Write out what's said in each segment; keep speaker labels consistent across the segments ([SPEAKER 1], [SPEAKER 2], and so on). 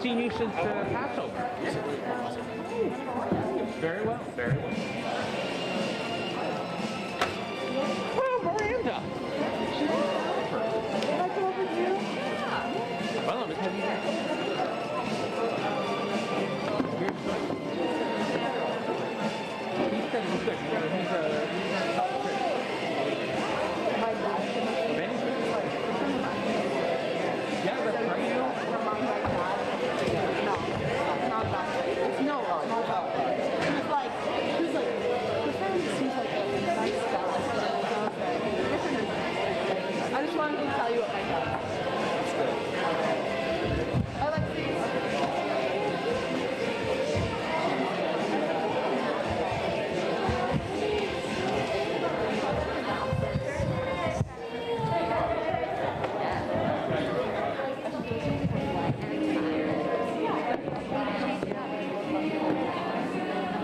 [SPEAKER 1] seen you since Passover. Very well, very well. Well, Miranda.
[SPEAKER 2] Can I come over to you?
[SPEAKER 1] Well, I'm just having He's good. He's yeah, that's right.
[SPEAKER 2] No, it's not that. It's no, it's not that. He's like, the friend seems like a nice guy. I just wanted to tell you what my dad. That's good. I like these.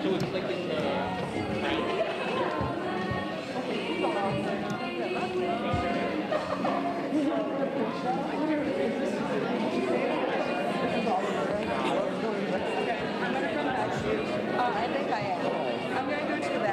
[SPEAKER 1] So it's like in
[SPEAKER 2] I think I am. I'm going to go to the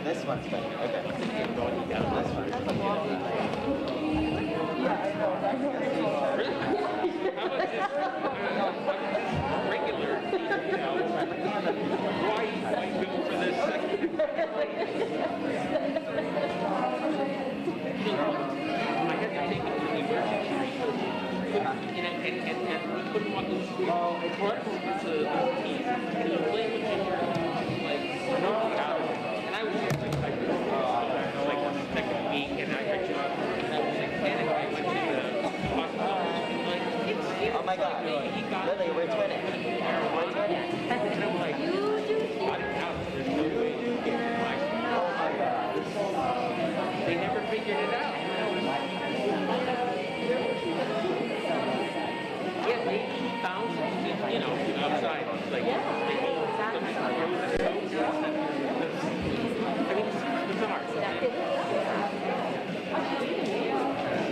[SPEAKER 3] This one's better. Okay. Going down this one.
[SPEAKER 2] That's a long way. Yeah, I know.
[SPEAKER 1] How about just regular? Why go for this second? I had to take it to the emergency and we couldn't walk those streets. It's a piece. And he was playing with Ginger like out of it. And I was just like the second week, and I was like panicked. I went to the hospital, and
[SPEAKER 3] Oh my God. Lily, we're twinning. We're twinning.
[SPEAKER 1] and I'm like, got it out. There's no way. Like,
[SPEAKER 3] Oh my God.
[SPEAKER 1] they never figured it out. Yeah, they found something, outside. It's like, I mean, it's bizarre.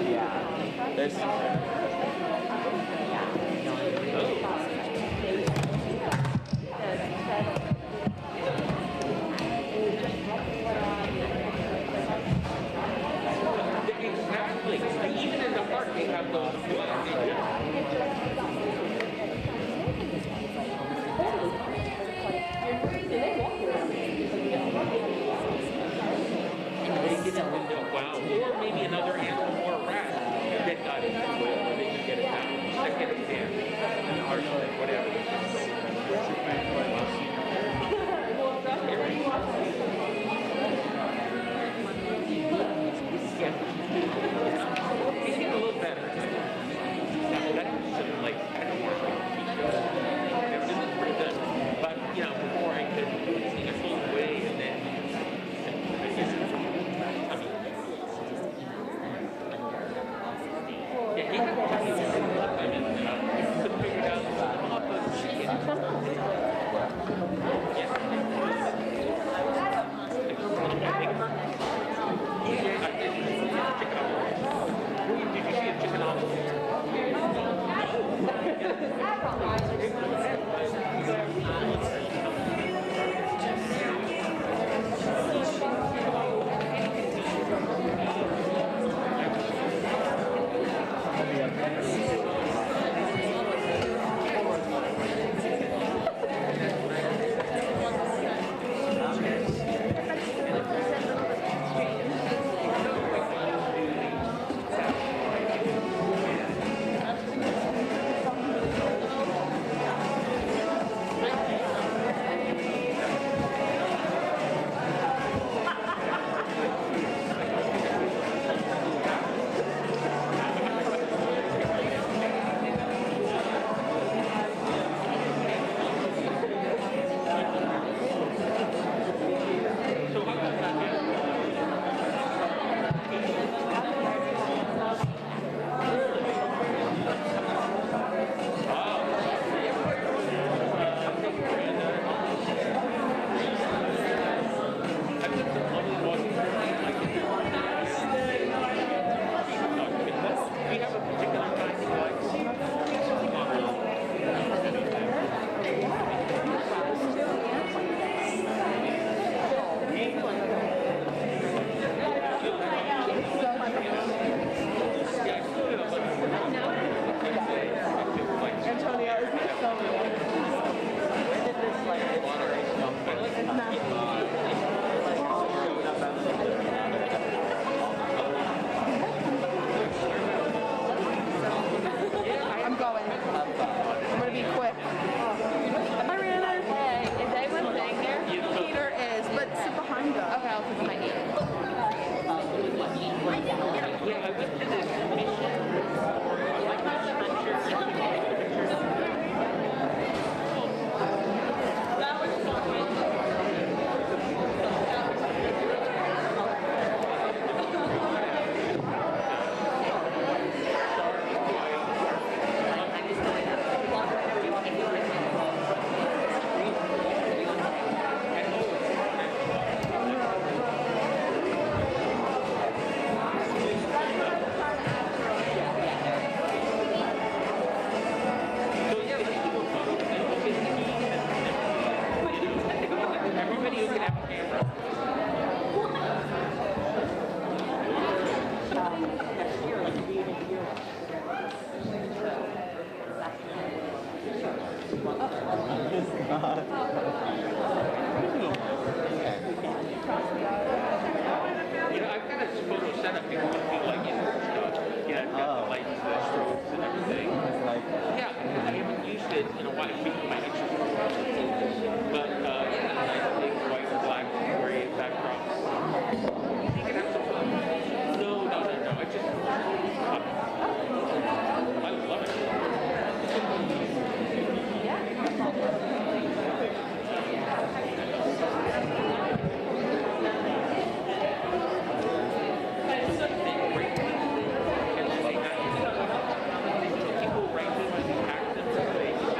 [SPEAKER 3] Yeah. There's
[SPEAKER 1] Exactly. Even in the park, they have those. Wow. Or maybe another animal or a rat that got into it.
[SPEAKER 2] Okay, I'll put behind you.
[SPEAKER 1] Yeah, I went to this mission on like the structure and pictures. That was fun. Everybody who can have a camera. You know, I've got a photo setup if you want to do like stuff. You know, I've got the lights, the strobes, and everything. Yeah, I haven't used it in a while. It's become my extra. But yeah, nice big white, black, gray backdrops. You can have some fun. No. I just I love it. People write them and pack them so they just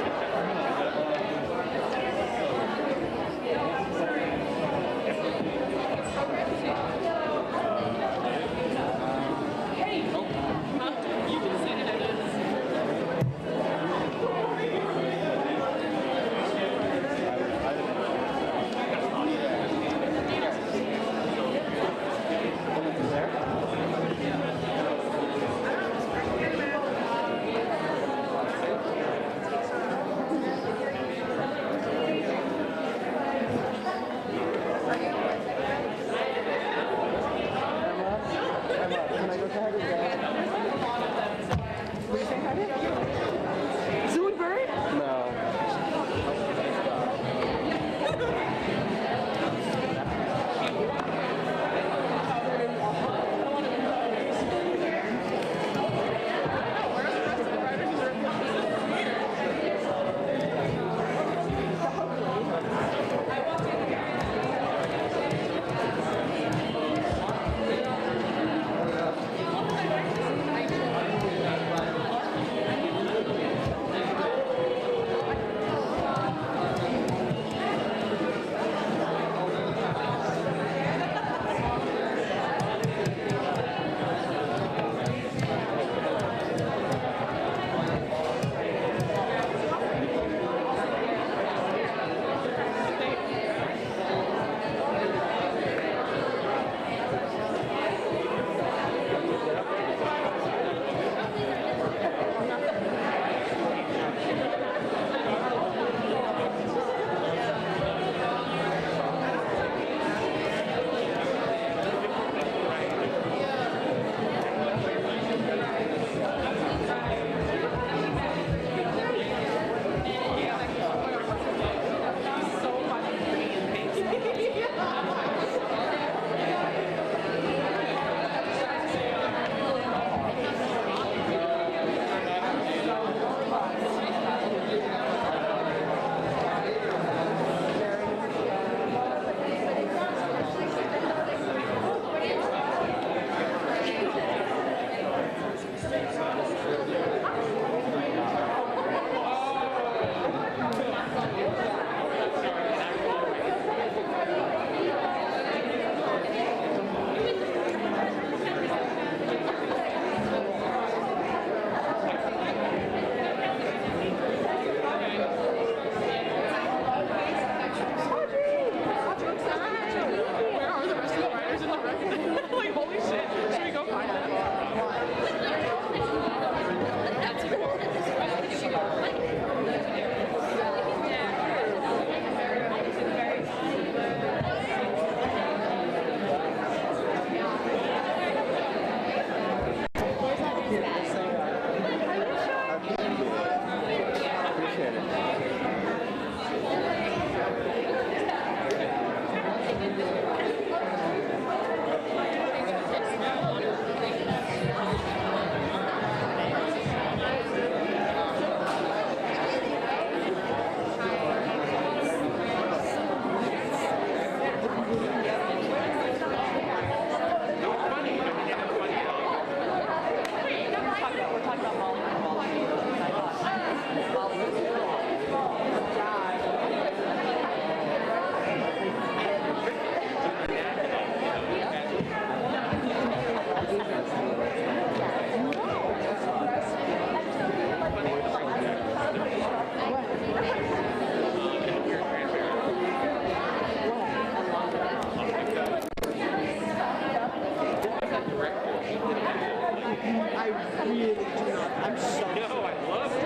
[SPEAKER 2] I'm so
[SPEAKER 1] No, I love it.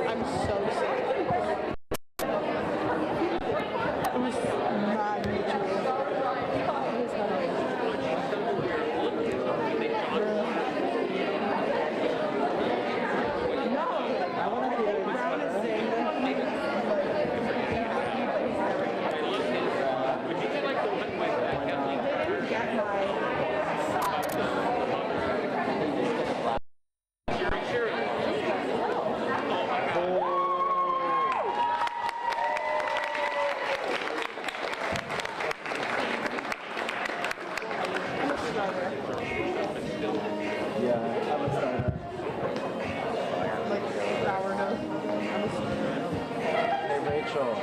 [SPEAKER 2] I'm so sick. It was mad mutual. It was no,
[SPEAKER 3] I want to hear
[SPEAKER 2] Brown is saying that
[SPEAKER 1] Would you say like the one way back at like
[SPEAKER 2] they didn't get my
[SPEAKER 1] sure?
[SPEAKER 3] Yeah, I'm a starter.
[SPEAKER 2] like sourdough. I'm a
[SPEAKER 3] Hey, Rachel.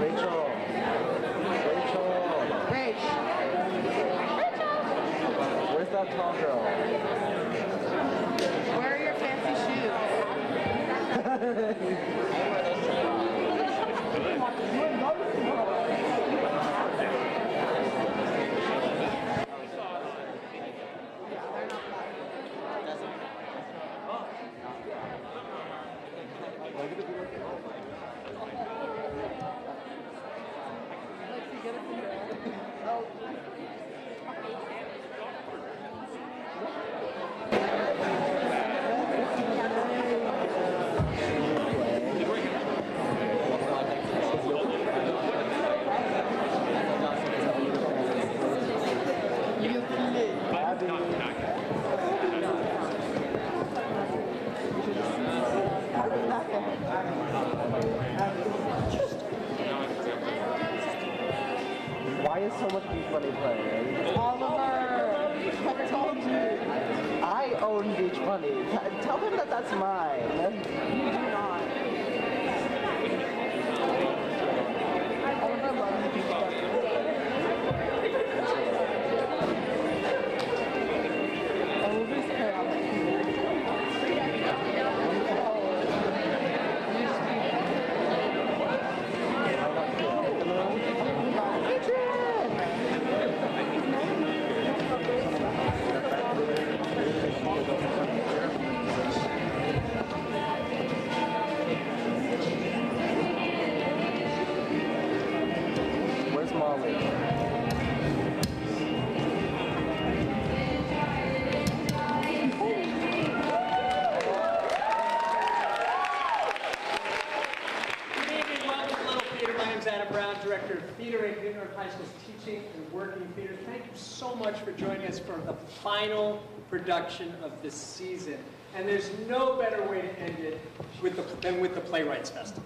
[SPEAKER 3] Rachel.
[SPEAKER 2] Rach.
[SPEAKER 3] Where's that tall girl?
[SPEAKER 2] Where are your fancy
[SPEAKER 3] Why is so much Be Funny playing?
[SPEAKER 2] Oliver. I told you.
[SPEAKER 3] I own Beach Bunny. Tell them that that's mine.
[SPEAKER 2] You do not. Oliver loves Beach Bunny. Oliver's chaotic.
[SPEAKER 3] Where's Molly?
[SPEAKER 4] Good evening, welcome to Little Theater. My name is Adam Brown, Director of Theater at New York High School's Teaching and Working Theater. Thank you so much for joining us for the final production of this season. And there's no better way to end it than with the Playwrights Festival.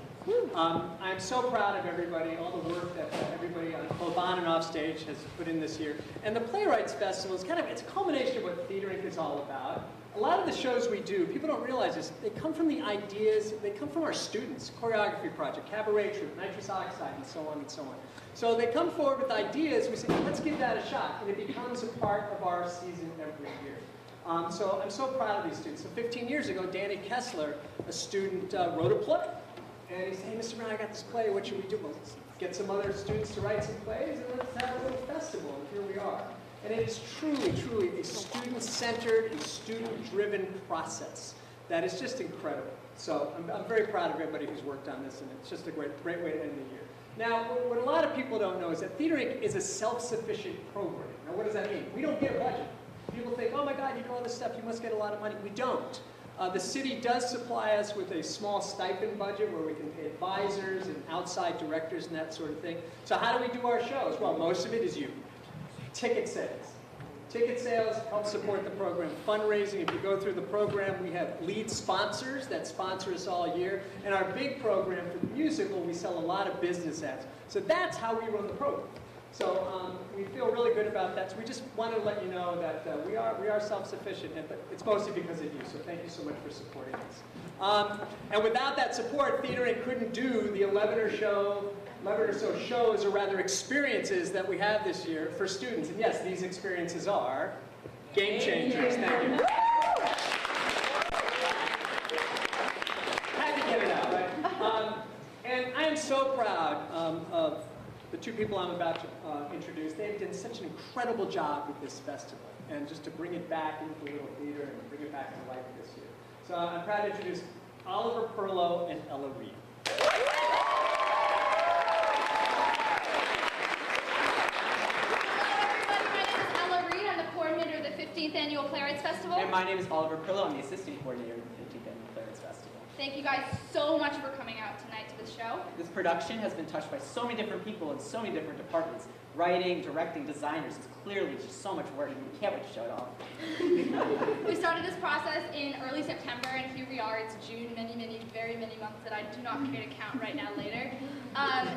[SPEAKER 4] I'm so proud of everybody, all the work that everybody both on and off stage has put in this year. And the Playwrights Festival is it's a culmination of what Theater Inc. is all about. A lot of the shows we do, people don't realize this, they come from the ideas, they come from our students, choreography project, cabaret troupe, nitrous oxide, and so on and so on. So they come forward with ideas, we say, let's give that a shot, and it becomes a part of our season every year. So I'm so proud of these students. So 15 years ago, Danny Kessler, a student, wrote a play. And he said, hey, Mr. Brown, I got this play, what should we do? Well, let's get some other students to write some plays, and let's have a little festival, and here we are. And it is truly, truly a student-centered and student-driven process that is just incredible. So I'm very proud of everybody who's worked on this, and it's just a great way to end the year. Now, what a lot of people don't know is that Theater Inc. is a self-sufficient program. Now, what does that mean? We don't get a budget. People think, oh my God, you do all this stuff, you must get a lot of money. We don't. The city does supply us with a small stipend budget where we can pay advisors and outside directors and that sort of thing. So how do we do our shows? Well, most of it is you. Ticket sales. Ticket sales help support the program. Fundraising, if you go through the program, we have lead sponsors that sponsor us all year. And our big program for the musical, we sell a lot of business ads. So that's how we run the program. So we feel really good about that. So we just wanted to let you know that we are self-sufficient, but it's mostly because of you. So thank you so much for supporting us. And without that support, Theater Inc. couldn't do the 11 or so shows, or rather experiences, that we have this year for students. And yes, these experiences are game changers. Thank you. Had to get it out, right? And I am so proud of the two people I'm about to introduce. They've done such an incredible job with this festival, and just to bring it back into the Little Theater and bring it back to life this year. So I'm proud to introduce Oliver Perlow and Ella Reed.
[SPEAKER 5] Annual Playwrights Festival.
[SPEAKER 6] And my name is Oliver Perlow. I'm the assistant coordinator of the 15th Annual Playwrights Festival.
[SPEAKER 5] Thank you guys so much for coming out tonight to this show.
[SPEAKER 6] This production has been touched by so many different people in so many different departments. Writing, directing, designers. It's clearly just so much work, and we can't wait to show it off.
[SPEAKER 5] We started this process in early September, and here we are. It's June, very many months that I do not care to count right now later.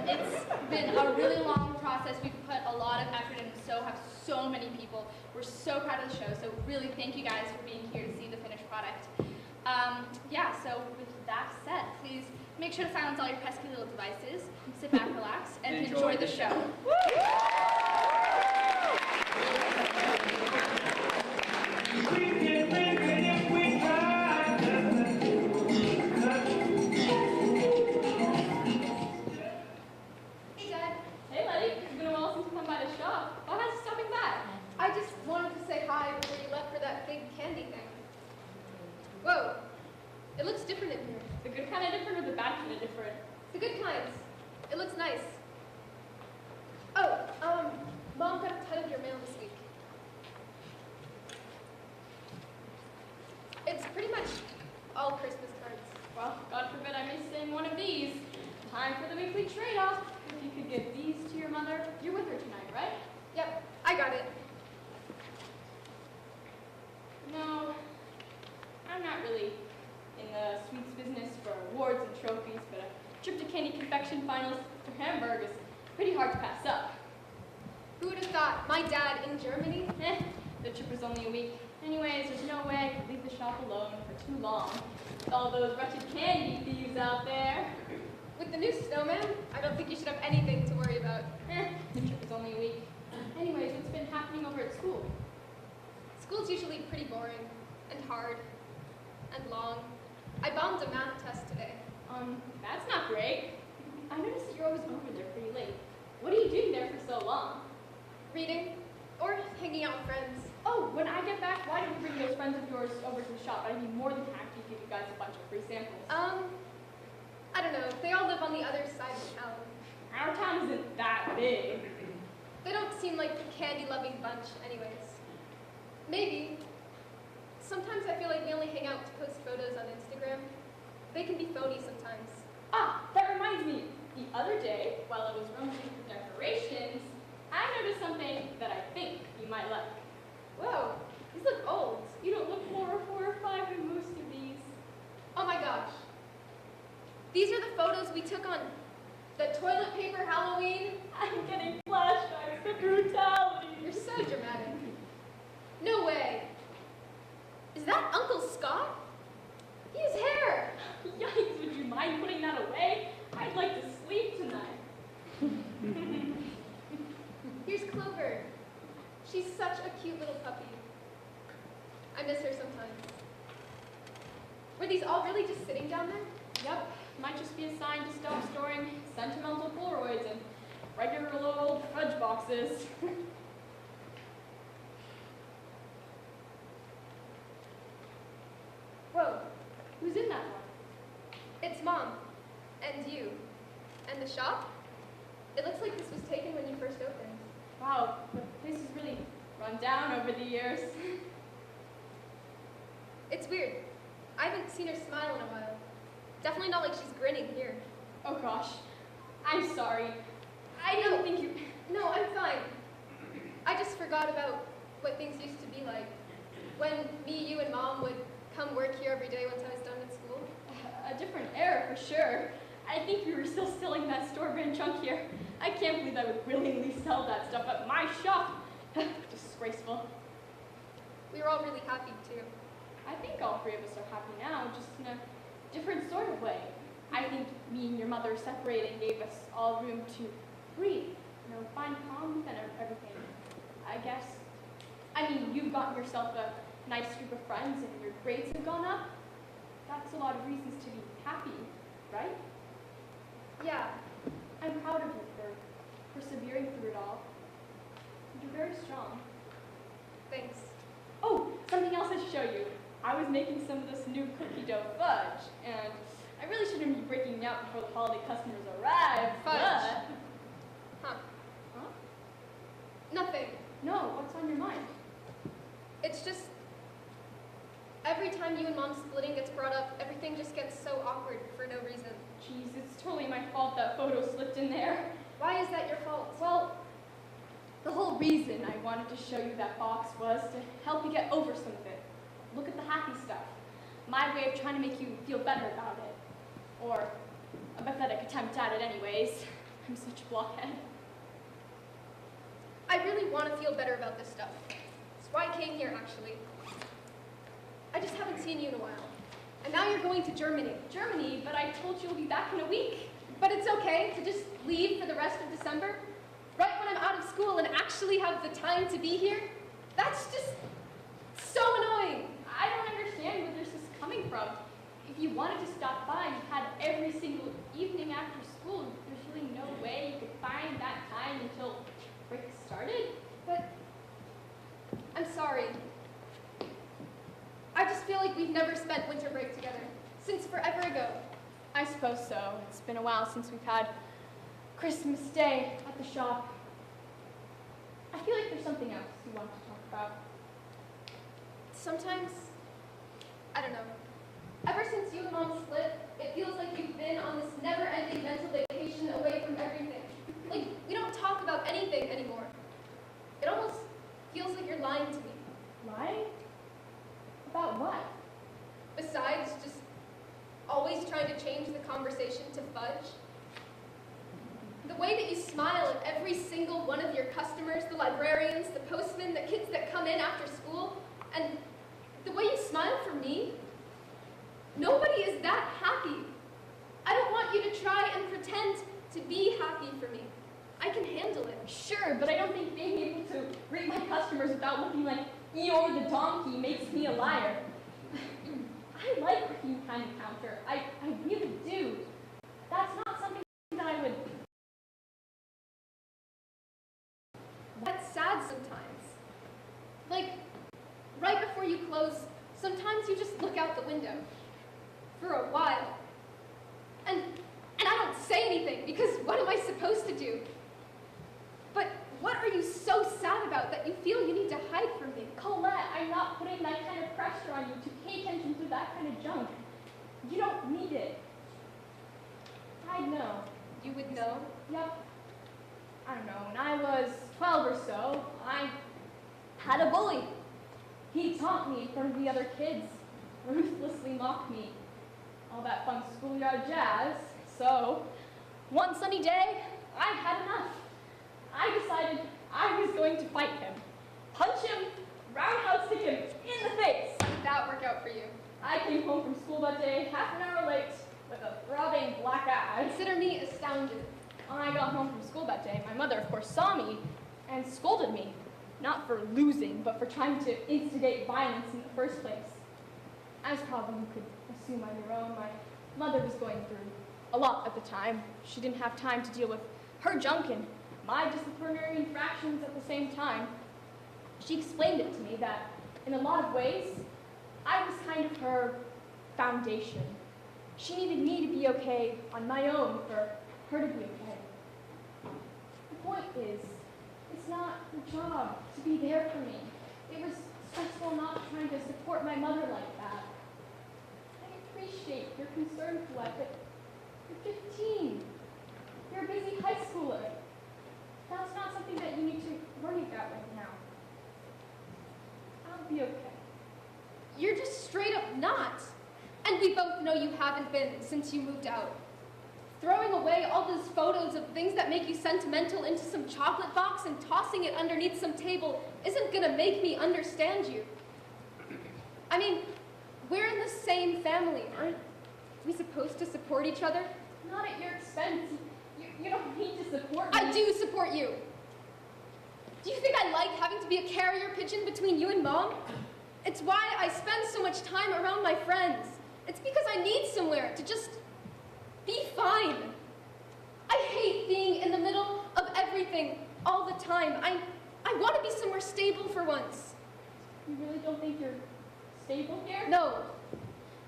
[SPEAKER 5] It's been a really long process. We've put a lot of effort in, so have so many people. We're so proud of the show, so really thank you guys for being here to see the finished product. So with that said, please make sure to silence all your pesky little devices, sit back, relax, and enjoy the show. Hey, Dad.
[SPEAKER 7] Hey, Letty. It's been a while since you've come by the shop. Why not stopping by?
[SPEAKER 5] I just wanted to say hi before you left for that big candy thing. Whoa, it looks different in here.
[SPEAKER 7] The good kind of different or the bad kind of different?
[SPEAKER 5] The good kinds. It looks nice. Oh, Mom got a ton of your mail this week. It's pretty much all Christmas cards.
[SPEAKER 7] Well, God forbid I miss saying one of these. Time for the weekly trade-off. If you could give these to your mother, you're with her tonight, right?
[SPEAKER 5] Yep, I got it.
[SPEAKER 7] No, I'm not really in the sweets business for awards and trophies, but a trip to candy confection finals to Hamburg is pretty hard to pass up.
[SPEAKER 5] Who would have thought? My dad in Germany?
[SPEAKER 7] The trip was only a week. Anyways, there's no way I could leave the shop alone for too long. With all those wretched candy thieves out there.
[SPEAKER 5] With the new snowman, I don't think you should have anything to worry about.
[SPEAKER 7] The trip was only a week. Anyways, what's been happening over at school?
[SPEAKER 5] School's usually pretty boring, and hard, and long. I bombed a math test today.
[SPEAKER 7] That's not great. I noticed that you're always over there pretty late. What are you doing there for so long?
[SPEAKER 5] Reading, or hanging out with friends.
[SPEAKER 7] Oh, when I get back, why don't you bring those friends of yours over to the shop? I'd be more than happy to give you guys a bunch of free samples.
[SPEAKER 5] I don't know. They all live on the other side of town.
[SPEAKER 7] Our town isn't that big.
[SPEAKER 5] They don't seem like the candy-loving bunch anyways. Maybe. Sometimes I feel like they only hang out to post photos on Instagram. They can be phony sometimes.
[SPEAKER 7] Ah, that reminds me. The other day, while I was rummaging for decorations, I noticed something that I think you might like.
[SPEAKER 5] Whoa, these look old.
[SPEAKER 7] You don't look 4 or 5 in most of these.
[SPEAKER 5] Oh my gosh. These are the photos we took on the toilet paper Halloween.
[SPEAKER 7] I'm getting flashbacks of brutality.
[SPEAKER 5] You're so dramatic. No way. Is that Uncle Scott? He has hair.
[SPEAKER 7] Yikes, would you mind putting that away? I'd like to sleep tonight.
[SPEAKER 5] Here's Clover. She's such a cute little puppy. I miss her sometimes. Were these all really just sitting down there?
[SPEAKER 7] Yep, might just be a sign to stop storing sentimental Polaroids and regular old fudge boxes.
[SPEAKER 5] Whoa,
[SPEAKER 7] Who's in that one?
[SPEAKER 5] it's Mom. And you. And the shop? It looks like this was taken when you first opened.
[SPEAKER 7] Wow, the place has really run down over the years.
[SPEAKER 5] It's weird. I haven't seen her smile in a while. Definitely not like she's grinning here.
[SPEAKER 7] Oh gosh, I'm sorry. I didn't think you...
[SPEAKER 5] No, I'm fine. I just forgot about what things used to be like. When me, you, and Mom would come work here every day once I was done at school.
[SPEAKER 7] A different era for sure. I think we were still selling that store brand junk here. I can't believe I would willingly sell that stuff at my shop. Disgraceful.
[SPEAKER 5] We were all really happy, too.
[SPEAKER 7] I think all three of us are happy now, just in a different sort of way. I think me and your mother separating gave us all room to breathe, find calm within everything, I guess. I mean, you've gotten yourself a nice group of friends and your grades have gone up. That's a lot of reasons to be happy, right?
[SPEAKER 5] Yeah.
[SPEAKER 7] I'm proud of you for persevering through it all. You're very strong.
[SPEAKER 5] Thanks.
[SPEAKER 7] Oh, something else I should show you. I was making some of this new cookie dough fudge, and I really shouldn't be breaking it out before the holiday customers arrive.
[SPEAKER 5] Fudge?
[SPEAKER 7] But...
[SPEAKER 5] Huh.
[SPEAKER 7] Huh?
[SPEAKER 5] Nothing.
[SPEAKER 7] No, what's on your mind?
[SPEAKER 5] It's just, every time you and Mom splitting gets brought up, everything just gets so awkward for no reason.
[SPEAKER 7] Jeez, it's totally my fault that photo slipped in there.
[SPEAKER 5] Why is that your fault?
[SPEAKER 7] Well, the whole reason I wanted to show you that box was to help you get over some of it. Look at the happy stuff. My way of trying to make you feel better about it. Or a pathetic attempt at it anyways. I'm such a blockhead.
[SPEAKER 5] I really want to feel better about this stuff. That's why I came here, actually. I just haven't seen you in a while. And now you're going to Germany.
[SPEAKER 7] Germany, but I told you we'll be back in a week.
[SPEAKER 5] But it's okay to just leave for the rest of December? Right when I'm out of school and actually have the time to be here? That's just so annoying.
[SPEAKER 7] I don't understand where this is coming from. If you wanted to stop by, you had every single evening after school. There's really no way you could find that time until break started.
[SPEAKER 5] But I'm sorry. I just feel like we've never spent winter break together. Since forever ago.
[SPEAKER 7] I suppose so. It's been a while since we've had Christmas Day at the shop. I feel like there's something else you want to talk about.
[SPEAKER 5] Sometimes, I don't know. Ever since you and Mom split, it feels like you've been on this never-ending mental vacation away from everything. Like, we don't talk about anything anymore. It almost feels like you're lying to me.
[SPEAKER 7] Lying? About what?
[SPEAKER 5] Besides just always trying to change the conversation to fudge. The way that you smile at every single one of your customers, the librarians, the postmen, the kids that come in after school, and the way you smile for me, nobody is that happy. I don't want you to try and pretend to be happy for me. I can handle it.
[SPEAKER 7] Sure, but I don't think being able to greet my customers without looking like Eeyore the donkey makes me a liar. I like working behind the counter. I really do. That's not something that I would...
[SPEAKER 5] That's sad sometimes. Like, right before you close, sometimes you just look out the window. For a while. And I don't say anything, because what am I supposed to do? But what are you so sad about that you feel you need to hide from me?
[SPEAKER 7] Colette, I'm not putting that kind of pressure on you to pay attention to that kind of junk. You don't need it. I know.
[SPEAKER 5] You would know?
[SPEAKER 7] Yep. I don't know, when I was 12 or so, I had a bully. He taunt me in front of the other kids, ruthlessly mocked me. All that fun schoolyard jazz. So, one sunny day, I had enough. I decided I was going to fight him. Punch him, roundhouse kick him in the face.
[SPEAKER 5] How did that work out for you?
[SPEAKER 7] I came home from school that day, half an hour late, with a throbbing black eye.
[SPEAKER 5] Consider me astounded.
[SPEAKER 7] When I got home from school that day, my mother, of course, saw me and scolded me. Not for losing, but for trying to instigate violence in the first place. As probably you could assume on your own, my mother was going through a lot at the time. She didn't have time to deal with her junk and my disciplinary infractions at the same time. She explained it to me that, in a lot of ways, I was kind of her foundation. She needed me to be okay on my own for her to be okay. The point is, it's not her job to be there for me. It was stressful not trying to support my mother like that. I appreciate your concern, Colette, but you're 15. You're a busy high schooler. That's not something that you need to worry about right now. I'll be okay.
[SPEAKER 5] You're just straight up not. And we both know you haven't been since you moved out.
[SPEAKER 7] throwing away all those photos of things that make you sentimental into some chocolate box and tossing it underneath some table isn't gonna make me understand you. I mean, we're in the same family. Aren't we supposed to support each other?
[SPEAKER 5] Not at your expense. You don't need to support me.
[SPEAKER 7] I do support you. Do you think I like having to be a carrier pigeon between you and Mom? It's why I spend so much time around my friends. It's because I need somewhere to just be fine. I hate being in the middle of everything all the time. I want to be somewhere stable for once.
[SPEAKER 5] You really don't think you're stable here?
[SPEAKER 7] No,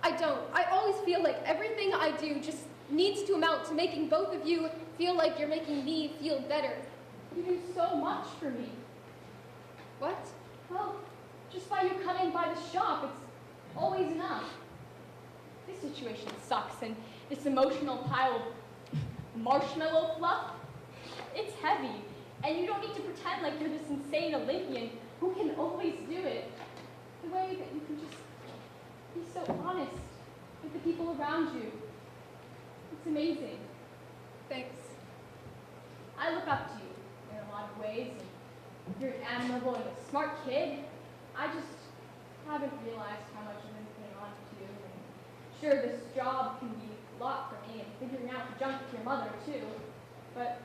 [SPEAKER 7] I don't. I always feel like everything I do just needs to amount to making both of you feel like you're making me feel better.
[SPEAKER 5] You do so much for me.
[SPEAKER 7] What?
[SPEAKER 5] Well, just by you coming by the shop, it's always enough.
[SPEAKER 7] This situation sucks, and this emotional pile of marshmallow fluff, it's heavy. And you don't need to pretend like you're this insane Olympian who can always do it. The way that you can just be so honest with the people around you. It's amazing.
[SPEAKER 5] Thanks.
[SPEAKER 7] I look up to you in a lot of ways, and you're an admirable and a smart kid. I just haven't realized how much I've been putting on to you. And sure, this job can be a lot for me, and figuring out the junk with your mother, too. But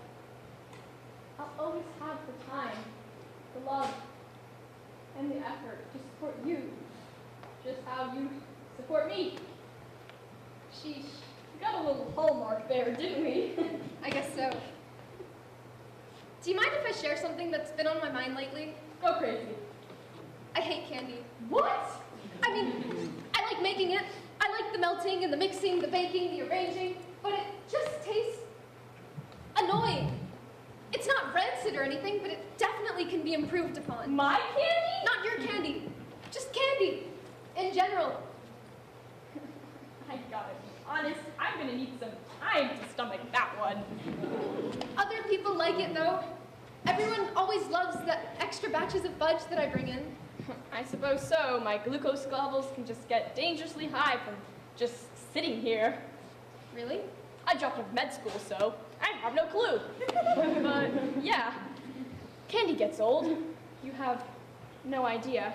[SPEAKER 7] I'll always have the time, the love, and the effort to support you, just how you support me. Sheesh, we got a little hallmark there, didn't we?
[SPEAKER 5] I guess so. Do you mind if I share something that's been on my mind lately?
[SPEAKER 7] Go crazy.
[SPEAKER 5] I hate candy.
[SPEAKER 7] What?
[SPEAKER 5] I mean, I like making it. I like the melting and the mixing, the baking, the arranging, but it just tastes annoying. It's not rancid or anything, but it definitely can be improved upon.
[SPEAKER 7] My candy?
[SPEAKER 5] Not your candy, just candy in general.
[SPEAKER 7] I gotta be honest, I'm gonna need some time to stomach that one.
[SPEAKER 5] Other people like it though. Everyone always loves the extra batches of fudge that I bring in.
[SPEAKER 7] I suppose so. My glucose levels can just get dangerously high from just sitting here.
[SPEAKER 5] Really?
[SPEAKER 7] I dropped out of med school, so I have no clue. But yeah, candy gets old. You have no idea.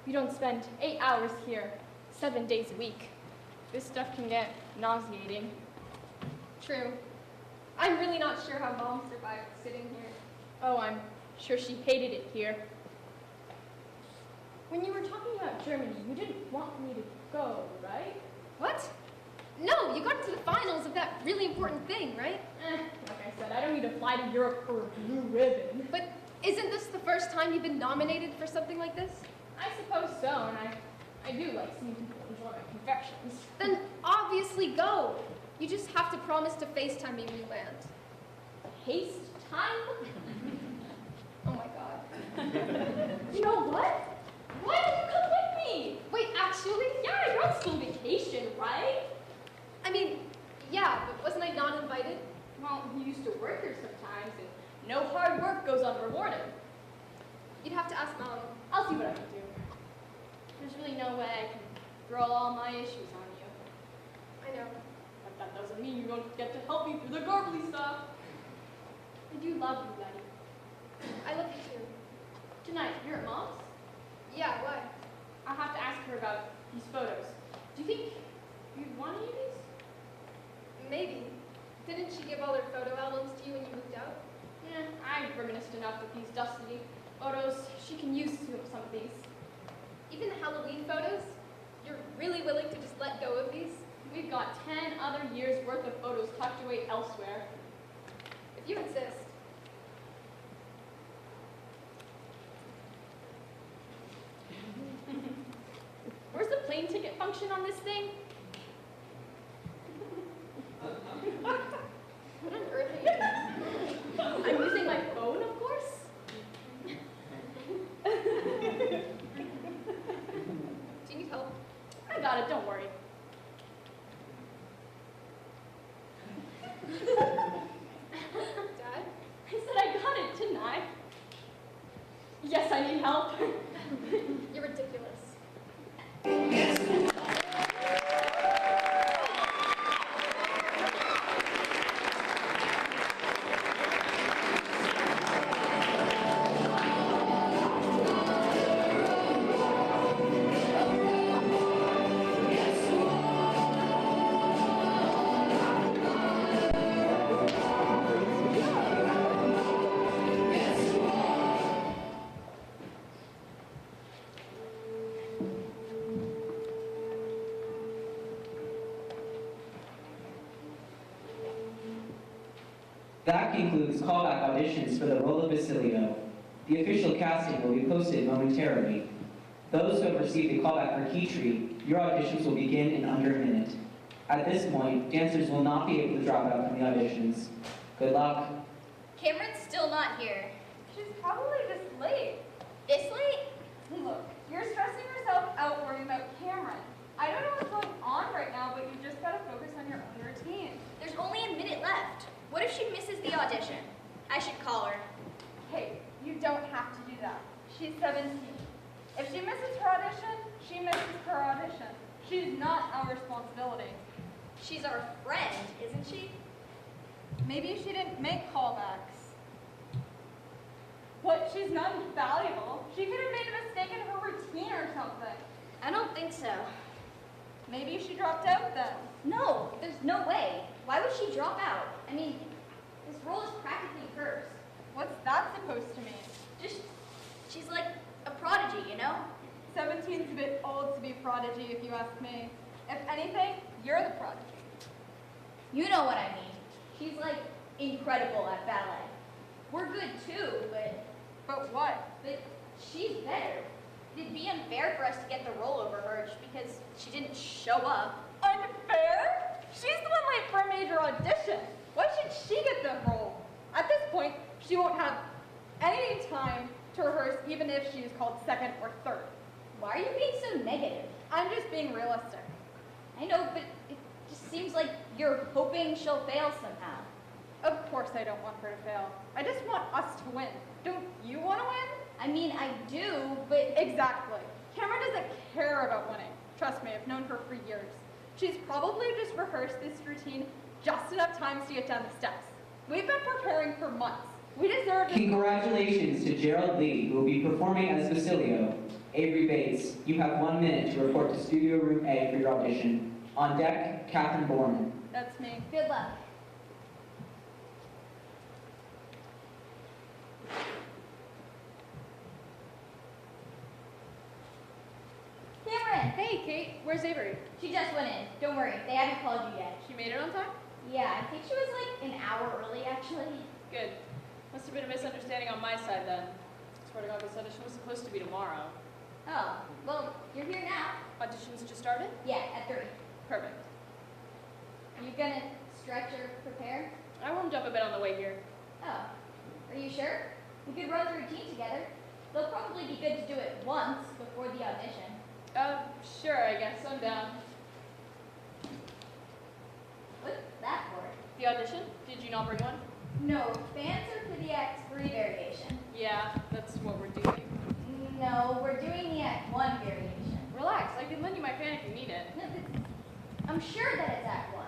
[SPEAKER 7] You don't spend 8 hours here, 7 days a week. This stuff can get nauseating.
[SPEAKER 5] True. I'm really not sure how Mom survived sitting here.
[SPEAKER 7] Oh, I'm sure she hated it here. When you were talking about Germany, you didn't want me to go, right?
[SPEAKER 5] What? No, you got into the finals of that really important thing, right?
[SPEAKER 7] Like I said, I don't need to fly to Europe for a blue ribbon.
[SPEAKER 5] But isn't this the first time you've been nominated for something like this?
[SPEAKER 7] I suppose so, and I do like seeing people enjoy my confections.
[SPEAKER 5] Then obviously go. You just have to promise to FaceTime me when you land.
[SPEAKER 7] Haste time?
[SPEAKER 5] Oh my god.
[SPEAKER 7] You know what? Why don't you come with me?
[SPEAKER 5] Wait, actually?
[SPEAKER 7] Yeah, you're on school vacation, right?
[SPEAKER 5] I mean, yeah, but wasn't I not invited?
[SPEAKER 7] Well, you used to work here sometimes, and no hard work goes unrewarded.
[SPEAKER 5] You'd have to ask Mom.
[SPEAKER 7] I'll see what I can do. There's really no way I can throw all my issues on you.
[SPEAKER 5] I know.
[SPEAKER 7] But that doesn't mean you don't get to help me through the garbly stuff. I do love you, Letty.
[SPEAKER 5] I love you too.
[SPEAKER 7] Tonight, you're at Mom's?
[SPEAKER 5] Yeah, why?
[SPEAKER 7] I'll have to ask her about these photos. Do you think you'd want any of these?
[SPEAKER 5] Maybe. Didn't she give all her photo albums to you when you moved out?
[SPEAKER 7] Yeah, I've reminisced enough with these dusty photos. She can use some of these.
[SPEAKER 5] Even the Halloween photos? You're really willing to just let go of these?
[SPEAKER 7] We've got 10 other years' worth of photos tucked away elsewhere.
[SPEAKER 5] If you insist.
[SPEAKER 7] Where's the plane ticket function on this thing?
[SPEAKER 5] What on earth are you doing?
[SPEAKER 7] I'm using my phone, of course.
[SPEAKER 5] Do you need help?
[SPEAKER 7] I got it, don't worry.
[SPEAKER 5] Dad?
[SPEAKER 7] I said I got it, didn't I? Yes, I need help.
[SPEAKER 5] You're ridiculous.
[SPEAKER 8] That concludes callback auditions for the role of Basilio. The official casting will be posted momentarily. Those who have received a callback for Keytree, your auditions will begin in under a minute. At this point, dancers will not be able to drop out from the auditions. Good luck.
[SPEAKER 5] Cameron's still not here.
[SPEAKER 7] She's probably just late.
[SPEAKER 5] This late?
[SPEAKER 7] Look, you're stressing yourself out worrying about Cameron. I don't know what's going on right now, but you just gotta focus on your own routine.
[SPEAKER 5] There's only a minute left. What if she misses the audition? I should call her.
[SPEAKER 7] Hey, you don't have to do that. She's 17. If she misses her audition, she misses her audition. She's not our responsibility.
[SPEAKER 5] She's our friend, isn't she?
[SPEAKER 7] Maybe she didn't make callbacks. What? She's not invaluable. She could have made a mistake in her routine or something.
[SPEAKER 5] I don't think so.
[SPEAKER 7] Maybe she dropped out then.
[SPEAKER 5] No, there's no way. Why would she drop out? I mean, this role is practically hers.
[SPEAKER 7] What's that supposed to mean?
[SPEAKER 5] She's like a prodigy, you know?
[SPEAKER 7] 17's a bit old to be prodigy, if you ask me. If anything, you're the prodigy.
[SPEAKER 5] You know what I mean. She's like incredible at ballet. We're good too, but
[SPEAKER 7] what?
[SPEAKER 5] she's better. It'd be unfair for us to get the role over her just because she didn't show up.
[SPEAKER 7] Unfair? She's the one late for a major audition. Why should she get the role? At this point, she won't have any time to rehearse, even if she is called second or third.
[SPEAKER 5] Why are you being so negative?
[SPEAKER 7] I'm just being realistic.
[SPEAKER 5] I know, but it just seems like you're hoping she'll fail somehow.
[SPEAKER 7] Of course I don't want her to fail. I just want us to win. Don't you want to win?
[SPEAKER 5] I mean, I do, but
[SPEAKER 7] Exactly. Cameron doesn't care about winning. Trust me, I've known her for years. She's probably just rehearsed this routine just enough times to get down the steps. We've been preparing for months. We deserve this.
[SPEAKER 8] Congratulations to Gerald Lee, who will be performing as Basilio. Avery Bates, you have 1 minute to report to Studio Room A for your audition. On deck, Catherine Bourne.
[SPEAKER 7] That's me.
[SPEAKER 5] good luck. Cameron!
[SPEAKER 9] Hey, Kate, where's Avery?
[SPEAKER 5] She just went in. Don't worry, they haven't called you yet.
[SPEAKER 9] She made it on time?
[SPEAKER 5] Yeah, I think she was like an hour early, actually.
[SPEAKER 9] Good. Must have been a misunderstanding on my side then. Swear to God, this audition was supposed to be tomorrow.
[SPEAKER 5] Oh, well, you're here now.
[SPEAKER 9] Auditions just started?
[SPEAKER 5] Yeah, at 3.
[SPEAKER 9] Perfect.
[SPEAKER 5] Are you gonna stretch or prepare?
[SPEAKER 9] I warmed up a bit on the way here.
[SPEAKER 5] Oh, are you sure? We could run the routine together. They'll probably be good to do it once before the audition.
[SPEAKER 9] Sure, I guess. I'm down.
[SPEAKER 5] What's that for?
[SPEAKER 9] The audition? Did you not bring one?
[SPEAKER 5] No, fans are for the Act 3 variation.
[SPEAKER 9] Yeah, that's what we're doing.
[SPEAKER 5] No, we're doing the Act 1 variation.
[SPEAKER 9] Relax, I can lend you my fan if you need it.
[SPEAKER 5] No, I'm sure that it's Act 1.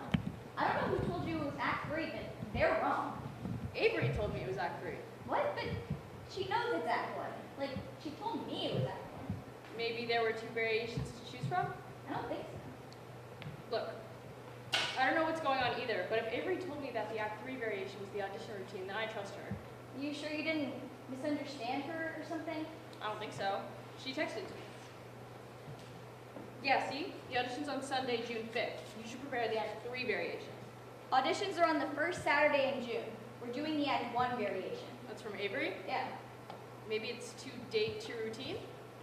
[SPEAKER 5] I don't know who told you it was Act 3, but they're wrong.
[SPEAKER 9] Avery told me it was Act 3.
[SPEAKER 5] What? But she knows it's Act 1. Like, she told me it was Act 1.
[SPEAKER 9] Maybe there were 2 variations to choose from?
[SPEAKER 5] I don't think so.
[SPEAKER 9] Look, I don't know what's going on either, but if Avery told me that the Act 3 variation was the audition routine, then I trust her.
[SPEAKER 5] You sure you didn't misunderstand her or something?
[SPEAKER 9] I don't think so. She texted to me. Yeah, see? The audition's on Sunday, June 5th. You should prepare the Act 3 variation.
[SPEAKER 5] Auditions are on the first Saturday in June. We're doing the Act 1 variation.
[SPEAKER 9] That's from Avery?
[SPEAKER 5] Yeah,
[SPEAKER 9] Maybe it's to date to routine?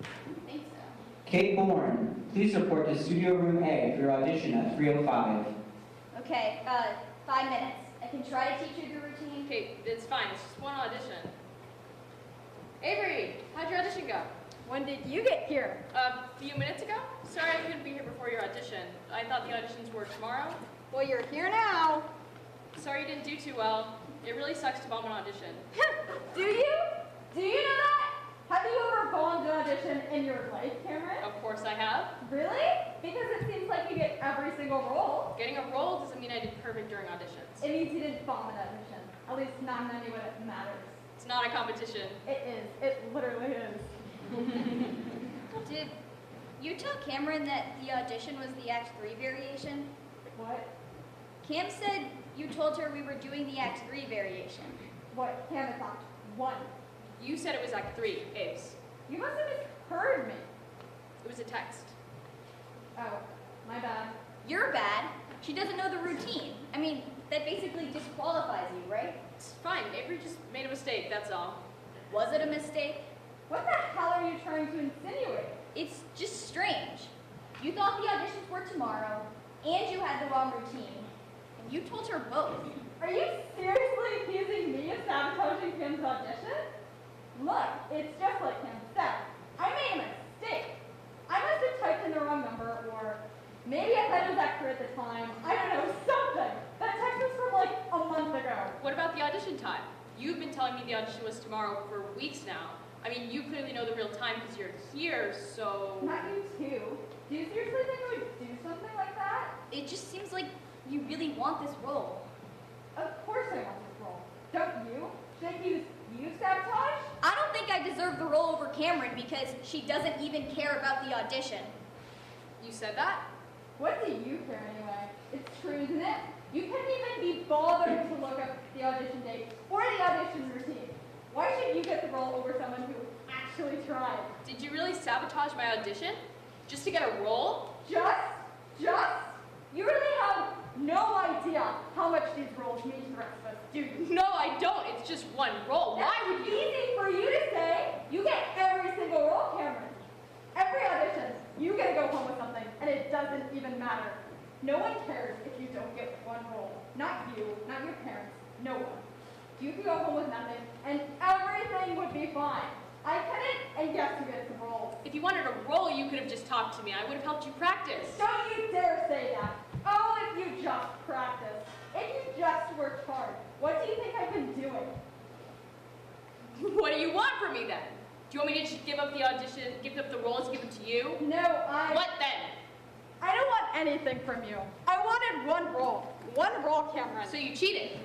[SPEAKER 5] I think so.
[SPEAKER 8] Kate Bourne, please report to Studio Room A for your audition at 3:05.
[SPEAKER 5] Okay, 5 minutes. I can try to teach you the routine.
[SPEAKER 9] Okay, it's fine. It's just one audition. Avery, how'd your audition go?
[SPEAKER 7] When did you get here?
[SPEAKER 9] A few minutes ago? Sorry I couldn't be here before your audition. I thought the auditions were tomorrow.
[SPEAKER 7] Well, you're here now.
[SPEAKER 9] Sorry you didn't do too well. It really sucks to bomb an audition.
[SPEAKER 7] Do you? Do you know that? Have you ever bombed an audition in your life, Cameron?
[SPEAKER 9] Of course I have.
[SPEAKER 7] Really? Because it seems like you get every single role.
[SPEAKER 9] Getting a role doesn't mean I did perfect during auditions.
[SPEAKER 7] It means you didn't bomb an audition. At least not in any way that matters.
[SPEAKER 9] It's not a competition.
[SPEAKER 7] It is. It literally is.
[SPEAKER 5] Did you tell Cameron that the audition was the Act 3 variation?
[SPEAKER 7] What?
[SPEAKER 5] Cam said you told her we were doing the Act 3 variation.
[SPEAKER 7] What? Cameron thought. One.
[SPEAKER 9] You said it was Act 3, Ace.
[SPEAKER 7] You must have misheard me.
[SPEAKER 9] It was a text.
[SPEAKER 7] Oh, my bad.
[SPEAKER 5] You're bad. She doesn't know the routine. I mean,
[SPEAKER 10] that basically disqualifies you, right?
[SPEAKER 9] It's fine. Avery just made a mistake, that's all.
[SPEAKER 10] Was it a mistake?
[SPEAKER 7] What the hell are you trying to insinuate?
[SPEAKER 10] It's just strange. You thought the auditions were tomorrow, and you had the wrong routine. And you told her both.
[SPEAKER 7] Are you seriously accusing me of sabotaging Kim's audition? Look, it's just like Kim said. I made a mistake. I must have typed in the wrong number, or maybe I thought it was accurate at the time. I don't know, something. That text was from like a month ago.
[SPEAKER 9] What about the audition time? You've been telling me the audition was tomorrow for weeks now. I mean, you clearly know the real time because you're here, so...
[SPEAKER 7] Not you too. Do you seriously think I would do something like that?
[SPEAKER 10] It just seems like you really want this role.
[SPEAKER 7] Of course I want this role. Don't you? Should I use you sabotage?
[SPEAKER 10] I don't think I deserve the role over Cameron because she doesn't even care about the audition.
[SPEAKER 9] You said that?
[SPEAKER 7] What do you care anyway? It's true, isn't it? You couldn't even be bothered to look up the audition date or the audition routine. Why should you get the role over someone who actually tried?
[SPEAKER 9] Did you really sabotage my audition? Just to get a role?
[SPEAKER 7] Just? You really have no idea how much these roles mean to the rest of us, do you?
[SPEAKER 9] No, I don't. It's just one role. Why would you?
[SPEAKER 7] Easy for you to say. You get every single role, Cameron. Every audition, you get to go home with something, and it doesn't even matter. No one cares if you don't get one role. Not you, not your parents, no one. You could go home with nothing, and everything would be fine. I couldn't, and yes, you get some roles.
[SPEAKER 9] If you wanted a role, you could have just talked to me. I would have helped you practice.
[SPEAKER 7] Don't you dare say that. Oh, if you just practice. If you just worked hard. What do you think I've been doing?
[SPEAKER 9] What do you want from me then? Do you want me to just give up the audition, give up the roles, give it to you?
[SPEAKER 7] No,
[SPEAKER 9] What then?
[SPEAKER 7] I don't want anything from you. I wanted one role. One role, Cameron.
[SPEAKER 9] So you cheated.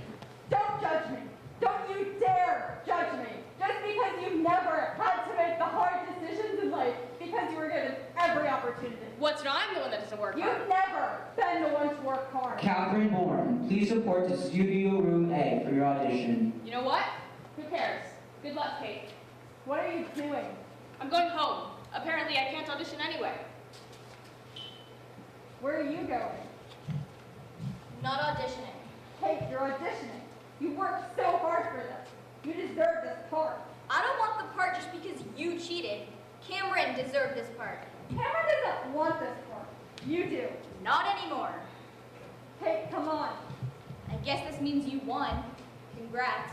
[SPEAKER 7] Don't judge me. Don't you dare judge me. Just because you never had to make the hard decisions in life because you were given every opportunity.
[SPEAKER 9] What's not? I'm the one that doesn't work hard.
[SPEAKER 7] You've never been the one to work hard.
[SPEAKER 8] Catherine Bourne, please report to Studio Room A for your audition.
[SPEAKER 9] You know what? Who cares? Good luck, Kate.
[SPEAKER 7] What are you doing?
[SPEAKER 9] I'm going home. Apparently, I can't audition anyway.
[SPEAKER 7] Where are you going?
[SPEAKER 10] Not auditioning.
[SPEAKER 7] Kate, you're auditioning. You worked so hard for this. You deserve this part.
[SPEAKER 10] I don't want the part just because you cheated. Cameron deserved this part.
[SPEAKER 7] Cameron doesn't want this part. You do.
[SPEAKER 10] Not anymore.
[SPEAKER 7] Kate, come on.
[SPEAKER 10] I guess this means you won. Congrats.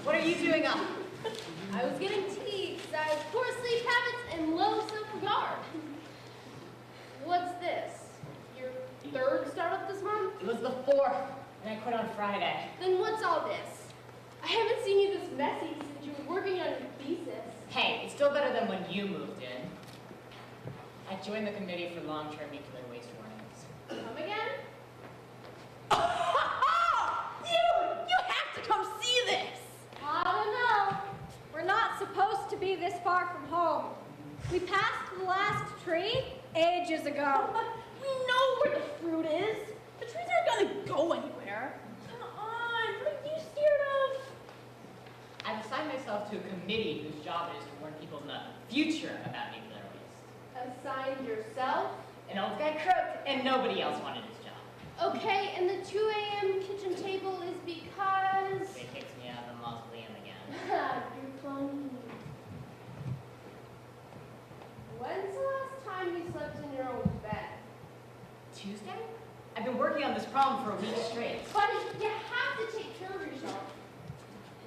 [SPEAKER 11] What are you doing up?
[SPEAKER 9] I was getting tea because I have poor sleep habits and low self-regard. What's this? Your third startup this month?
[SPEAKER 11] It was the 4th, and I quit on Friday.
[SPEAKER 9] Then what's all this? I haven't seen you this messy since you were working on your thesis.
[SPEAKER 11] Hey, it's still better than when you moved in. I joined the committee for long-term nuclear waste warnings.
[SPEAKER 9] Come again?
[SPEAKER 2] You have to come see this!
[SPEAKER 7] I don't know. We're not supposed to be this far from home. We passed the last tree ages ago.
[SPEAKER 2] We know where the fruit is. The trees aren't gonna go anywhere. Come on, what are you scared of?
[SPEAKER 11] I've assigned myself to a committee whose job it is to warn people in the future about nuclear waste.
[SPEAKER 9] Assigned yourself?
[SPEAKER 11] An old guy croaked, and nobody else wanted his job.
[SPEAKER 9] Okay, and the 2 a.m. kitchen table is because...
[SPEAKER 11] They kicked me out of the mausoleum again.
[SPEAKER 9] You're funny. When's the last time you slept in your own bed?
[SPEAKER 11] Tuesday? I've been working on this problem for a week straight.
[SPEAKER 9] Buddy, you have to take care of yourself.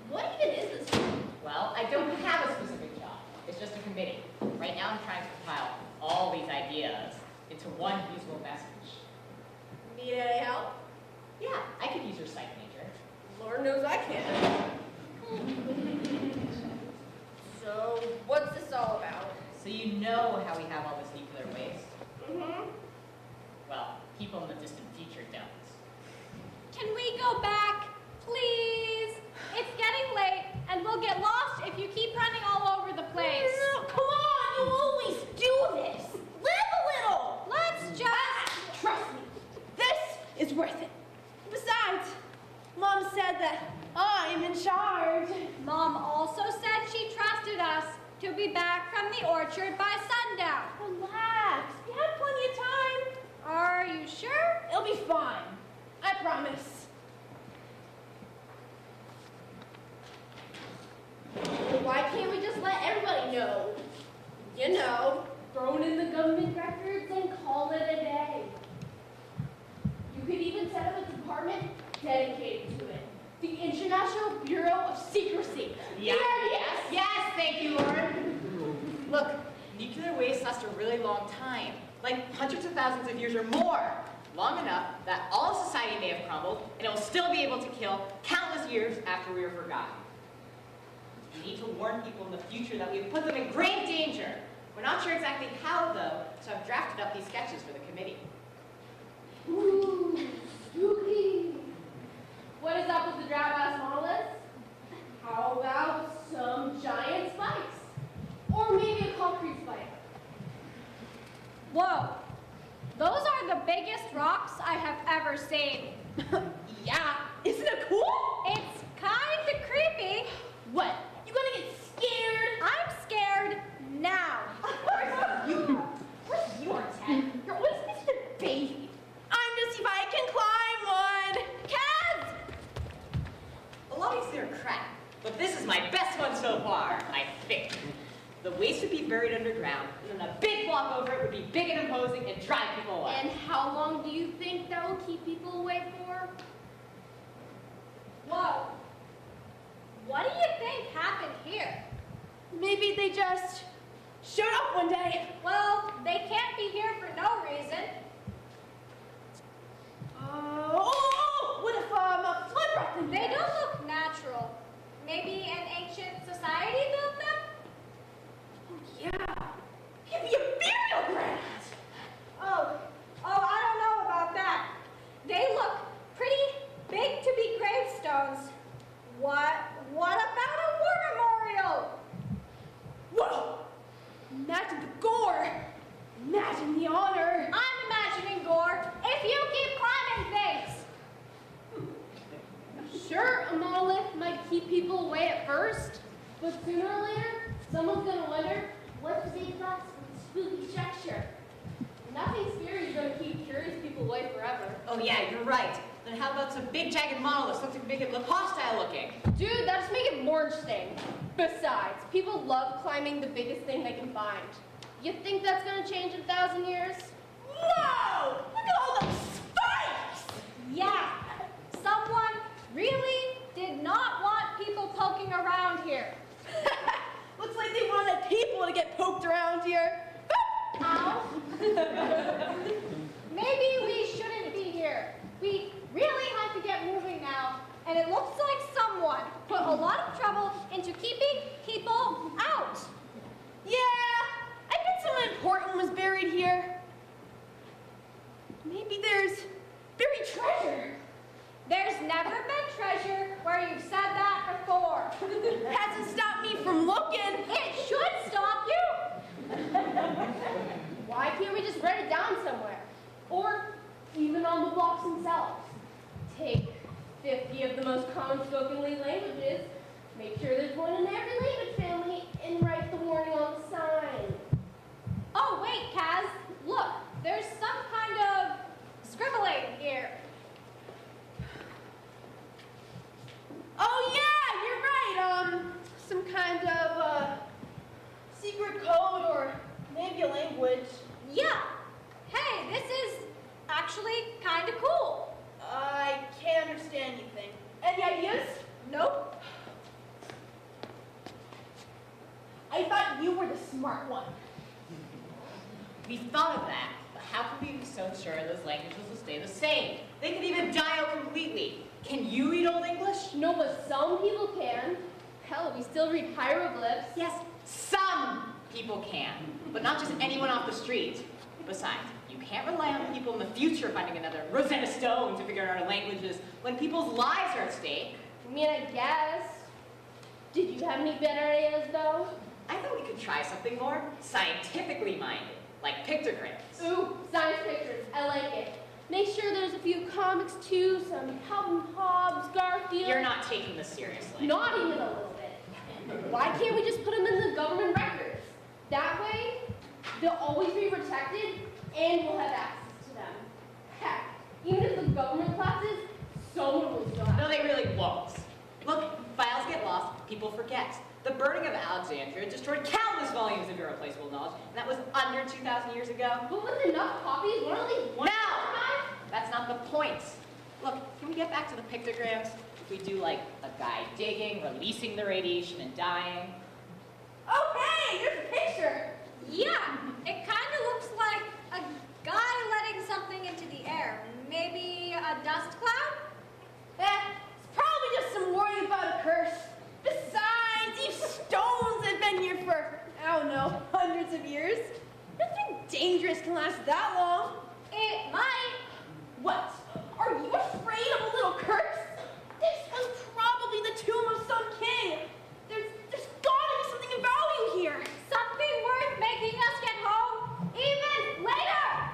[SPEAKER 9] What even is this?
[SPEAKER 11] Well, I don't have a specific job. It's just a committee. Right now I'm trying to compile all these ideas into one usable message.
[SPEAKER 9] Need any help?
[SPEAKER 11] Yeah, I could use your psych major.
[SPEAKER 9] Lord knows I can. So, what's this all about?
[SPEAKER 11] So you know how we have all this nuclear waste?
[SPEAKER 9] Mm-hmm.
[SPEAKER 11] Well, people in the distant future don't.
[SPEAKER 7] Can we go back, please? It's getting late, and we'll get lost if you keep running all over the place.
[SPEAKER 9] No, come on, you always do this. Live a little.
[SPEAKER 7] Let's just...
[SPEAKER 9] Trust me, this is worth it. Besides, Mom said that I'm in charge.
[SPEAKER 7] Mom also said she trusted us to be back from the orchard by sundown.
[SPEAKER 9] Relax, we have plenty of time.
[SPEAKER 7] Are you sure?
[SPEAKER 9] It'll be fine, I promise. Why can't we just let everybody know? You know, throw it in the government records and call it a day. You could even set up a department dedicated to it. The International Bureau of Secrecy.
[SPEAKER 11] Yeah. Yes, thank you, Lauren. Look, nuclear waste lasts a really long time, like hundreds of thousands of years or more. Long enough that all of society may have crumbled, and it will still be able to kill countless years after we are forgotten. We need to warn people in the future that we have put them in grave danger. We're not sure exactly how, though, so I've drafted up these sketches for the committee.
[SPEAKER 9] Ooh, spooky.
[SPEAKER 7] What is up with the drab-ass monoliths?
[SPEAKER 9] How about some giant spikes? Or maybe a concrete spike.
[SPEAKER 7] Whoa. Those are the biggest rocks I have ever seen.
[SPEAKER 9] Yeah, isn't it cool?
[SPEAKER 7] It's kind of creepy.
[SPEAKER 9] What? You gonna get scared?
[SPEAKER 7] I'm scared now.
[SPEAKER 9] Of course you are, Ted. You're always such a baby. I'm gonna see if I can climb one. Kaz!
[SPEAKER 11] A lot of these are crap, but this is my best one so far, I think. The waste would be buried underground, and then a big block over it would be big and imposing and drive people away.
[SPEAKER 9] And how long do you think that will keep people away for?
[SPEAKER 7] Whoa. What do you think happened here?
[SPEAKER 9] Maybe they just showed up one day.
[SPEAKER 7] Well, they can't be here for no reason.
[SPEAKER 9] What if a flood brought them
[SPEAKER 7] They
[SPEAKER 9] here?
[SPEAKER 7] don't look natural. Maybe an ancient society built them?
[SPEAKER 9] Yeah. He'd be a burial ground.
[SPEAKER 7] Oh, I don't know about that. They look pretty big to be gravestones. What about a war memorial?
[SPEAKER 9] Whoa! Imagine the gore. Imagine the honor.
[SPEAKER 7] I'm imagining gore if you keep climbing things.
[SPEAKER 9] Sure, a monolith might keep people away at first, but sooner or later, someone's gonna wonder, what's the big fuss with the spooky structure? Nothing scary is gonna keep curious people away forever.
[SPEAKER 11] Oh yeah, you're right. Then how about some big jagged monoliths? Something big and look hostile looking.
[SPEAKER 9] Dude, that just make it more interesting. Besides, people love climbing the biggest thing they can find. You think that's gonna change in 1,000 years? Whoa! Look at all those spikes!
[SPEAKER 7] Yeah, someone really did not want people poking around here.
[SPEAKER 9] Looks like they wanted people to get poked around here.
[SPEAKER 7] Ow. Maybe we shouldn't be here. We really have to get moving now, and it looks like someone put a lot of trouble into keeping people out.
[SPEAKER 9] Yeah, I bet someone important was buried here. Maybe there's buried treasure.
[SPEAKER 7] There's never been treasure where you've said that before.
[SPEAKER 9] Hasn't stopped me from looking.
[SPEAKER 7] It should stop you.
[SPEAKER 9] Why can't we just write it down somewhere? Or even on the blocks themselves. Take 50 of the most common spoken languages, make sure there's one in every language family, and write the warning on the sign.
[SPEAKER 7] Oh, wait, Kaz. Look, there's some kind of scribbling here.
[SPEAKER 9] Oh yeah, you're right. Some kind of secret code or maybe a language.
[SPEAKER 7] Yeah. Hey, this is actually kind of cool.
[SPEAKER 9] I can't understand anything. Any ideas? Nope. I thought you were the smart one.
[SPEAKER 11] We thought of that, but how can we be so sure those languages will stay the same? They could even die out completely. Can you read Old English?
[SPEAKER 9] No, but some people can. Hell, we still read hieroglyphs.
[SPEAKER 11] Yes, some people can, but not just anyone off the street. Besides, you can't rely on people in the future finding another Rosetta Stone to figure out our languages when people's lives are at stake.
[SPEAKER 9] I mean, I guess. Did you have any better ideas, though?
[SPEAKER 11] I thought we could try something more scientifically minded, like pictograms.
[SPEAKER 9] Ooh, science pictures. I like it. Make sure there's a few comics, too. Some Calvin Hobbes, Garfield.
[SPEAKER 11] You're not taking this seriously.
[SPEAKER 9] Not even a little bit. Why can't we just put them in the government records? That way, they'll always be protected, and we'll have access to them. Heck, even if the government collapses, someone will still have
[SPEAKER 11] No, they really won't. Look, files get lost, people forget. The burning of Alexandria destroyed countless volumes of irreplaceable knowledge, and that was under 2,000 years ago.
[SPEAKER 9] But with enough copies, we're only one.
[SPEAKER 11] No! That's not the point. Look, can we get back to the pictograms? If we do like a guy digging, releasing the radiation, and dying.
[SPEAKER 9] Oh, hey, there's a picture.
[SPEAKER 10] Yeah, it kind of looks like a guy letting something into the air. Maybe a dust cloud?
[SPEAKER 9] It's probably just some worry about a curse. Besides, these stones have been here for, I don't know, hundreds of years. Nothing dangerous can last that long.
[SPEAKER 10] It might.
[SPEAKER 9] What? Are you afraid of a little curse? This was probably the tomb of some king. There's gotta be something of value here.
[SPEAKER 10] Something worth making us get home even later.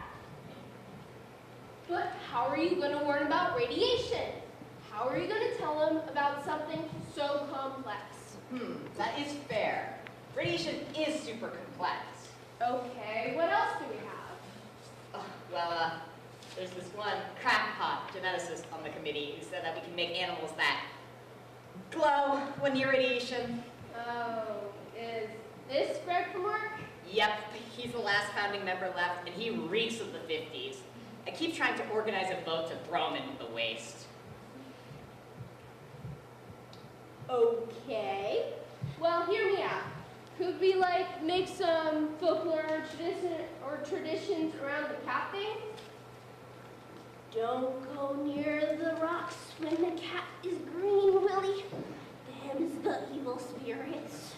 [SPEAKER 9] But how are you going to warn about radiation? How are you going to tell them about something so complex?
[SPEAKER 11] That is fair. Radiation is super complex.
[SPEAKER 9] Okay, what else do we have?
[SPEAKER 11] There's this one crackpot geneticist on the committee who said that we can make animals that glow when near radiation.
[SPEAKER 9] Oh, is this Greg from work?
[SPEAKER 11] Yep, he's the last founding member left, and he reeks of the 50s. I keep trying to organize a vote to throw him into the waste.
[SPEAKER 9] Okay. Well, hear me out. Could we, like, make some folklore or traditions around the cat thing? Don't go near the rocks when the cat is green, Willie. Them's the evil spirits.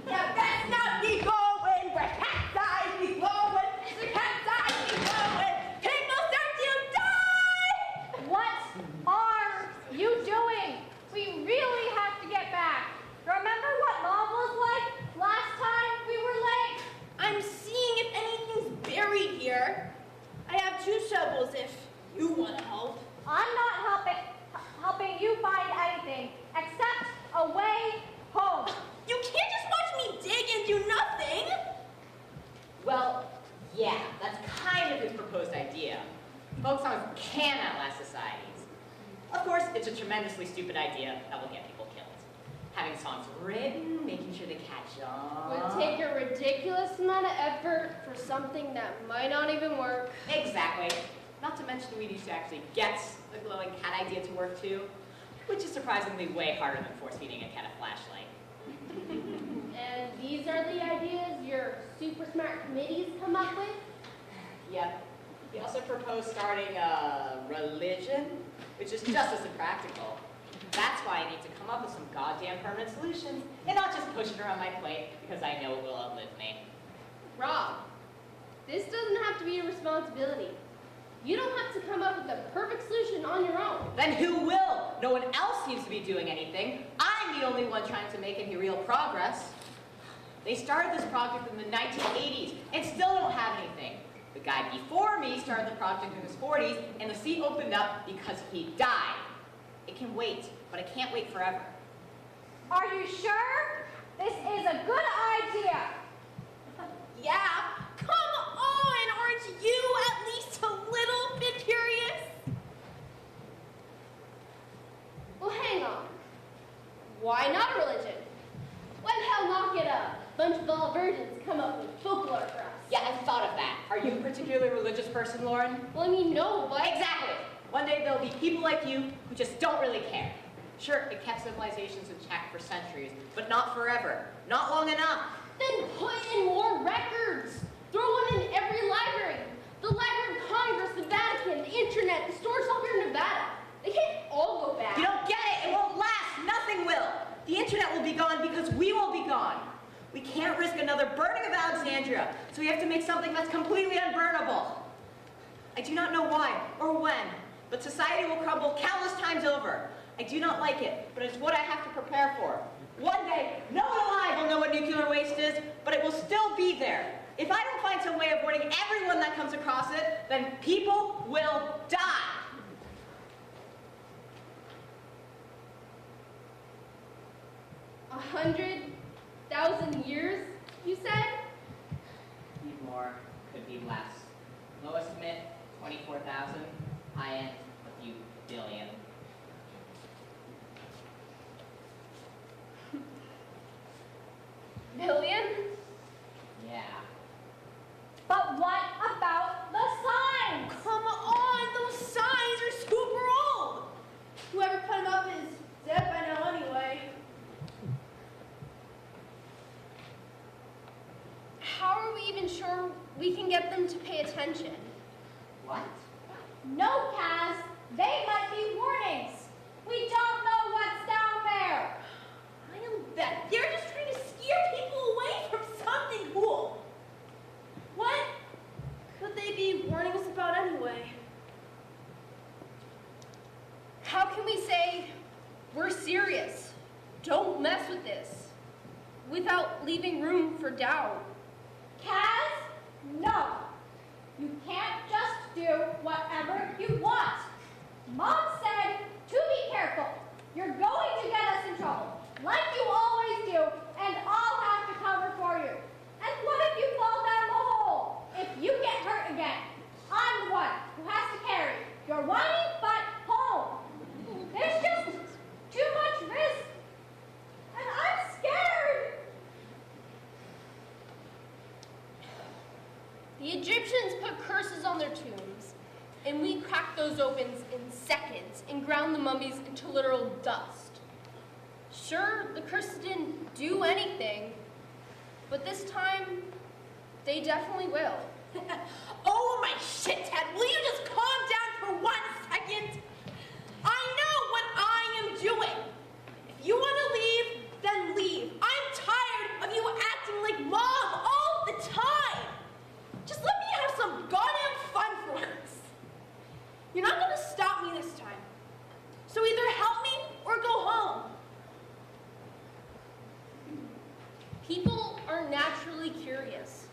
[SPEAKER 9] Yeah, that's not be going where cat's eyes be glowing. The cat's eyes be glowing. People start to die!
[SPEAKER 7] What are you doing? We really have to get back. Remember what Mom was like last time we were late?
[SPEAKER 9] I'm seeing if anything's buried here. I have 2 shovels if you want to help.
[SPEAKER 7] I'm not helping you find anything except a way home.
[SPEAKER 9] You can't just watch me dig and do nothing.
[SPEAKER 11] Well, yeah, that's kind of his proposed idea. Folk songs can outlast societies. Of course, it's a tremendously stupid idea that will get people killed. Having songs written, making sure they catch on.
[SPEAKER 9] Would take a ridiculous amount of effort for something that might not even work.
[SPEAKER 11] Exactly. Not to mention we need to actually get the glowing cat idea to work too, which is surprisingly way harder than force feeding a cat a flashlight.
[SPEAKER 9] And these are the ideas your super smart committees come up with?
[SPEAKER 11] Yep. We also propose starting a religion, which is just as impractical. That's why I need to come up with some goddamn permanent solutions and not just push it around my plate because I know it will outlive me.
[SPEAKER 9] Rob, this doesn't have to be your responsibility. You don't have to come up with the perfect solution on your own.
[SPEAKER 11] Then who will? No one else seems to be doing anything. I'm the only one trying to make any real progress. They started this project in the 1980s and still don't have anything. The guy before me started the project in his 40s and the seat opened up because he died. It can wait, but it can't wait forever.
[SPEAKER 7] Are you sure? This is a good idea.
[SPEAKER 9] Yeah, come on, aren't you at least a little bit curious? Well, hang on. Why not a religion? Why the hell not get a bunch of all virgins come up with folklore for us?
[SPEAKER 11] Yeah, I thought of that. Are you a particularly religious person, Lauren?
[SPEAKER 9] Well, I mean, no, but...
[SPEAKER 11] Exactly. One day there'll be people like you who just don't really care. Sure, it kept civilizations in check for centuries, but not forever. Not long enough.
[SPEAKER 9] Then put in more records. Throw one in every library. The library
[SPEAKER 10] all go bad.
[SPEAKER 11] You don't get it. It won't last. Nothing will. The internet will be gone because we will be gone. We can't risk another burning of Alexandria, so we have to make something that's completely unburnable. I do not know why or when, but society will crumble countless times over. I do not like it, but it's what I have to prepare for. One day, no one alive will know what nuclear waste is, but it will still be there. If I don't find some way of warning everyone that comes across it, then people will die.
[SPEAKER 5] A 100,000 years, you said?
[SPEAKER 6] Be more, could be less. Low estimate, 24,000. High end, a few billion.
[SPEAKER 5] Billion?
[SPEAKER 6] Yeah.
[SPEAKER 7] But what about the signs?
[SPEAKER 9] Come on, those signs are super old. Whoever put them up is dead by now anyway.
[SPEAKER 5] How are we even sure we can get them to pay attention?
[SPEAKER 6] What?
[SPEAKER 7] No, Kaz. They might be warnings. We don't know what's down there.
[SPEAKER 9] I bet they're just trying to scare people away from something cool. What could they be warning us about anyway?
[SPEAKER 5] How can we say, we're serious, don't mess with this, without leaving room for doubt?
[SPEAKER 7] Kaz, no. You can't just do whatever you want. Mom said to be careful. You're going to get us in trouble, like you always do, and I'll have to cover for you. And what if you fall down the hole? If you get hurt again, I'm the one who has to carry your whiny butt home. There's just too much risk, and I'm scared.
[SPEAKER 5] The Egyptians put curses on their tombs, and we cracked those opens in seconds and ground the mummies into literal dust. Sure, the curses didn't do anything, but this time, they definitely will.
[SPEAKER 9] Oh my shit, Ted, will you just calm down for 1 second? I know what I am doing. If you want to leave, then leave. I'm tired of you acting like mom all the time. Just let me have some goddamn fun for once. You're not going to stop me this time. So either help me or go home.
[SPEAKER 5] People are naturally curious.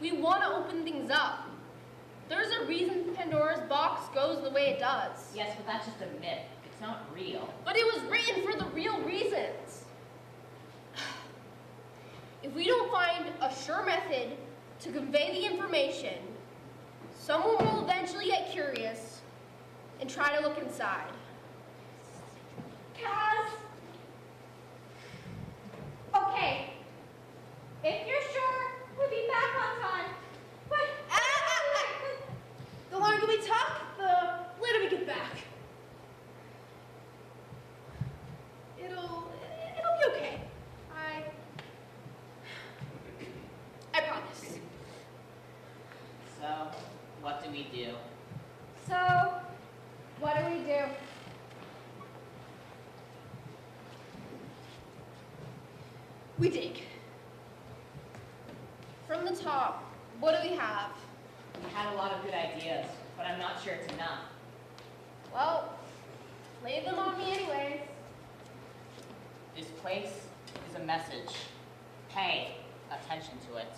[SPEAKER 5] We want to open things up. There's a reason Pandora's box goes the way it does.
[SPEAKER 11] Yes, but that's just a myth. It's not real.
[SPEAKER 5] But it was written for the real reasons. If we don't find a sure method to convey the information, someone will eventually get curious and try to look inside.
[SPEAKER 7] Kaz? Okay. If you're sure, we'll be back on time. But
[SPEAKER 9] The longer we talk, the later we get back. It'll be okay. I promise.
[SPEAKER 11] So, what do we do?
[SPEAKER 7] so, what do we do?
[SPEAKER 9] We dig.
[SPEAKER 5] From the top, what do we have?
[SPEAKER 11] We had a lot of good ideas, but I'm not sure it's enough.
[SPEAKER 5] Well, lay them on me anyways.
[SPEAKER 11] This place is a message. Pay attention to it.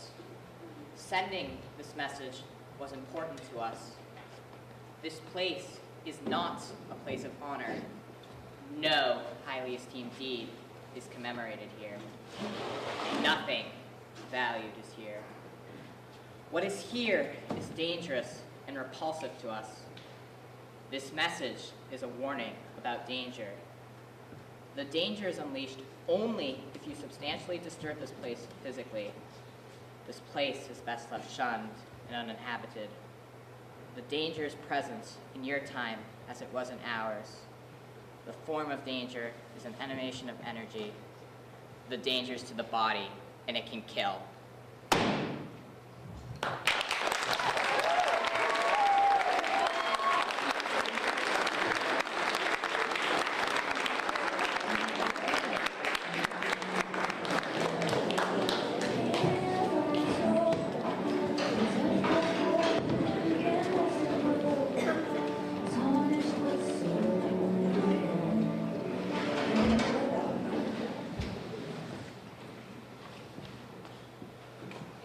[SPEAKER 11] Sending this message was important to us. This place is not a place of honor. No highly esteemed deed is commemorated here. Nothing valued is here. What is here is dangerous and repulsive to us. This message is a warning about danger. The danger is unleashed only if you substantially disturb this place physically. This place is best left shunned and uninhabited. The danger is present in your time as it was in ours. The form of danger is an emanation of energy. The danger is to the body, and it can kill.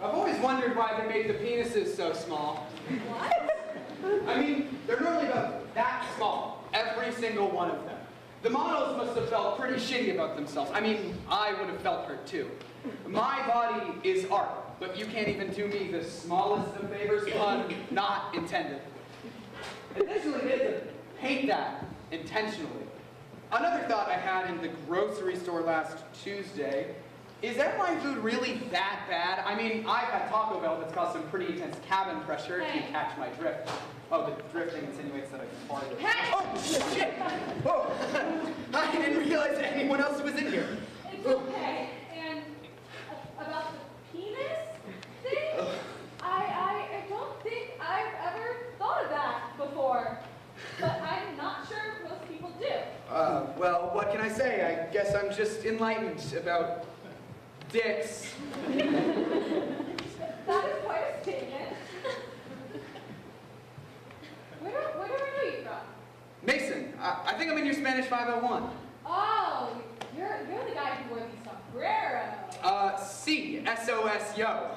[SPEAKER 12] I've always wondered why they make the penises so small.
[SPEAKER 7] What?
[SPEAKER 12] I mean, they're normally about that small, every single one of them. The models must have felt pretty shitty about themselves. I mean, I would have felt hurt too. My body is art, but you can't even do me the smallest of favors, pun not intended. Additionally, they had to paint that intentionally. Another thought I had in the grocery store last Tuesday, is airline food really that bad? I mean, I've had Taco Bell that's caused some pretty intense cabin pressure, if you catch my drift. Oh, the drifting insinuates that I farted.
[SPEAKER 7] Hey!
[SPEAKER 12] Oh, shit! Whoa! I didn't realize anyone else was in here.
[SPEAKER 7] It's okay. And about the penis thing, I don't think I've ever thought of that before. But I'm not sure most people do.
[SPEAKER 12] Well, what can I say? I guess I'm just enlightened about dicks.
[SPEAKER 7] That is quite a statement. Where do I know you from?
[SPEAKER 12] Mason, I think I'm in your Spanish 501.
[SPEAKER 7] Oh, you're the guy who wore the sombrero.
[SPEAKER 12] C, S-O-S, yo.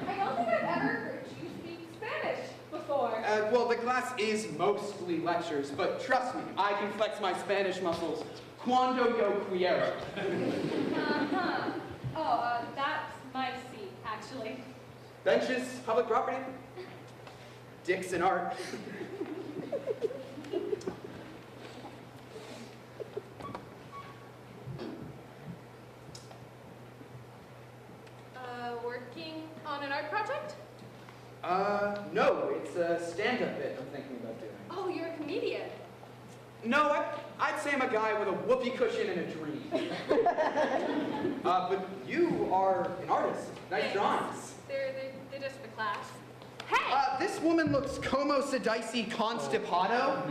[SPEAKER 7] I don't think I've ever heard you speak Spanish before.
[SPEAKER 12] Well, the class is mostly lectures, but trust me, I can flex my Spanish muscles cuando yo quiero.
[SPEAKER 7] Uh-huh. Oh, that's my seat, actually.
[SPEAKER 12] Benches, public property. Dicks and art.
[SPEAKER 11] Working on an art project?
[SPEAKER 12] No, it's a stand-up bit I'm thinking about doing.
[SPEAKER 11] Oh, you're a comedian.
[SPEAKER 12] No, I'd say I'm a guy with a whoopee cushion and a dream. But you are an artist. Nice drawings.
[SPEAKER 11] They're just for class.
[SPEAKER 7] Hey!
[SPEAKER 12] This woman looks como sedici constipado.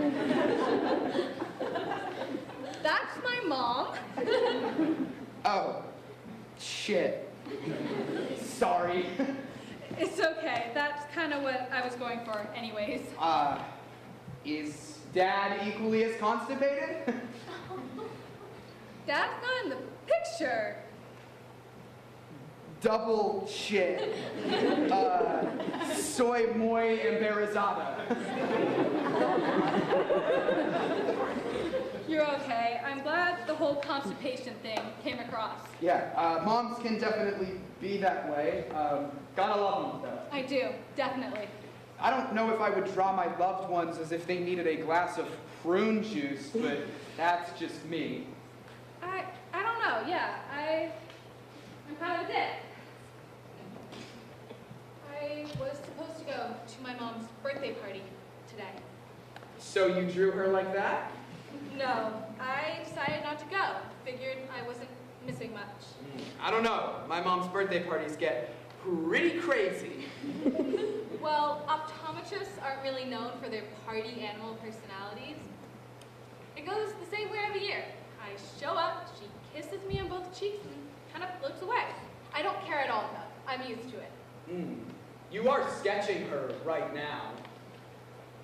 [SPEAKER 7] That's my mom.
[SPEAKER 12] Oh, shit. Sorry.
[SPEAKER 7] It's okay. That's kind of what I was going for anyways.
[SPEAKER 12] Is Dad equally as constipated?
[SPEAKER 7] Dad's not in the picture.
[SPEAKER 12] Double shit. Soy muy embarazada.
[SPEAKER 7] You're okay. I'm glad the whole constipation thing came across.
[SPEAKER 12] Yeah, moms can definitely be that way. Gotta love them, though.
[SPEAKER 7] I do, definitely.
[SPEAKER 12] I don't know if I would draw my loved ones as if they needed a glass of prune juice, but that's just me.
[SPEAKER 7] I don't know, yeah. I'm kind of a dick.
[SPEAKER 11] I was supposed to go to my mom's birthday party today.
[SPEAKER 12] So you drew her like that?
[SPEAKER 11] No, I decided not to go. Figured I wasn't missing much.
[SPEAKER 12] I don't know. My mom's birthday parties get pretty crazy.
[SPEAKER 11] Well, optometrists aren't really known for their party animal personalities. It goes the same way every year. I show up, she kisses me on both cheeks, and kind of flips away. I don't care at all, though. I'm used to it.
[SPEAKER 12] You are sketching her right now.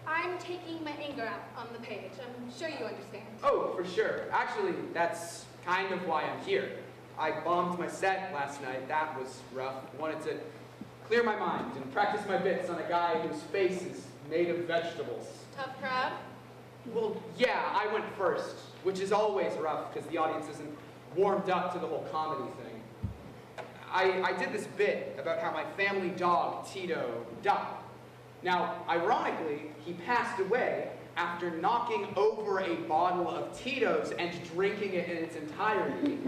[SPEAKER 11] I'm taking my anger out on the page. I'm sure you understand.
[SPEAKER 12] Oh, for sure. Actually, that's kind of why I'm here. I bombed my set last night. That was rough. Wanted to clear my mind and practice my bits on a guy whose face is made of vegetables.
[SPEAKER 11] Tough crowd?
[SPEAKER 12] Well, yeah, I went first, which is always rough because the audience isn't warmed up to the whole comedy thing. I did this bit about how my family dog, Tito, died. Now, ironically, he passed away after knocking over a bottle of Tito's and drinking it in its entirety.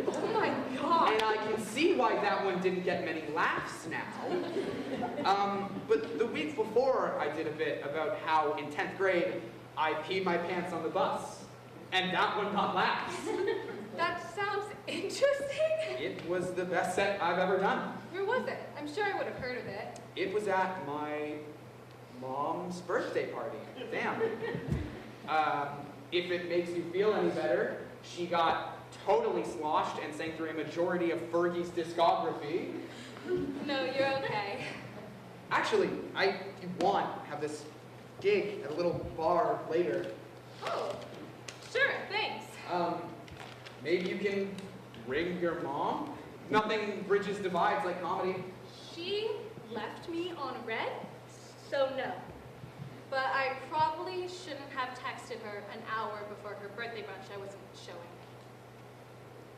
[SPEAKER 11] Oh my God!
[SPEAKER 12] And I can see why that one didn't get many laughs now. But the week before, I did a bit about how in 10th grade, I peed my pants on the bus. And that one got laughs.
[SPEAKER 11] That sounds interesting.
[SPEAKER 12] It was the best set I've ever done.
[SPEAKER 11] Where was it? I'm sure I would have heard of it.
[SPEAKER 12] It was at my mom's birthday party. Damn. If it makes you feel any better, she got totally sloshed and sang through a majority of Fergie's discography.
[SPEAKER 11] No, you're okay.
[SPEAKER 12] Actually, if you want, have this gig at a little bar later.
[SPEAKER 11] Oh, sure, thanks.
[SPEAKER 12] Maybe you can ring your mom? Nothing bridges divides like comedy.
[SPEAKER 5] She left me on red, so no. But I probably shouldn't have texted her an hour before her birthday brunch I wasn't showing.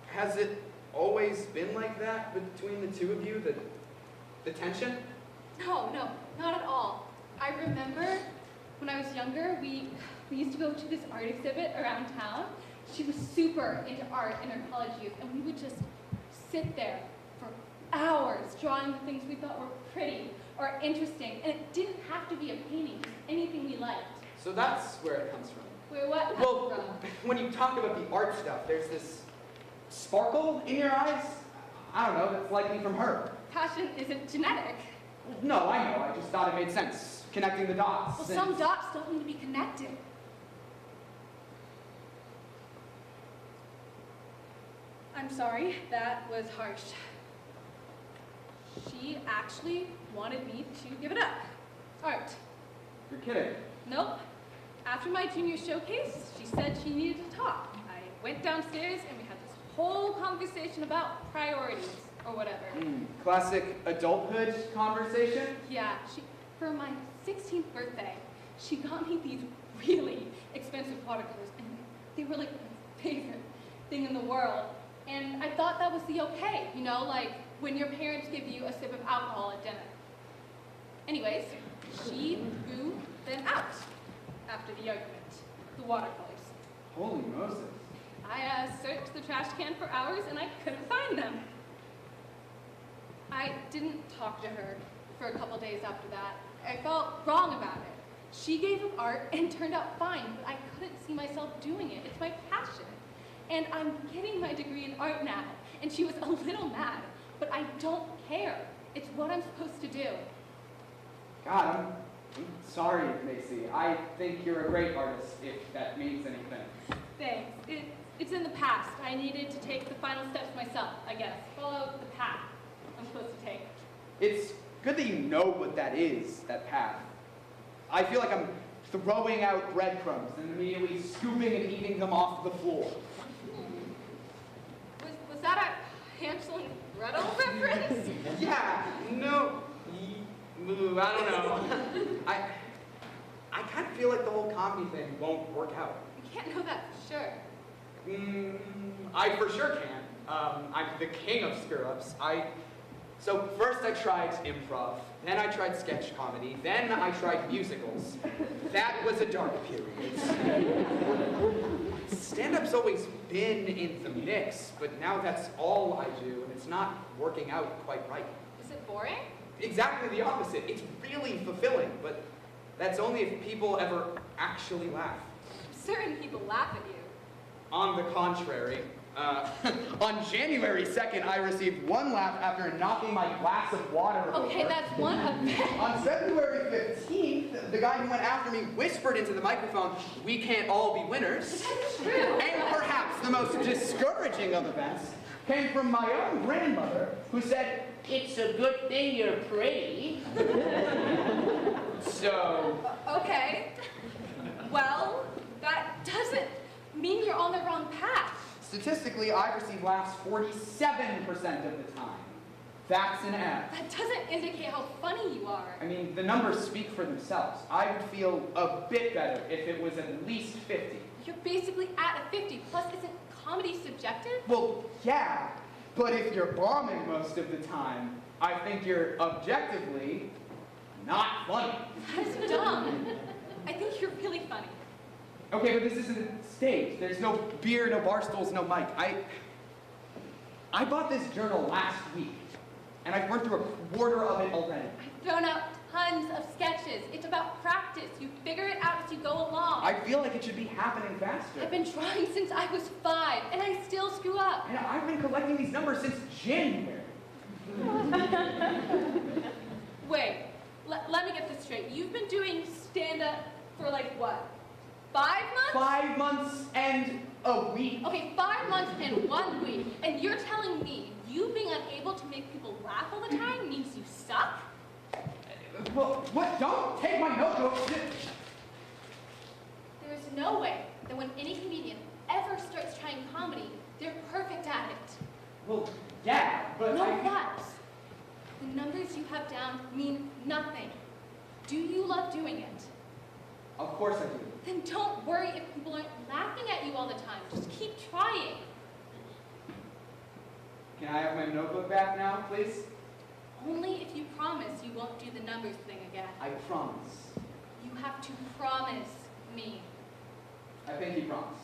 [SPEAKER 12] Has it always been like that between the two of you? The tension?
[SPEAKER 5] No, not at all. I remember when I was younger, we used to go to this art exhibit around town. She was super into art in her college youth, and we would just sit there for hours drawing the things we thought were pretty or interesting, and it didn't have to be a painting, just anything we liked.
[SPEAKER 12] So that's where it comes from.
[SPEAKER 5] Where what?
[SPEAKER 12] Well, when you talk about the art stuff, there's this sparkle in your eyes. I don't know, that's likely from her.
[SPEAKER 5] Passion isn't genetic.
[SPEAKER 12] No, I know, I just thought it made sense, connecting the dots.
[SPEAKER 5] Well, some dots don't need to be connected. I'm sorry, that was harsh. She actually wanted me to give it up. Art.
[SPEAKER 12] You're kidding.
[SPEAKER 5] Nope. After my junior showcase, she said she needed to talk. I went downstairs and we had this whole conversation about priorities or whatever.
[SPEAKER 12] Classic adulthood conversation?
[SPEAKER 5] Yeah, for my 16th birthday, she got me these really expensive watercolors, and they were like my favorite thing in the world. And I thought that was the okay, you know, like when your parents give you a sip of alcohol at dinner. Anyways, she threw them out after the argument, the watercolors.
[SPEAKER 12] Holy Moses.
[SPEAKER 5] I searched the trash can for hours and I couldn't find them. I didn't talk to her for a couple days after that. I felt wrong about it. She gave up art and turned out fine, but I couldn't see myself doing it. It's my passion. And I'm getting my degree in art now. And she was a little mad, but I don't care. It's what I'm supposed to do.
[SPEAKER 12] God, I'm sorry, Macy. I think you're a great artist, if that means anything.
[SPEAKER 5] Thanks. It's in the past. I needed to take the final steps myself, I guess. Follow the path I'm supposed to take.
[SPEAKER 12] It's good that you know what that is, that path. I feel like I'm throwing out breadcrumbs and immediately scooping and eating them off the floor.
[SPEAKER 5] Was that a Hansel and Gretel reference?
[SPEAKER 12] Yeah, no, I don't know. I kind of feel like the whole comedy thing won't work out.
[SPEAKER 5] You can't know that for sure.
[SPEAKER 12] I for sure can. I'm the king of screw-ups. So first I tried improv, then I tried sketch comedy, then I tried musicals. That was a dark period. Stand-up's always been in the mix, but now that's all I do, and it's not working out quite right.
[SPEAKER 5] Is it boring?
[SPEAKER 12] Exactly the opposite. It's really fulfilling, but that's only if people ever actually laugh.
[SPEAKER 5] Certain people laugh at you.
[SPEAKER 12] On the contrary, on January 2nd, I received one laugh after knocking my glass of water over.
[SPEAKER 5] Okay, that's one event.
[SPEAKER 12] On February 15th, the guy who went after me whispered into the microphone, "We can't all be winners."
[SPEAKER 5] That's true.
[SPEAKER 12] And perhaps the most discouraging of events came from my own grandmother, who said, "It's a good thing you're pretty." So...
[SPEAKER 5] Okay. Well, that doesn't mean you're on the wrong path.
[SPEAKER 12] Statistically, I receive laughs 47% of the time. That's an F.
[SPEAKER 5] That doesn't indicate how funny you are.
[SPEAKER 12] I mean, the numbers speak for themselves. I would feel a bit better if it was at least 50.
[SPEAKER 5] You're basically at a 50. Plus, isn't comedy subjective?
[SPEAKER 12] Well, yeah, but if you're bombing most of the time, I think you're objectively not funny.
[SPEAKER 5] That's dumb. I think you're really funny.
[SPEAKER 12] Okay, but this isn't a stage. There's no beer, no bar stools, no mic. I bought this journal last week, and I've worked through a quarter of it already.
[SPEAKER 5] I've thrown out tons of sketches. It's about practice. You figure it out as you go along.
[SPEAKER 12] I feel like it should be happening faster.
[SPEAKER 5] I've been trying since I was 5, and I still screw up.
[SPEAKER 12] And I've been collecting these numbers since January.
[SPEAKER 5] Wait, let me get this straight. You've been doing stand-up for like what? 5 months?
[SPEAKER 12] 5 months and a week.
[SPEAKER 5] Okay, 5 months and 1 week. And you're telling me you being unable to make people laugh all the time means you suck?
[SPEAKER 12] Well, what? Don't take my notebook.
[SPEAKER 5] There is no way that when any comedian ever starts trying comedy, they're perfect at it.
[SPEAKER 12] Well, yeah, but
[SPEAKER 5] No
[SPEAKER 12] I...
[SPEAKER 5] buts. The numbers you have down mean nothing. Do you love doing it?
[SPEAKER 12] Of course I do.
[SPEAKER 5] Then don't worry if people aren't laughing at you all the time. Just keep trying.
[SPEAKER 12] Can I have my notebook back now, please?
[SPEAKER 5] Only if you promise you won't do the numbers thing again.
[SPEAKER 12] I promise.
[SPEAKER 5] You have to promise me.
[SPEAKER 12] I think you promised.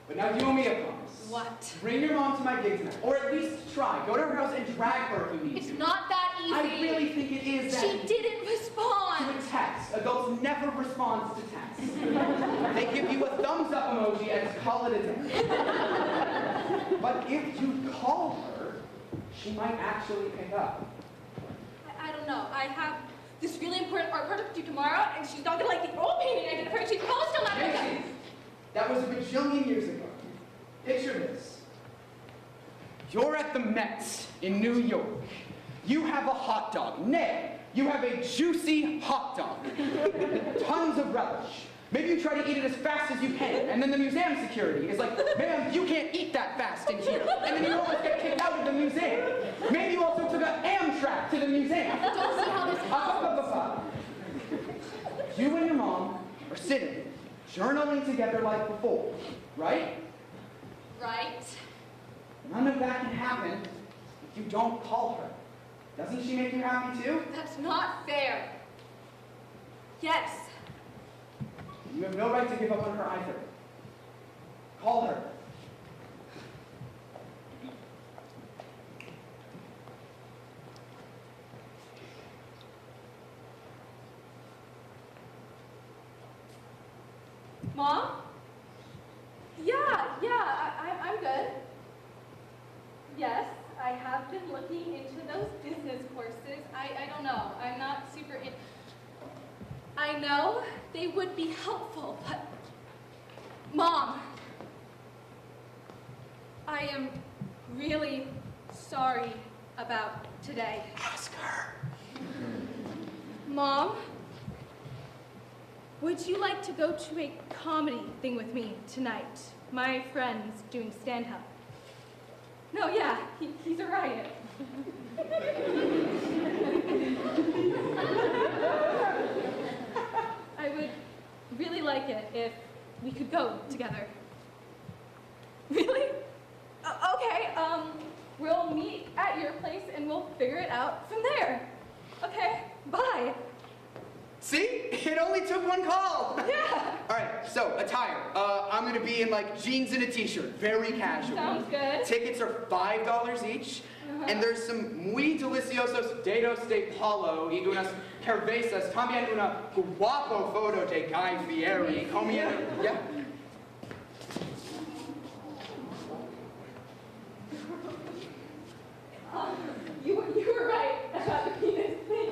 [SPEAKER 12] But now you owe me a promise.
[SPEAKER 5] What?
[SPEAKER 12] Bring your mom to my gig tonight, or at least try. Go to her house and drag her if you need
[SPEAKER 5] It's
[SPEAKER 12] to.
[SPEAKER 5] not that easy.
[SPEAKER 12] I really think it is that
[SPEAKER 5] She didn't respond.
[SPEAKER 12] to a text. Adults never respond to texts. They give you a thumbs up emoji and call it a day. But if you call her, she might actually pick up.
[SPEAKER 5] I don't know. I have this really important art project due tomorrow, and she's not gonna like the old painting I did of her. She's probably still not gonna
[SPEAKER 12] Casey, that was a bajillion years ago. Picture this. You're at the Met in New York. You have a hot dog. Nay, you have a juicy hot dog. Tons of relish. Maybe you try to eat it as fast as you can, and then the museum security is like, ma'am, you can't eat that fast in here. And then you almost get kicked out of the museum. Maybe you also took an Amtrak to the museum.
[SPEAKER 5] Don't see how this helps.
[SPEAKER 12] You and your mom are sitting, journaling together like before, right?
[SPEAKER 5] Right.
[SPEAKER 12] None of that can happen if you don't call her. Doesn't she make you happy too?
[SPEAKER 5] That's not fair. Yes.
[SPEAKER 12] You have no right to give up on her either. Call her.
[SPEAKER 5] Mom? I'm good. Yes, I have been looking into those business courses. I don't know. I'm not super in. I know they would be helpful, but Mom, I am really sorry about today.
[SPEAKER 12] Ask her.
[SPEAKER 5] Mom, would you like to go to a comedy thing with me tonight? My friend's doing stand-up. No, yeah, he's a riot. I would really like it if we could go together. Really? Okay, we'll meet at your place and we'll figure it out from there. Okay, bye.
[SPEAKER 12] See? It only took one call.
[SPEAKER 5] Yeah.
[SPEAKER 12] All right, so attire. I'm going to be in like jeans and a t-shirt, very casual.
[SPEAKER 5] Sounds good.
[SPEAKER 12] Tickets are $5 each. And there's some muy deliciosos dedos de palo y unas cervezas, también una guapo foto de Guy Fieri. Comiendo, yeah.
[SPEAKER 5] You were right about the penis thing.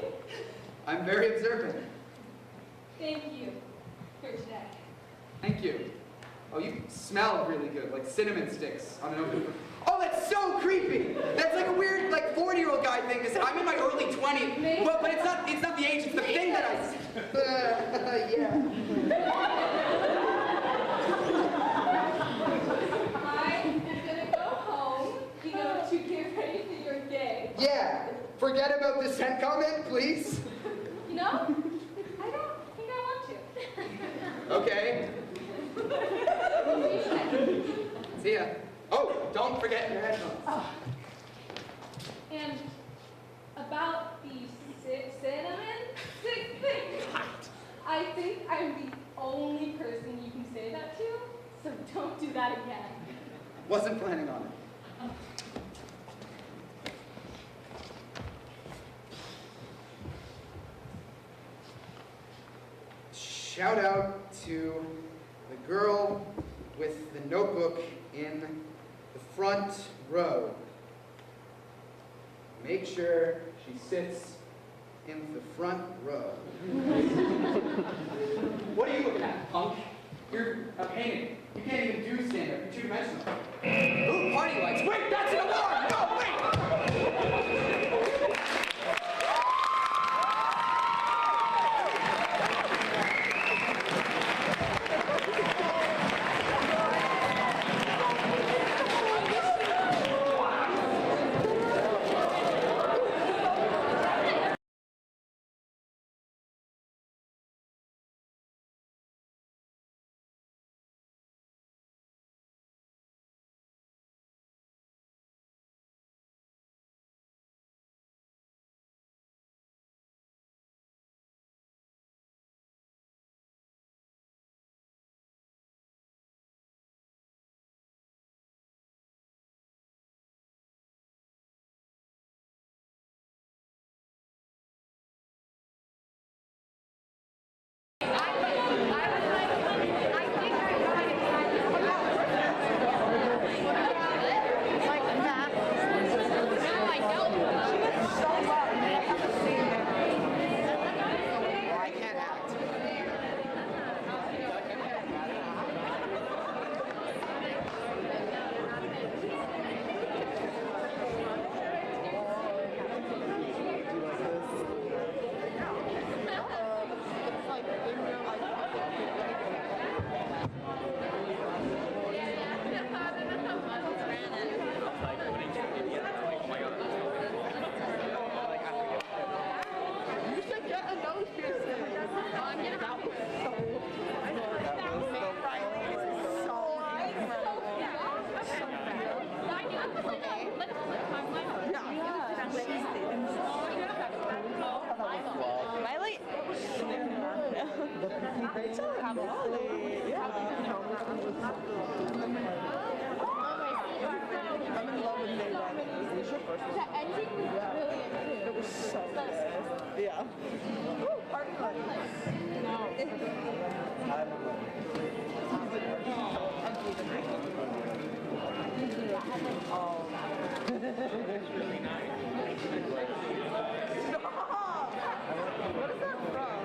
[SPEAKER 12] I'm very observant.
[SPEAKER 5] Thank you for today.
[SPEAKER 12] Thank you. Oh, you smell really good, like cinnamon sticks on an open. Oh, that's so creepy. That's like a weird, like 40-year-old guy thing. Cause I'm in my early 20s. Well, but it's not the age. It's the thing that I. Yeah.
[SPEAKER 5] I'm gonna go home, to get ready for your gig.
[SPEAKER 12] Yeah. Forget about the scent comment, please.
[SPEAKER 5] I don't think I want to.
[SPEAKER 12] Okay. See ya. Oh, don't forget your headphones.
[SPEAKER 5] Oh. And about the cinnamon stick thing, I think I'm the only person you can say that to, so don't do that again.
[SPEAKER 12] Wasn't planning on it. Shout out to the girl with the notebook in the front row. Make sure she sits in the front row. What are you looking at, punk? You're a painting. You can't even do stand-up. You're two-dimensional. Ooh, party lights. Wait, that's an alarm! No, wait!
[SPEAKER 2] I'm in love with Mayweather. It was your first one.
[SPEAKER 7] The ending was brilliant too.
[SPEAKER 2] It was so good. Yeah. Woo, party life. No. What is that from?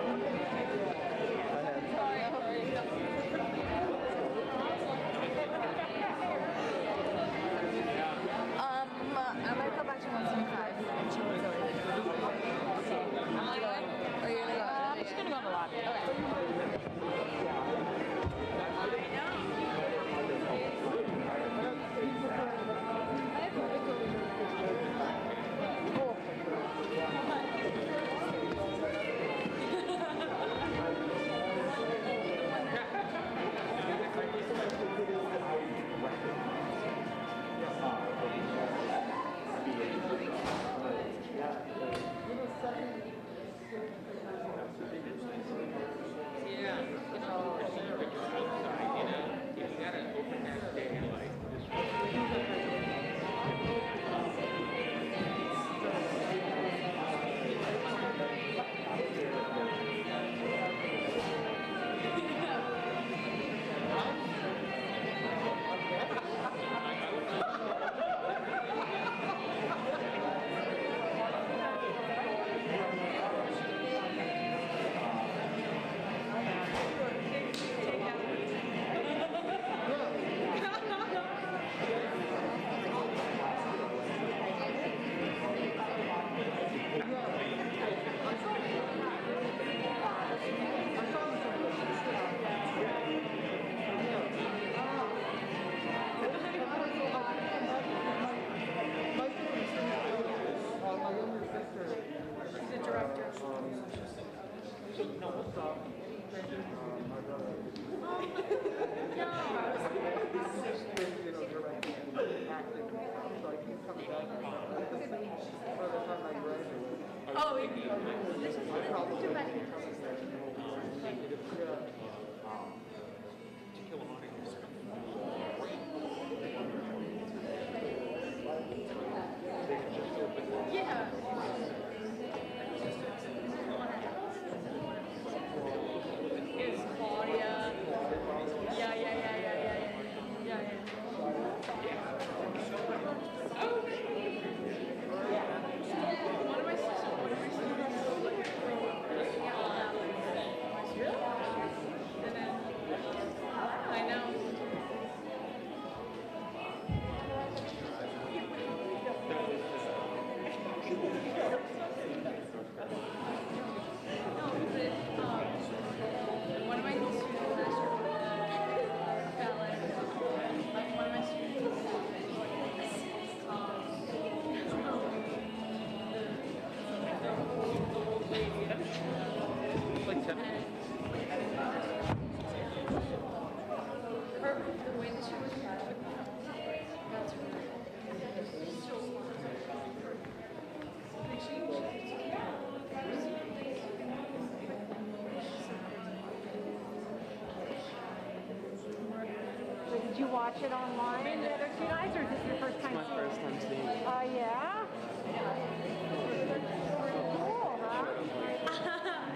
[SPEAKER 2] I might go back to 175 and chill with Zoe. Are you gonna go? I'm just gonna go in the lobby.
[SPEAKER 9] Oh, this is too many. Yeah. It's Claudia. Yeah. Oh, one of my sisters. I know. One of my students last year ballet. Like one of my students.
[SPEAKER 1] Like 10 minutes.
[SPEAKER 9] The way that she was that's really so smart.
[SPEAKER 2] Did you watch it online the other 2 nights, or is this your first time seeing it?
[SPEAKER 3] My first time seeing it.
[SPEAKER 2] Yeah? Cool, huh?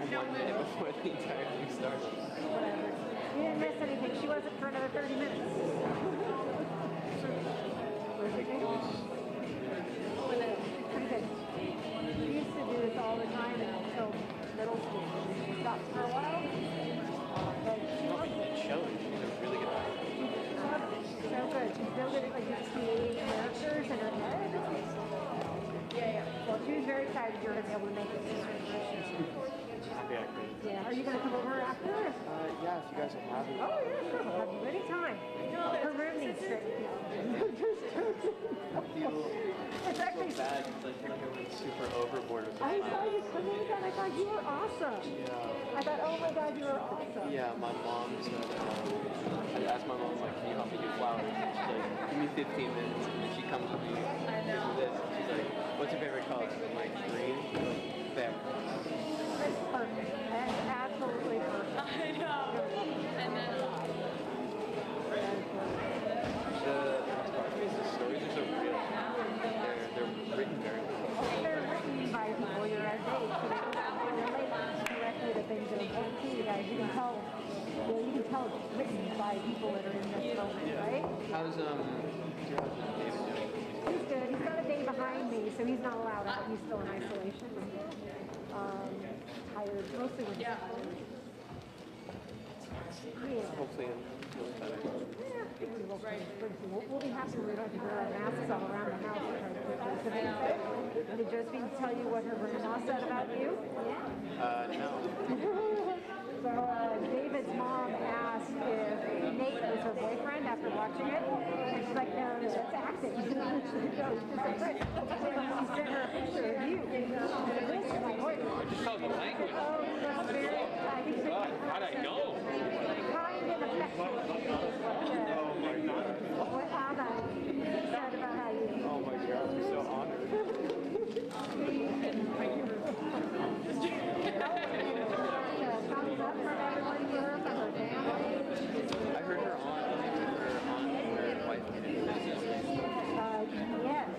[SPEAKER 3] I wanted it before the entire thing started.
[SPEAKER 2] You didn't miss anything. She wasn't for another 30 minutes. Pretty good. We used to do this all the time until middle school. She stopped for a while. But she loves it.
[SPEAKER 3] It showed. She's a really good actor.
[SPEAKER 2] So good. She's so good at like just creating characters in her head. Yeah. Well, she was very excited you were going to be able to make it this year.
[SPEAKER 3] Happy actor.
[SPEAKER 2] Yeah. Are you going to come over after?
[SPEAKER 3] Yeah, if you guys will have it.
[SPEAKER 2] Oh, yeah, sure. We'll have you anytime. Her room needs straightened out. It's actually
[SPEAKER 3] bad because I feel like I went super overboard with
[SPEAKER 2] I saw you come in and I thought you were awesome.
[SPEAKER 3] Yeah.
[SPEAKER 2] I thought, oh my God, you were awesome.
[SPEAKER 3] Yeah, my mom said, I asked my mom, like, can you help me do flowers? And she's like, give me 15 minutes. And then she comes with me, do this. She's like, what's your favorite color? I'm like, green. She's like, there.
[SPEAKER 2] It's perfect. That's absolutely perfect.
[SPEAKER 9] I know. And
[SPEAKER 2] family, so he's not allowed out. He's still in isolation. Tired, mostly with
[SPEAKER 3] Hopefully I'm feeling better.
[SPEAKER 2] We'll be happy we don't have to wear our masks all around the house. Did Josephine tell you what her grandma said about you?
[SPEAKER 3] No.
[SPEAKER 2] So David's mom asked if Nate was her boyfriend after watching it. And she's like, no, that's acting. She sent her a picture of you. This is my boyfriend.
[SPEAKER 1] I just saw the language.
[SPEAKER 2] Oh, that's very exciting.
[SPEAKER 1] How'd I know?
[SPEAKER 2] Kind and affectionate.
[SPEAKER 3] Oh my God.
[SPEAKER 2] What Anna said about how you.
[SPEAKER 3] Oh my God, I'm so honored.
[SPEAKER 2] Thumbs up from everyone here, from her family.
[SPEAKER 3] I heard her aunt and her wife did it.
[SPEAKER 2] Yeah, yeah,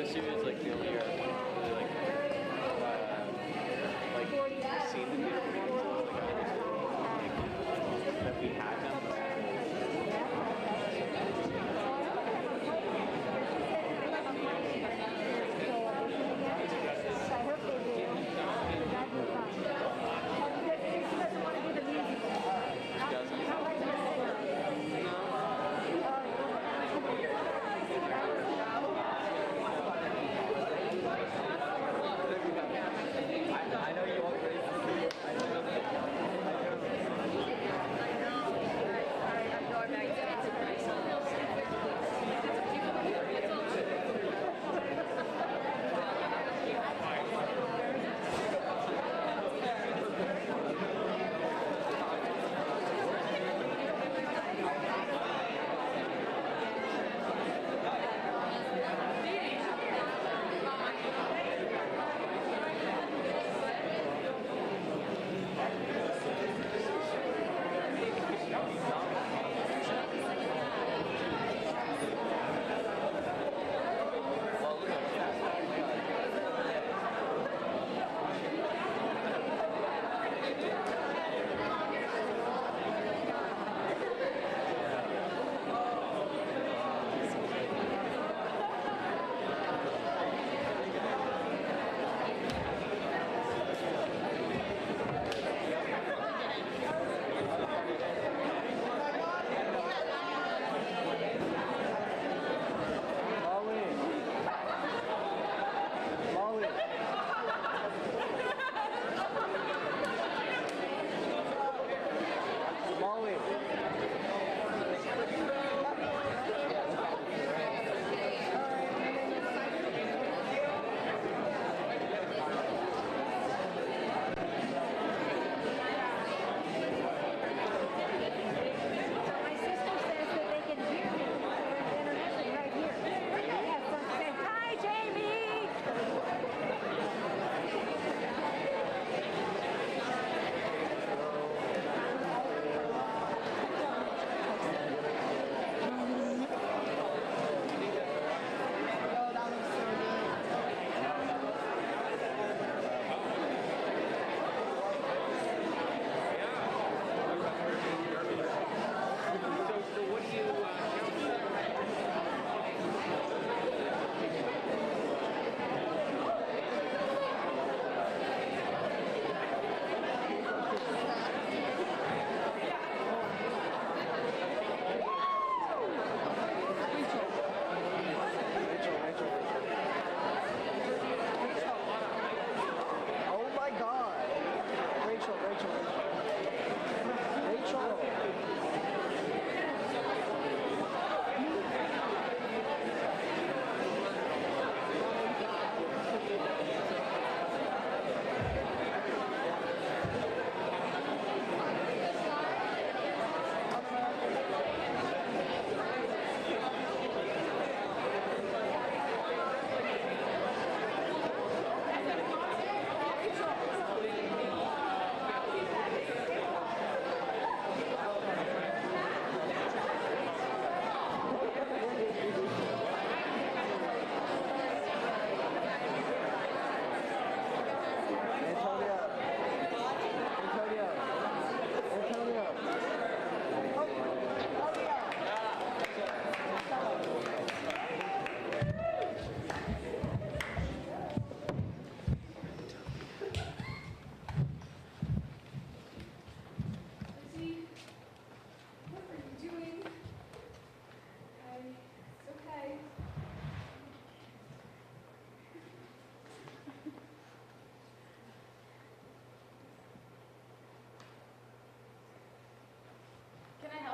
[SPEAKER 3] this year is like the only year I've really like seen the theater performances that we had them.
[SPEAKER 2] I hope they do. That'd be fun. She doesn't want to do the musical.
[SPEAKER 3] She doesn't.
[SPEAKER 2] Not like the singer.
[SPEAKER 3] I know you all raised the I know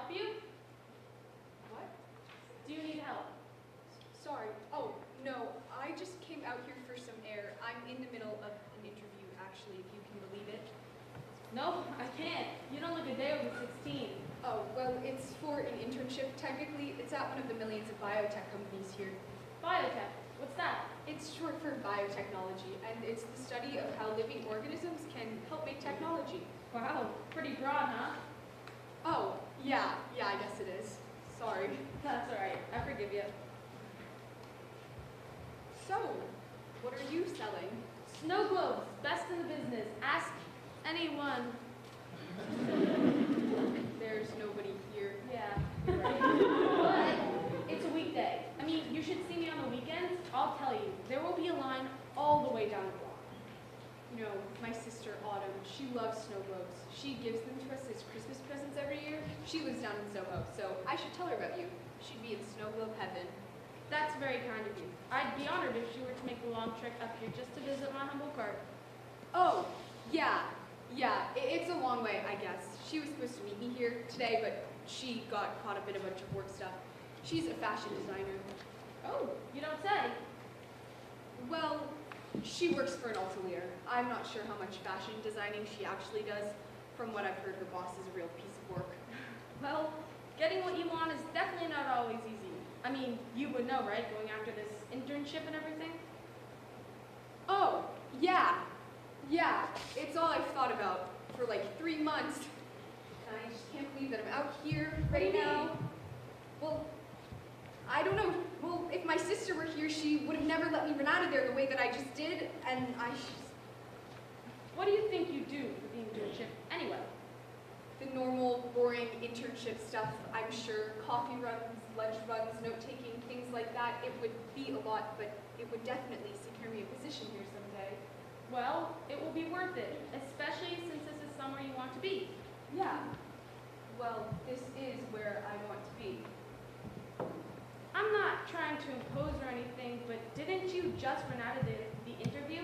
[SPEAKER 5] help you? What? Do you need help?
[SPEAKER 13] Sorry. Oh, no. I just came out here for some air. I'm in the middle of an interview, actually, if you can believe it.
[SPEAKER 5] No, I can't. You don't look a day over 16.
[SPEAKER 13] Oh, well, it's for an internship, technically. It's at one of the millions of biotech companies here.
[SPEAKER 5] Biotech? What's that?
[SPEAKER 13] It's short for biotechnology, and it's the study of how living organisms can help make technology.
[SPEAKER 5] Wow, pretty broad, huh?
[SPEAKER 13] Oh, yeah, I guess it is. Sorry.
[SPEAKER 5] That's all right. I forgive you.
[SPEAKER 13] So, telling.
[SPEAKER 7] Snow globes, best in the business. Ask anyone.
[SPEAKER 13] There's nobody here.
[SPEAKER 7] Yeah, you're right. But it's a weekday. I mean, you should see me on the weekends. I'll tell you, there will be a line all the way down the block.
[SPEAKER 13] You know, my sister Autumn, she loves snow globes. She gives them to us as Christmas presents every year. She lives down in Soho, so I should tell her about you. She'd be in snow globe heaven.
[SPEAKER 7] That's very kind of you. I'd be honored if she were to make the long trek up here just to visit my humble cart.
[SPEAKER 13] Oh, yeah. It's a long way, I guess. She was supposed to meet me here today, but she got caught up in a bunch of work stuff. She's a fashion designer.
[SPEAKER 7] Oh, you don't say.
[SPEAKER 13] Well, she works for an atelier. I'm not sure how much fashion designing she actually does. From what I've heard, her boss is a real piece of work.
[SPEAKER 7] Well, getting what you want is definitely not always easy. I mean, you would know, right, going after this internship and everything?
[SPEAKER 13] Oh, yeah. It's all I've thought about for like 3 months. And I just can't believe that I'm out here right now. Well, I don't know. Well, if my sister were here, she would have never let me run out of there the way that I just did, and
[SPEAKER 7] What do you think you do for the internship anyway?
[SPEAKER 13] The normal, boring internship stuff, I'm sure. Coffee runs, lunch runs, note-taking, things like that. It would be a lot, but it would definitely secure me a position here someday.
[SPEAKER 7] Well, it will be worth it, especially since this is somewhere you want to be.
[SPEAKER 13] Yeah. Well, this is where I want to be.
[SPEAKER 7] I'm not trying to impose or anything, but didn't you just run out of the interview?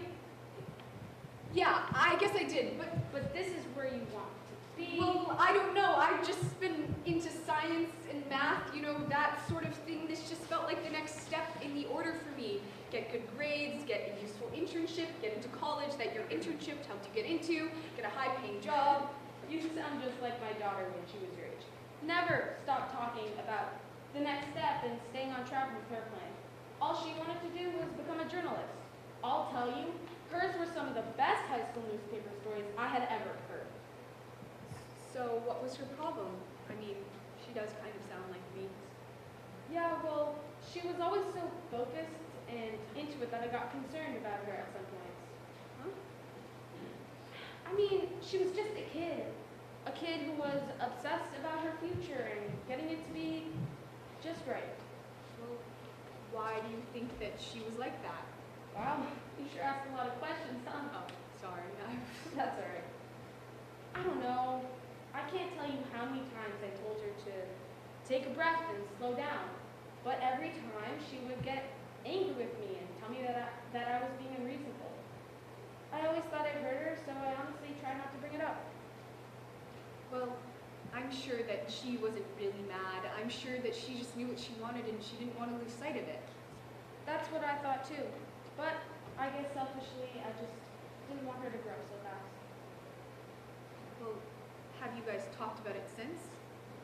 [SPEAKER 13] Yeah, I guess I did,
[SPEAKER 7] but this is where you want to be.
[SPEAKER 13] Well, I don't know. I've just been into science and math, you know, that sort of thing. This just felt like the next step in the order for me. Get good grades, get a useful internship, get into college that your internship helped you get into, get a high-paying job.
[SPEAKER 7] You sound just like my daughter when she was your age. Never stop talking about the next step and staying on track with her plan. All she wanted to do was become a journalist. I'll tell you, hers were some of the best high school newspaper stories I had ever heard.
[SPEAKER 13] So what was her problem? I mean, she does kind of sound like me.
[SPEAKER 7] Yeah, well, she was always so focused and into it that I got concerned about her at some points.
[SPEAKER 13] Huh?
[SPEAKER 7] I mean, she was just a kid. A kid who was obsessed about her future and getting it to be just right.
[SPEAKER 13] Well, why do you think that she was like that?
[SPEAKER 7] Wow, you sure asked a lot of questions, huh?
[SPEAKER 13] Oh, sorry.
[SPEAKER 7] That's all right. I don't know. I can't tell you how many times I told her to take a breath and slow down. But every time she would get angry with me and tell me that I was being unreasonable. I always thought I hurt her, so I honestly tried not to bring it up.
[SPEAKER 13] Well, I'm sure that she wasn't really mad. I'm sure that she just knew what she wanted and she didn't want to lose sight of it.
[SPEAKER 7] That's what I thought too. But I guess selfishly, I just didn't want her to grow so fast.
[SPEAKER 13] Well, have you guys talked about it since?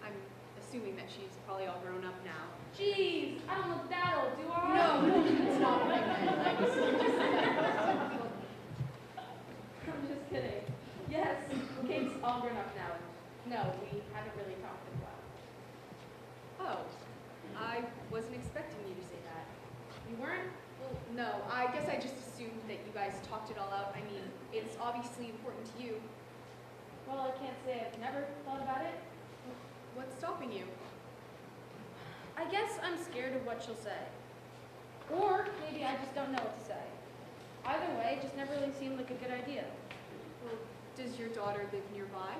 [SPEAKER 13] I'm assuming that she's probably all grown up now.
[SPEAKER 7] Jeez, I don't look that old, do I?
[SPEAKER 13] No, it's not what I meant.
[SPEAKER 7] I'm just kidding. Yes, Kate's all grown up now. No, we haven't really talked in a while.
[SPEAKER 13] Oh, I wasn't expecting you to say that.
[SPEAKER 7] You weren't?
[SPEAKER 13] Well, no, I guess I just assumed that you guys talked it all out. I mean, it's obviously important to you.
[SPEAKER 7] Well, I can't say I've never thought about it.
[SPEAKER 13] What's stopping you?
[SPEAKER 7] I guess I'm scared of what she'll say. Or maybe I just don't know what to say. Either way, it just never really seemed like a good idea.
[SPEAKER 13] Well, does your daughter live nearby?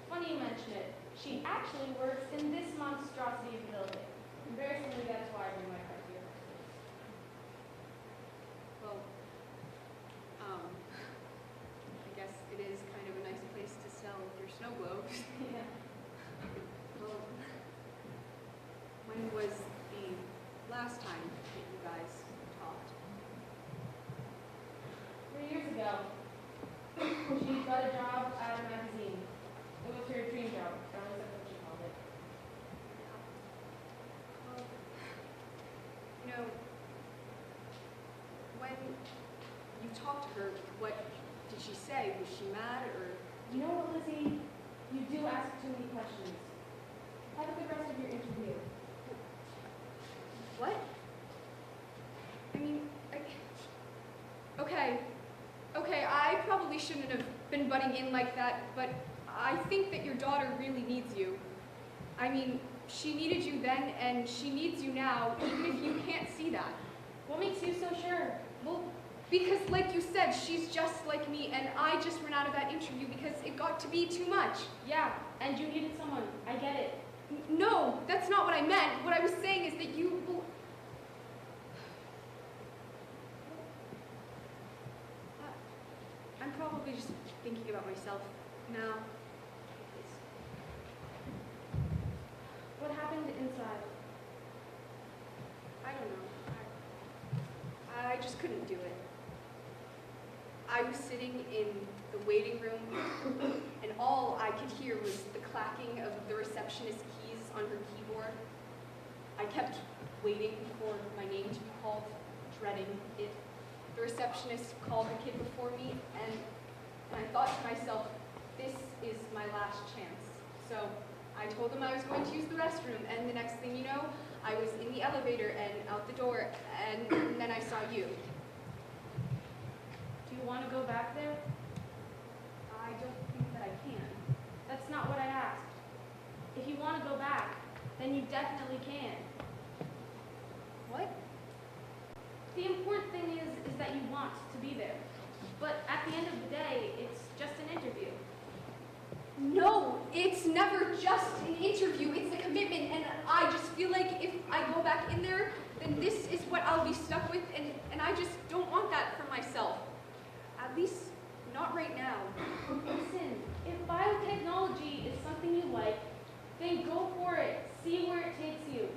[SPEAKER 7] Funny you mention it. She actually works in this monstrosity of a building. Embarrassingly, that's why I bring my car here.
[SPEAKER 13] Well, I guess it is kind of a nice place to sell your snow globes.
[SPEAKER 7] Yeah.
[SPEAKER 13] Well, when was the last time that you guys talked?
[SPEAKER 7] 3 years ago, she got a job at a magazine. It was her dream job, or at least that's what she called it.
[SPEAKER 13] Well, you know, when you talked to her, what did she say? Was she mad or?
[SPEAKER 7] You know what, Lizzie? You do ask too many questions. Have a good rest of your interview.
[SPEAKER 13] What? I mean, Okay, I probably shouldn't have been butting in like that, but I think that your daughter really needs you. I mean, she needed you then, and she needs you now, even if you can't see that.
[SPEAKER 7] What makes you so sure?
[SPEAKER 13] Well, because like you said, she's just like me, and I just ran out of that interview because it got to be too much.
[SPEAKER 7] Yeah, and you needed someone. I get it.
[SPEAKER 13] No, that's not what I meant. What I was saying is that you... I'm probably just thinking about myself now.
[SPEAKER 7] What happened inside?
[SPEAKER 13] I don't know. I just couldn't do it. I was sitting in the waiting room, and all I could hear was the clacking of the receptionist's keys on her keyboard. I kept waiting for my name to be called, dreading it. The receptionist called the kid before me, and I thought to myself, this is my last chance. So I told him I was going to use the restroom, and the next thing you know, I was in the elevator and out the door, and then I saw you.
[SPEAKER 7] Do you want to go back there?
[SPEAKER 13] I don't think that I can.
[SPEAKER 7] That's not what I asked. If you want to go back, then you definitely can.
[SPEAKER 13] What?
[SPEAKER 7] The important thing is that you want to be there. But at the end of the day, it's just an interview.
[SPEAKER 13] No, it's never just an interview, it's a commitment, and I just feel like if I go back in there, then this is what I'll be stuck with, and I just don't want that for myself. At least, not right now.
[SPEAKER 7] Listen, if biotechnology is something you like, then go for it. See where it takes you.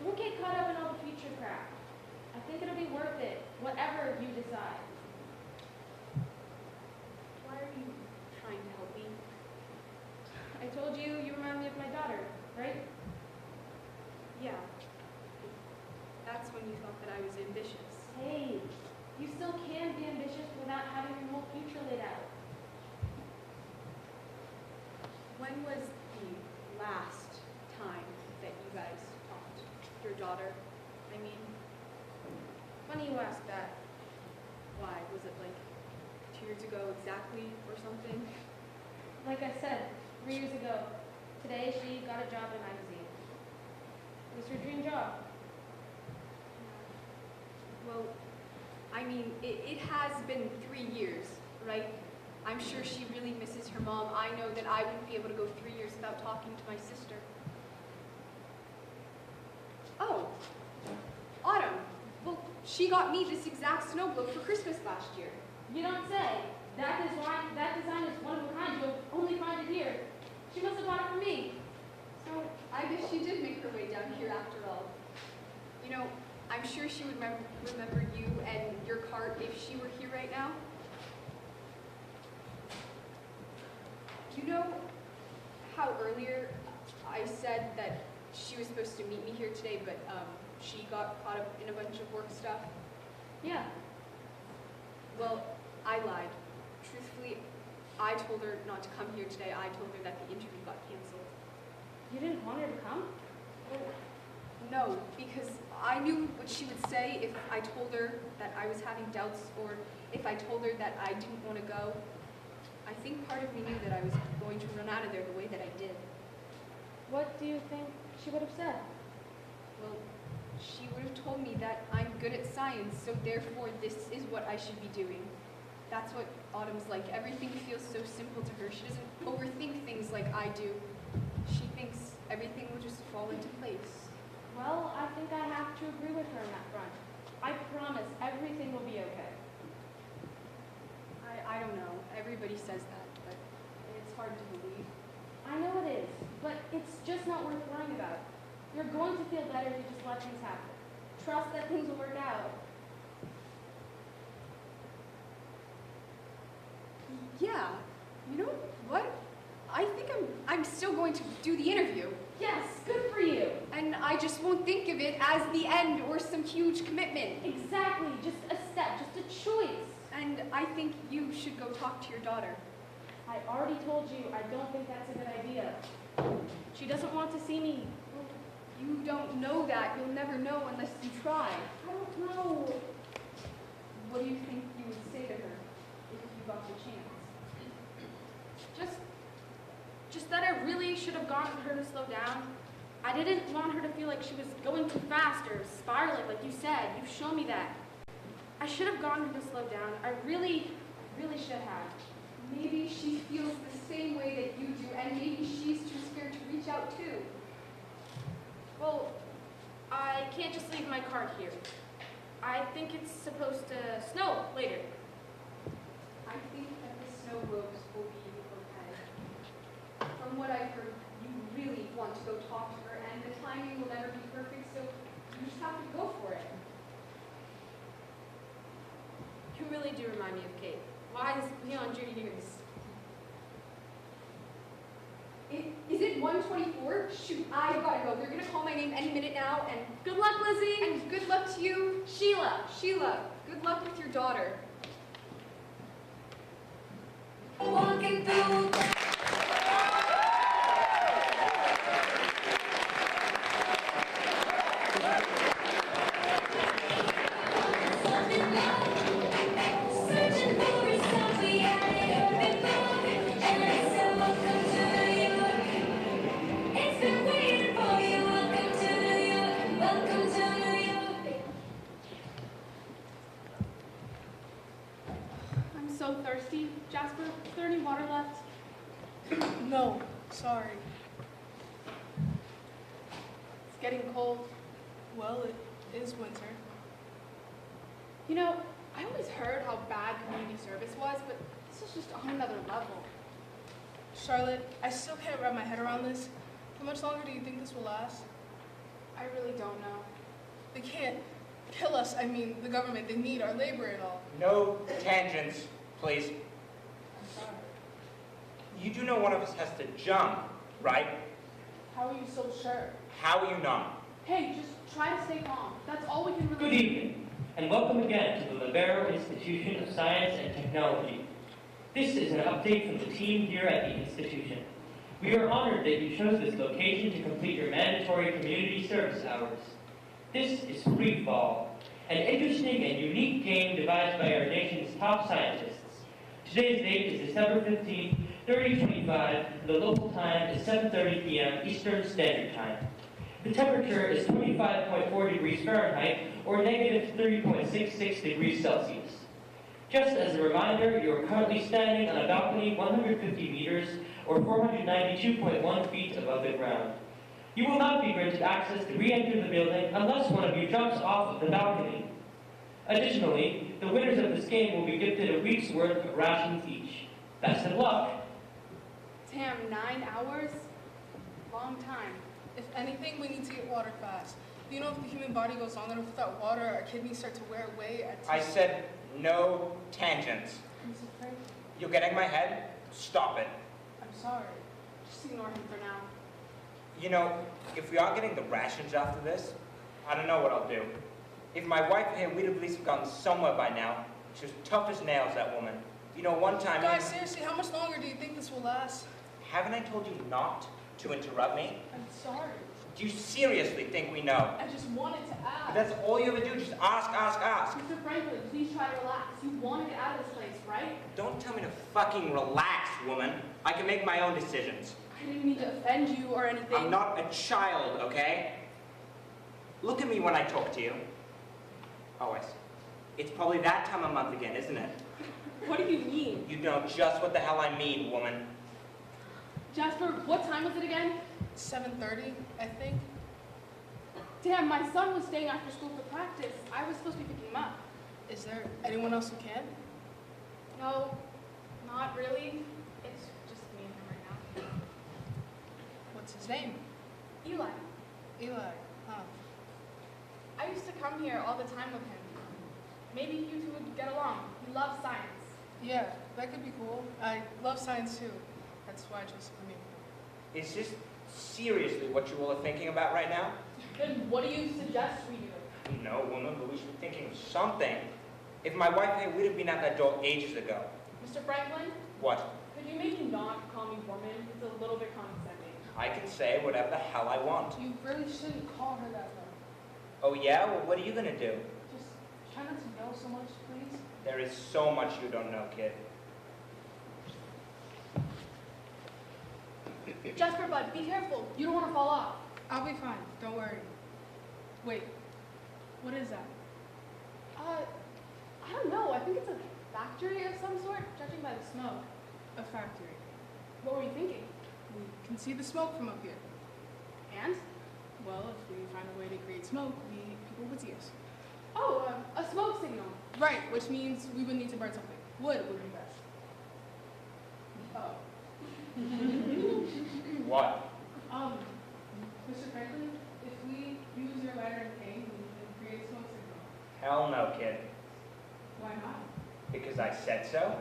[SPEAKER 7] Don't get caught up in all the future crap. I think it'll be worth it, whatever you decide.
[SPEAKER 13] Why are you trying to help me?
[SPEAKER 7] I told you you remind me of my daughter, right?
[SPEAKER 13] Yeah. That's when you thought that I was ambitious.
[SPEAKER 7] Hey, you still can be ambitious without having your whole future laid out.
[SPEAKER 13] When was the last time that you guys talked? Your daughter, I mean?
[SPEAKER 7] Funny you ask that.
[SPEAKER 13] Why? Was it like 2 years ago exactly or something?
[SPEAKER 7] Like I said, 3 years ago, today she got a job in a magazine. It was her dream job.
[SPEAKER 13] Well, I mean, it has been 3 years, right? I'm sure she really misses her mom. I know that I wouldn't be able to go 3 years without talking to my sister. Oh, Autumn. Well, she got me this exact snow globe for Christmas last year.
[SPEAKER 7] You don't say. That design is one of a kind. You'll only find it here. She must have bought it for me.
[SPEAKER 13] So I guess she did make her way down here after all. You know, I'm sure she would remember you and your cart if she were here right now. You know how earlier I said that she was supposed to meet me here today, but she got caught up in a bunch of work stuff?
[SPEAKER 7] Yeah.
[SPEAKER 13] Well, I lied. Truthfully, I told her not to come here today. I told her that the interview got canceled.
[SPEAKER 7] You didn't want her to come?
[SPEAKER 13] No, because I knew what she would say if I told her that I was having doubts, or if I told her that I didn't want to go. I think part of me knew that I was going to run out of there the way that I did.
[SPEAKER 7] What do you think she would have said?
[SPEAKER 13] Well, she would have told me that I'm good at science, so therefore this is what I should be doing. That's what Autumn's like. Everything feels so simple to her. She doesn't overthink things like I do. She thinks everything will just fall into place.
[SPEAKER 7] Well, I think I have to agree with her on that front. I promise everything will be okay.
[SPEAKER 13] I don't know. Everybody says that, but it's hard to believe.
[SPEAKER 7] I know it is, but it's just not worth worrying about. You're going to feel better if you just let things happen. Trust that things will work out.
[SPEAKER 13] Yeah. You know what? I think I'm still going to do the interview.
[SPEAKER 7] Yes, good for you.
[SPEAKER 13] And I just won't think of it as the end or some huge commitment.
[SPEAKER 7] Exactly, just a step, just a choice.
[SPEAKER 13] And I think you should go talk to your daughter.
[SPEAKER 7] I already told you I don't think that's a good idea. She doesn't want to see me.
[SPEAKER 13] You don't know that. You'll never know unless you try.
[SPEAKER 7] I don't know.
[SPEAKER 13] What do you think you would
[SPEAKER 7] got your chance. Just that I really should have gotten her to slow down. I didn't want her to feel like she was going too fast or spiraling, like you said. You've shown me that. I should have gotten her to slow down. I really should have.
[SPEAKER 13] Maybe she feels the same way that you do, and maybe she's too scared to reach out too.
[SPEAKER 7] Well, I can't just leave my card here. I think it's supposed to snow later.
[SPEAKER 13] I think that the snow globes will be okay. From what I've heard, you really want to go talk to her, and the timing will never be perfect, so you just have to go for it.
[SPEAKER 7] You really do remind me of Kate. Why is Leon Judy News?
[SPEAKER 13] Is it 1:24? Shoot, I gotta go. They're gonna call my name any minute now, and
[SPEAKER 7] Good luck, Lizzie!
[SPEAKER 13] and good luck to you,
[SPEAKER 7] Sheila!
[SPEAKER 13] Sheila. Good luck with your daughter.
[SPEAKER 14] Walking through searching for a song we hadn't heard before, and I said, welcome to New York. It's been waiting for you. Welcome to New York. Welcome to New York.
[SPEAKER 7] I'm so thirsty. Jasper, is there any water left?
[SPEAKER 15] No, sorry.
[SPEAKER 7] It's getting cold.
[SPEAKER 15] Well, it is winter.
[SPEAKER 7] You know, I always heard how bad community service was, but this is just on another level.
[SPEAKER 15] Charlotte, I still can't wrap my head around this. How much longer do you think this will last?
[SPEAKER 7] I really don't know.
[SPEAKER 15] They can't kill us. I mean, the government, they need our labor and all.
[SPEAKER 16] No tangents, please.
[SPEAKER 15] I'm sorry.
[SPEAKER 16] You do know one of us has to jump, right?
[SPEAKER 7] How are you so sure?
[SPEAKER 16] How are you not?
[SPEAKER 7] Hey, just try to stay calm. That's all we can really
[SPEAKER 17] Good evening, and welcome again to the Libero Institution of Science and Technology. This is an update from the team here at the institution. We are honored that you chose this location to complete your mandatory community service hours. This is Free Fall, an interesting and unique game devised by our nation's top scientists. Today's date is December 15th, 3025, and the local time is 7:30 p.m. Eastern Standard Time. The temperature is 25.4 degrees Fahrenheit, or negative 3.66 degrees Celsius. Just as a reminder, you are currently standing on a balcony 150 meters, or 492.1 feet above the ground. You will not be granted access to re-enter the building unless one of you jumps off of the balcony. Additionally, the winners of this game will be gifted a week's worth of rations each. Best of luck!
[SPEAKER 7] Damn, 9 hours? Long time.
[SPEAKER 15] If anything, we need to get water fast. Do you know if the human body goes long enough without water, our kidneys start to wear away at
[SPEAKER 16] I said no tangents.
[SPEAKER 15] I'm so afraid.
[SPEAKER 16] You're getting my head? Stop it.
[SPEAKER 15] I'm sorry.
[SPEAKER 7] Just ignore him for now.
[SPEAKER 16] You know, if we aren't getting the rations after this, I don't know what I'll do. If my wife here, we'd at least have gotten somewhere by now. She was tough as nails, that woman. You know, one time...
[SPEAKER 15] Guys, seriously, how much longer do you think this will last?
[SPEAKER 16] Haven't I told you not to interrupt me?
[SPEAKER 15] I'm sorry.
[SPEAKER 16] Do you seriously think we know?
[SPEAKER 15] I just wanted to ask.
[SPEAKER 16] That's all you ever do, just ask, ask, ask.
[SPEAKER 7] Mr. Franklin, please try to relax. You want to get out of this place, right?
[SPEAKER 16] Don't tell me to fucking relax, woman. I can make my own decisions.
[SPEAKER 7] I didn't mean to offend you or anything.
[SPEAKER 16] I'm not a child, okay? Look at me when I talk to you. Oh, it's probably that time of month again, isn't it?
[SPEAKER 7] What do you mean?
[SPEAKER 16] You know just what the hell I mean, woman.
[SPEAKER 7] Jasper, what time was it again?
[SPEAKER 15] 7:30, I think.
[SPEAKER 7] Damn, my son was staying after school for practice. I was supposed to be picking him up.
[SPEAKER 15] Is there anyone else who can?
[SPEAKER 7] No, not really. It's just me and him right now.
[SPEAKER 15] What's his name?
[SPEAKER 7] Eli.
[SPEAKER 15] Eli, huh?
[SPEAKER 7] I used to come here all the time with him. Maybe you two would get along. He loves science.
[SPEAKER 15] Yeah, that could be cool. I love science too. That's why I chose to come here.
[SPEAKER 16] Is this seriously what you all are thinking about right now?
[SPEAKER 7] Then what do you suggest we do?
[SPEAKER 16] No, woman, but we should be thinking of something. If my wife here, we'd have been at that door ages ago.
[SPEAKER 7] Mr. Franklin,
[SPEAKER 16] What?
[SPEAKER 7] could you maybe not call me woman? It's a little bit condescending.
[SPEAKER 16] I can say whatever the hell I want.
[SPEAKER 15] You really shouldn't call her that though.
[SPEAKER 16] Oh yeah? Well, what are you gonna do?
[SPEAKER 15] Just try not to yell so much, please.
[SPEAKER 16] There is so much you don't know, kid.
[SPEAKER 7] Jasper, bud, be careful. You don't want to fall off.
[SPEAKER 15] I'll be fine. Don't worry. Wait. What is that?
[SPEAKER 7] I don't know. I think it's a factory of some sort, judging by the smoke.
[SPEAKER 15] A factory.
[SPEAKER 7] What were you thinking?
[SPEAKER 15] We can see the smoke from up here.
[SPEAKER 7] And?
[SPEAKER 15] Well, if we find a way to create smoke, people would see us.
[SPEAKER 7] Oh, a smoke signal.
[SPEAKER 15] Right, which means we would need to burn something. Wood would be best.
[SPEAKER 7] Oh.
[SPEAKER 16] What?
[SPEAKER 15] Mr. Franklin, if we use your lighter and cane, we can create a smoke signal.
[SPEAKER 16] Hell no, kid.
[SPEAKER 15] Why not?
[SPEAKER 16] Because I said so?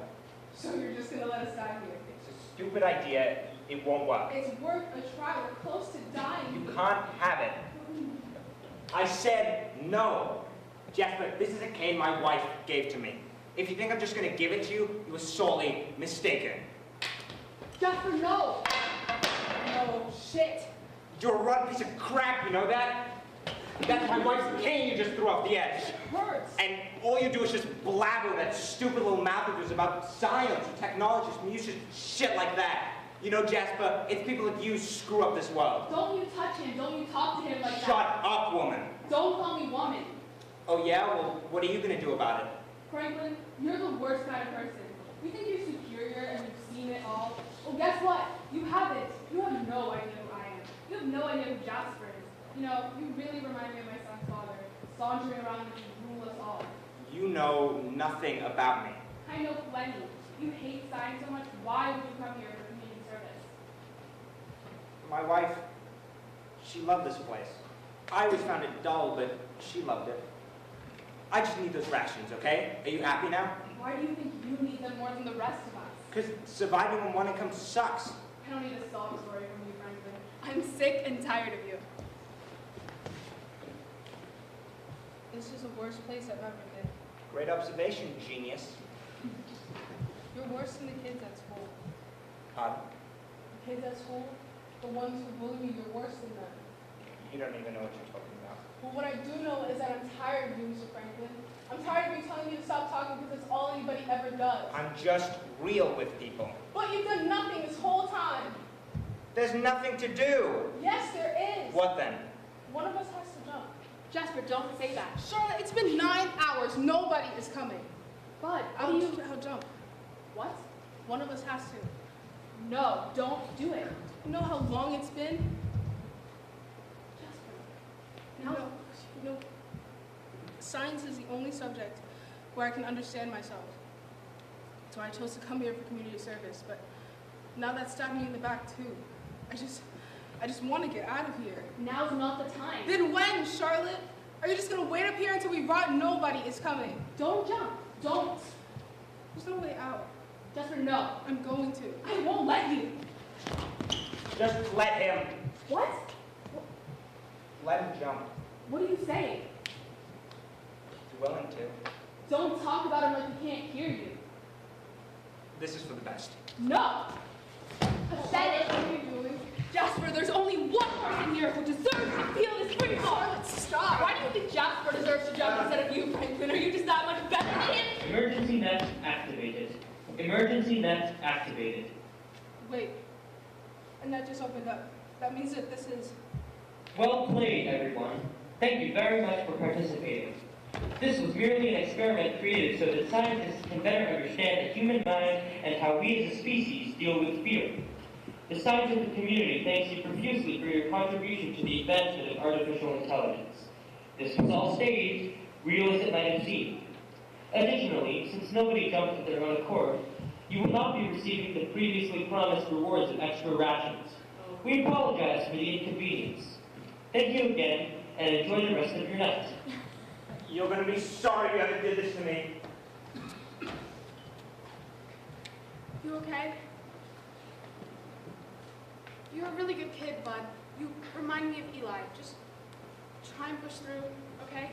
[SPEAKER 15] So you're just gonna let us die here?
[SPEAKER 16] It's a stupid idea. It won't work.
[SPEAKER 15] It's worth a try. We're close to dying.
[SPEAKER 16] You can't have it. I said no. Jasper, this is a cane my wife gave to me. If you think I'm just going to give it to you, you are sorely mistaken.
[SPEAKER 7] Jasper, no!
[SPEAKER 15] Oh, shit.
[SPEAKER 16] You're a rotten piece of crap, you know that? That's my wife's cane you just threw off the edge.
[SPEAKER 15] It hurts.
[SPEAKER 16] And all you do is just blabber that stupid little mouth of yours about science, technologists, music, shit like that. You know, Jasper, it's people like you screw up this world.
[SPEAKER 7] Don't you touch him. Don't you talk to him like that.
[SPEAKER 16] Shut up, woman.
[SPEAKER 7] Don't call me woman.
[SPEAKER 16] Oh yeah? Well, what are you going to do about it?
[SPEAKER 7] Franklin, you're the worst kind of person. You think you're superior and you've seen it all. Well, guess what? You haven't. You have no idea who I am. You have no idea who Jasper is. You know, you really remind me of my son's father, sauntering around to rule us all.
[SPEAKER 16] You know nothing about me.
[SPEAKER 7] I know plenty. You hate science so much. Why would you come here for community service?
[SPEAKER 16] My wife, she loved this place. I always found it dull, but she loved it. I just need those rations, okay? Are you happy now?
[SPEAKER 7] Why do you think you need them more than the rest of us?
[SPEAKER 16] Because surviving on one income sucks.
[SPEAKER 7] I don't need a sob story from you, Franklin. I'm sick and tired of you.
[SPEAKER 15] This is the worst place I've ever been.
[SPEAKER 16] Great observation, genius.
[SPEAKER 15] You're worse than the kids at school.
[SPEAKER 16] Pardon?
[SPEAKER 15] The kids at school, the ones who bully me, you're worse than them.
[SPEAKER 16] You don't even know what you're talking about.
[SPEAKER 15] Well, what I do know is that I'm tired of you, Mr. Franklin. I'm tired of you telling me to stop talking because that's all anybody ever does.
[SPEAKER 16] I'm just real with people.
[SPEAKER 15] But you've done nothing this whole time.
[SPEAKER 16] There's nothing to do.
[SPEAKER 15] Yes, there is.
[SPEAKER 16] What then?
[SPEAKER 15] One of us has to jump.
[SPEAKER 7] Jasper, don't say that.
[SPEAKER 15] Charlotte, it's been 9 hours. Nobody is coming.
[SPEAKER 7] Bud,
[SPEAKER 15] I'll jump.
[SPEAKER 7] What?
[SPEAKER 15] One of us has to.
[SPEAKER 7] No, don't do it.
[SPEAKER 15] You know how long it's been?
[SPEAKER 7] Jasper.
[SPEAKER 15] You know, science is the only subject where I can understand myself. So I chose to come here for community service, but now that stabbed me in the back too. I just want to get out of here.
[SPEAKER 7] Now's not the time.
[SPEAKER 15] Then when, Charlotte? Are you just gonna wait up here until we rot? Nobody is coming.
[SPEAKER 7] Don't jump. Don't.
[SPEAKER 15] There's no way out.
[SPEAKER 7] Jasper, no.
[SPEAKER 15] I'm going to.
[SPEAKER 7] I won't let you.
[SPEAKER 16] Just let him.
[SPEAKER 7] What?
[SPEAKER 16] Let him jump.
[SPEAKER 7] What are you saying?
[SPEAKER 16] If you're willing to.
[SPEAKER 7] Don't talk about him like he can't hear you.
[SPEAKER 16] This is for the best.
[SPEAKER 7] No! Pathetic.
[SPEAKER 15] What are you doing?
[SPEAKER 7] Jasper, there's only one person here who deserves to feel this free fall. Stop. Why do you think Jasper deserves to jump instead of you, Franklin? Are you just that much better than him?
[SPEAKER 17] Emergency nets activated. Emergency nets activated.
[SPEAKER 15] Wait. And that just opened up. That means that this is...
[SPEAKER 17] Well played, everyone. Thank you very much for participating. This was merely an experiment created so that scientists can better understand the human mind and how we as a species deal with fear. The scientific community thanks you profusely for your contribution to the advancement of artificial intelligence. This was all staged, real as it might have seemed. Additionally, since nobody jumped of their own accord, you will not be receiving the previously promised rewards of extra rations. We apologize for the inconvenience. Thank you again, and enjoy the rest of your night.
[SPEAKER 16] You're going to be sorry you ever did this to me.
[SPEAKER 7] You okay? You're a really good kid, bud. You remind me of Eli. Just try and push through, okay?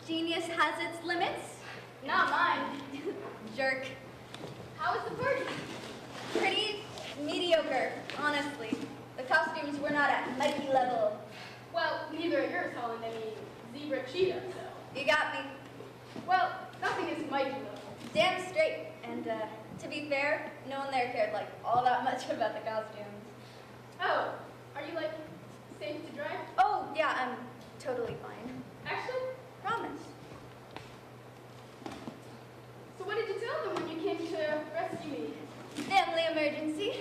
[SPEAKER 10] genius has its limits. Not mine. Jerk.
[SPEAKER 7] How was the party?
[SPEAKER 10] Pretty mediocre, honestly. The costumes were not at Mikey level.
[SPEAKER 7] Well, neither are yours, Holland. I mean, zebra cheetah, so.
[SPEAKER 10] You got me.
[SPEAKER 7] Well, nothing is Mikey level.
[SPEAKER 10] Damn straight. And to be fair, no one there cared like all that much about the costumes.
[SPEAKER 7] Oh, are you like safe to drive?
[SPEAKER 10] Oh, yeah, I'm totally fine.
[SPEAKER 7] Actually?
[SPEAKER 10] Promise.
[SPEAKER 7] So what did you tell them when you came to rescue me?
[SPEAKER 10] Family emergency.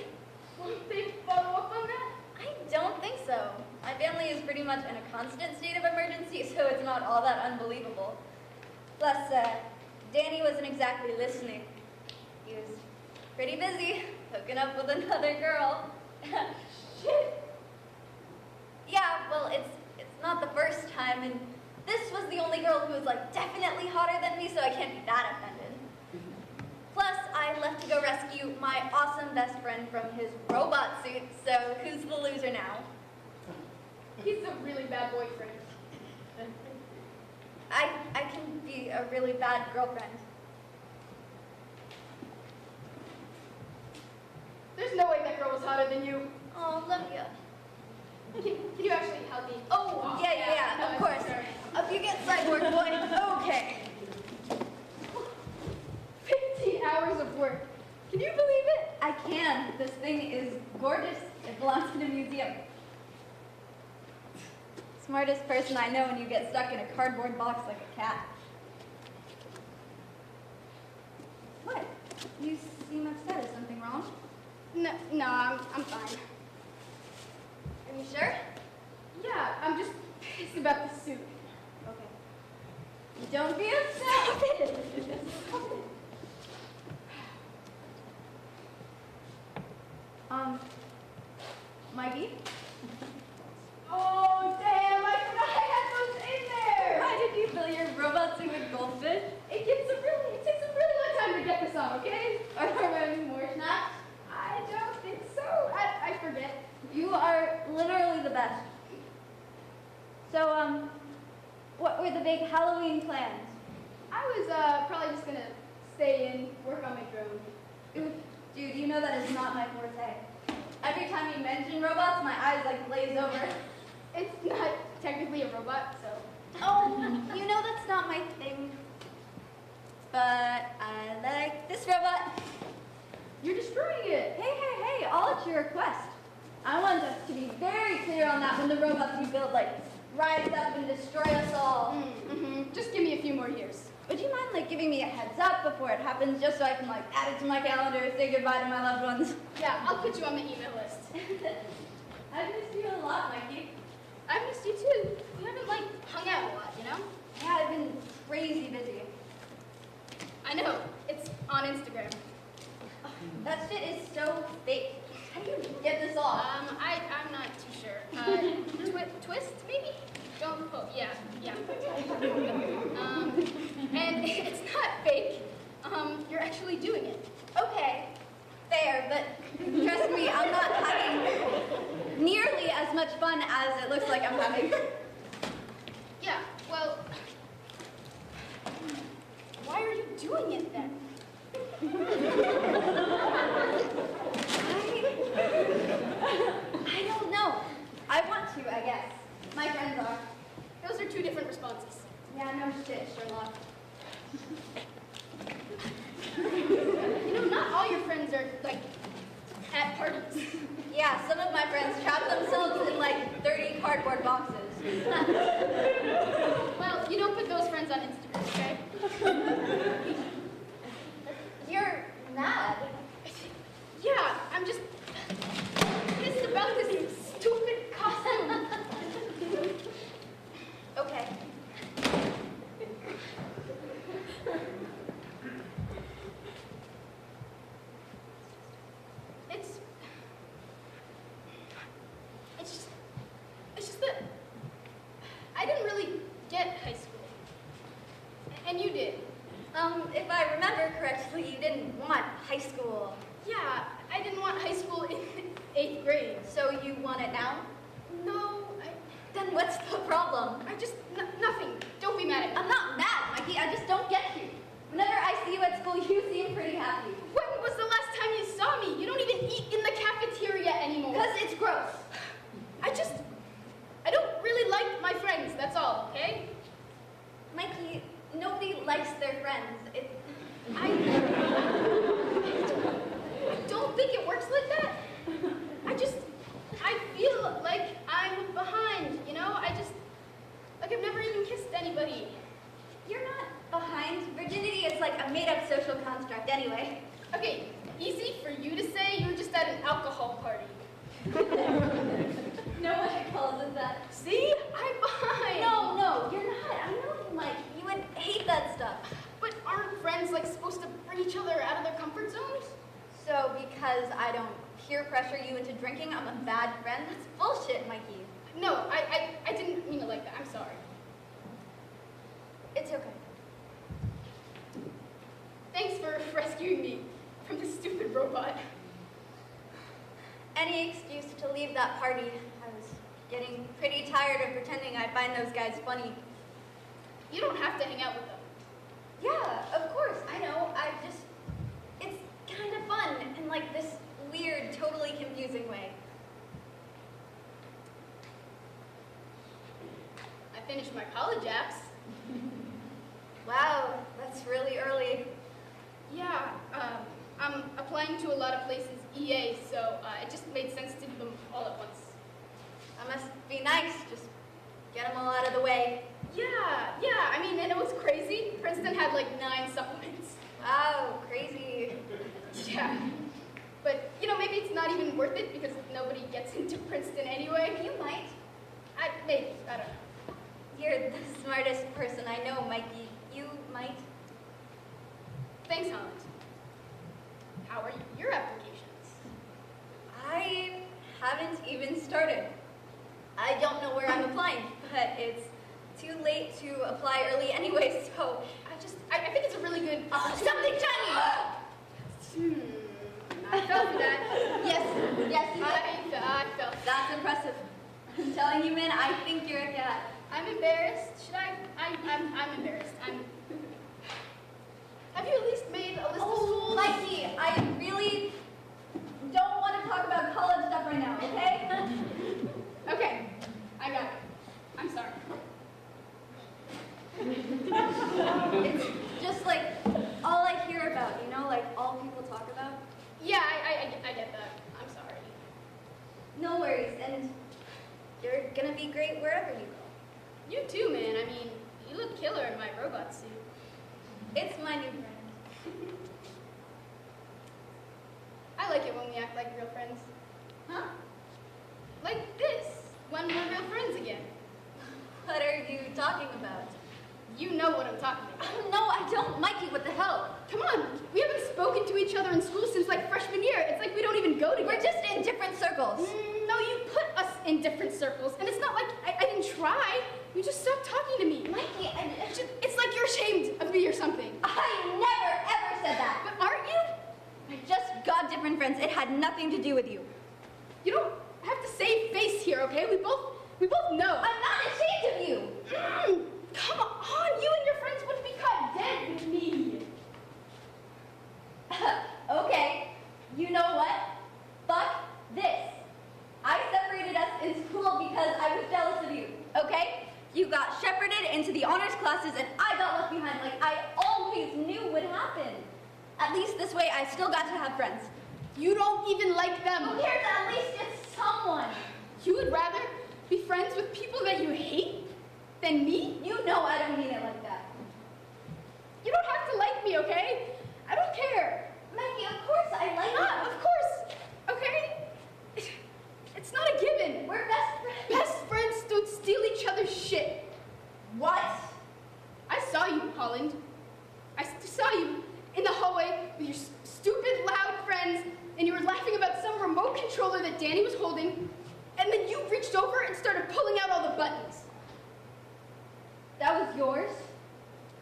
[SPEAKER 7] Won't they follow up on that?
[SPEAKER 10] I don't think so. My family is pretty much in a constant state of emergency, so it's not all that unbelievable. Plus, Danny wasn't exactly listening. He was pretty busy hooking up with another girl.
[SPEAKER 7] Shit!
[SPEAKER 10] Yeah, well, it's not the first time, and this was the only girl who was like definitely hotter than me, so I can't be that offended. Plus, I left to go rescue my awesome best friend from his robot suit, so who's the loser now?
[SPEAKER 7] He's a really bad boyfriend.
[SPEAKER 10] I can be a really bad girlfriend.
[SPEAKER 7] There's no way that girl was hotter than you.
[SPEAKER 10] Oh, Olivia.
[SPEAKER 7] Can you actually help me?
[SPEAKER 10] Oh, yeah,
[SPEAKER 7] no,
[SPEAKER 10] of course.
[SPEAKER 7] Sure.
[SPEAKER 10] If you get cyborg boy, okay.
[SPEAKER 7] 15 hours of work. Can you believe it?
[SPEAKER 10] I can. This thing is gorgeous. It belongs in a museum. Smartest person I know when you get stuck in a cardboard box like a cat. What? You seem upset. Is something wrong?
[SPEAKER 7] No, I'm fine.
[SPEAKER 10] Are you sure?
[SPEAKER 7] Yeah, I'm just pissed about the suit.
[SPEAKER 10] Okay. Don't be upset. Mikey?
[SPEAKER 7] Oh, damn, I forgot I had those in there!
[SPEAKER 10] Why did you fill your robot suit with goldfish?
[SPEAKER 7] It takes a really long time to get this on, okay?
[SPEAKER 10] Are there any more snacks?
[SPEAKER 7] I don't think so. I forget.
[SPEAKER 10] You are literally the best. So, what were the big Halloween plans?
[SPEAKER 7] I was probably just gonna stay in, work on my drone.
[SPEAKER 10] Oof, dude, you know that is not my forte. Every time you mention robots, my eyes like glaze over.
[SPEAKER 7] It's not technically a robot, so.
[SPEAKER 10] Oh, you know that's not my thing. But I like this robot.
[SPEAKER 7] You're destroying it.
[SPEAKER 10] Hey, all at your request. I want us to be very clear on that when the robots we build, like, rise up and destroy us all.
[SPEAKER 7] Just give me a few more years.
[SPEAKER 10] Would you mind, like, giving me a heads up before it happens, just so I can, like, add it to my calendar and say goodbye to my loved ones?
[SPEAKER 7] Yeah, I'll put you on the email list.
[SPEAKER 10] I've missed you a lot, Mikey.
[SPEAKER 7] I missed you too. We haven't, like, hung out a lot, you know?
[SPEAKER 10] Yeah, I've been crazy busy.
[SPEAKER 7] I know. It's on Instagram.
[SPEAKER 10] That shit is so fake. How do you get this off?
[SPEAKER 7] I'm not too sure. Twist, maybe? Don't quote. Yeah. And it's not fake. You're actually doing it.
[SPEAKER 10] Okay, fair, but trust me, I'm not having nearly as much fun as it looks like I'm having.
[SPEAKER 7] Yeah, well, why are you doing it then?
[SPEAKER 10] I don't know. I want to, I guess. My friends are.
[SPEAKER 7] Those are two different responses.
[SPEAKER 10] Yeah, no shit, Sherlock.
[SPEAKER 7] You know, not all your friends are, like, at parties.
[SPEAKER 10] Yeah, some of my friends trap themselves in like 30 cardboard boxes.
[SPEAKER 7] Well, you don't put those friends on Instagram, okay?
[SPEAKER 10] You're mad.
[SPEAKER 7] Yeah, I'm just pissed about this stupid costume.
[SPEAKER 10] Okay.
[SPEAKER 7] It's just that I didn't really get high school. And you did.
[SPEAKER 10] If I remember correctly, you didn't want high school.
[SPEAKER 7] Yeah, I didn't want high school in 8th grade.
[SPEAKER 10] So you want it now?
[SPEAKER 7] No,
[SPEAKER 10] Then what's the problem?
[SPEAKER 5] Nothing. Don't be mad at me.
[SPEAKER 10] I'm not mad, Mikey. I just don't get you. Whenever I see you at school, you seem pretty happy.
[SPEAKER 5] When was the last time you saw me? You don't even eat in the cafeteria anymore.
[SPEAKER 10] Because it's gross.
[SPEAKER 5] I don't really like my friends, that's all, okay?
[SPEAKER 10] Mikey, nobody likes their friends.
[SPEAKER 5] I don't think it works like that. I feel like I'm behind, you know? Like I've never even kissed anybody.
[SPEAKER 10] You're not behind. Virginity is like a made-up social construct anyway.
[SPEAKER 5] Okay, easy for you to say. You were just at an alcohol party.
[SPEAKER 10] No one calls it that.
[SPEAKER 5] See? I'm behind.
[SPEAKER 10] No, you're not. I know you, Mike. You would hate that stuff.
[SPEAKER 5] But aren't friends like supposed to bring each other out of their comfort zones?
[SPEAKER 10] So because I don't peer pressure you into drinking, I'm a bad friend? That's bullshit, Mikey.
[SPEAKER 5] No, I didn't mean it like that. I'm sorry.
[SPEAKER 10] It's okay.
[SPEAKER 5] Thanks for rescuing me from this stupid robot.
[SPEAKER 10] Any excuse to leave that party. I was getting pretty tired of pretending I find those guys funny.
[SPEAKER 5] You don't have to hang out with them.
[SPEAKER 10] Yeah, of course, I know. It's kind of fun in like this weird, totally confusing way.
[SPEAKER 5] I finished my college apps.
[SPEAKER 10] Wow, that's really early.
[SPEAKER 5] Yeah, I'm applying to a lot of places EA, so it just made sense to do them all at once.
[SPEAKER 10] That must be nice, just get them all out of the way.
[SPEAKER 5] Yeah, I mean, and it was crazy. Princeton had like 9 supplements.
[SPEAKER 10] Wow, crazy.
[SPEAKER 5] Yeah, but you know, maybe it's not even worth it because nobody gets into Princeton anyway.
[SPEAKER 10] You might.
[SPEAKER 5] Maybe, I don't know.
[SPEAKER 10] You're the smartest person I know, Mikey. You might.
[SPEAKER 5] Thanks, Holland. How are your applications?
[SPEAKER 10] I haven't even started. I don't know where I'm applying, but it's too late to apply early anyway, so
[SPEAKER 5] I think it's a really good opportunity.
[SPEAKER 10] Something shiny!
[SPEAKER 5] I felt that.
[SPEAKER 10] Yes,
[SPEAKER 5] I felt that.
[SPEAKER 10] That's impressive. I'm telling you, man, I think you're a cat.
[SPEAKER 5] I'm embarrassed. Should I? I'm embarrassed. Have you at least made a list of schools?
[SPEAKER 10] Mikey, I really don't want to talk about college stuff right now, okay?
[SPEAKER 5] Okay, I got it. I'm sorry.
[SPEAKER 10] It's just like all I hear about, you know, like all people talk about.
[SPEAKER 5] Yeah, I get that. I'm sorry.
[SPEAKER 10] No worries, and you're gonna be great wherever you go.
[SPEAKER 5] You too, man. I mean, you look killer in my robot suit.
[SPEAKER 10] It's my new friend.
[SPEAKER 5] I like it when we act like real friends.
[SPEAKER 10] Huh?
[SPEAKER 5] Like this, when we're real friends again.
[SPEAKER 10] What are you talking about?
[SPEAKER 5] You know what I'm talking about.
[SPEAKER 10] No, I don't. Mikey, what the hell?
[SPEAKER 5] Come on, we haven't spoken to each other in school since like freshman year. It's like we don't even go together.
[SPEAKER 10] We're just in different circles.
[SPEAKER 5] No, you put us in different circles, and it's not like I didn't try. You just stopped talking to me.
[SPEAKER 10] Mikey,
[SPEAKER 5] it's like you're ashamed of me or something.
[SPEAKER 10] I never, ever said that.
[SPEAKER 5] But aren't you?
[SPEAKER 10] I just got different friends. It had nothing to do with you.
[SPEAKER 5] You don't have to save face here, okay? We both know.
[SPEAKER 10] I'm not ashamed of you.
[SPEAKER 5] Come on, you and your friends would be cut dead with me.
[SPEAKER 10] Okay, you know what? Fuck this. I separated us in school because I was jealous of you, okay? You got shepherded into the honors classes and I got left behind like I always knew would happen. At least this way I still got to have friends.
[SPEAKER 5] You don't even like them.
[SPEAKER 10] Who cares? At least it's someone.
[SPEAKER 5] You would rather be friends with people that you hate than me?
[SPEAKER 10] You know I don't mean it like that.
[SPEAKER 5] You don't have to like me, okay? I don't care.
[SPEAKER 10] Mikey, of course I like you.
[SPEAKER 5] Of course, okay? It's not a given.
[SPEAKER 10] We're best friends.
[SPEAKER 5] Best friends don't steal each other's shit.
[SPEAKER 10] What?
[SPEAKER 5] I saw you, Holland. I saw you in the hallway with your stupid, loud friends, and you were laughing about some remote controller that Danny was holding, and then you reached over and started pulling out all the buttons.
[SPEAKER 10] That was yours?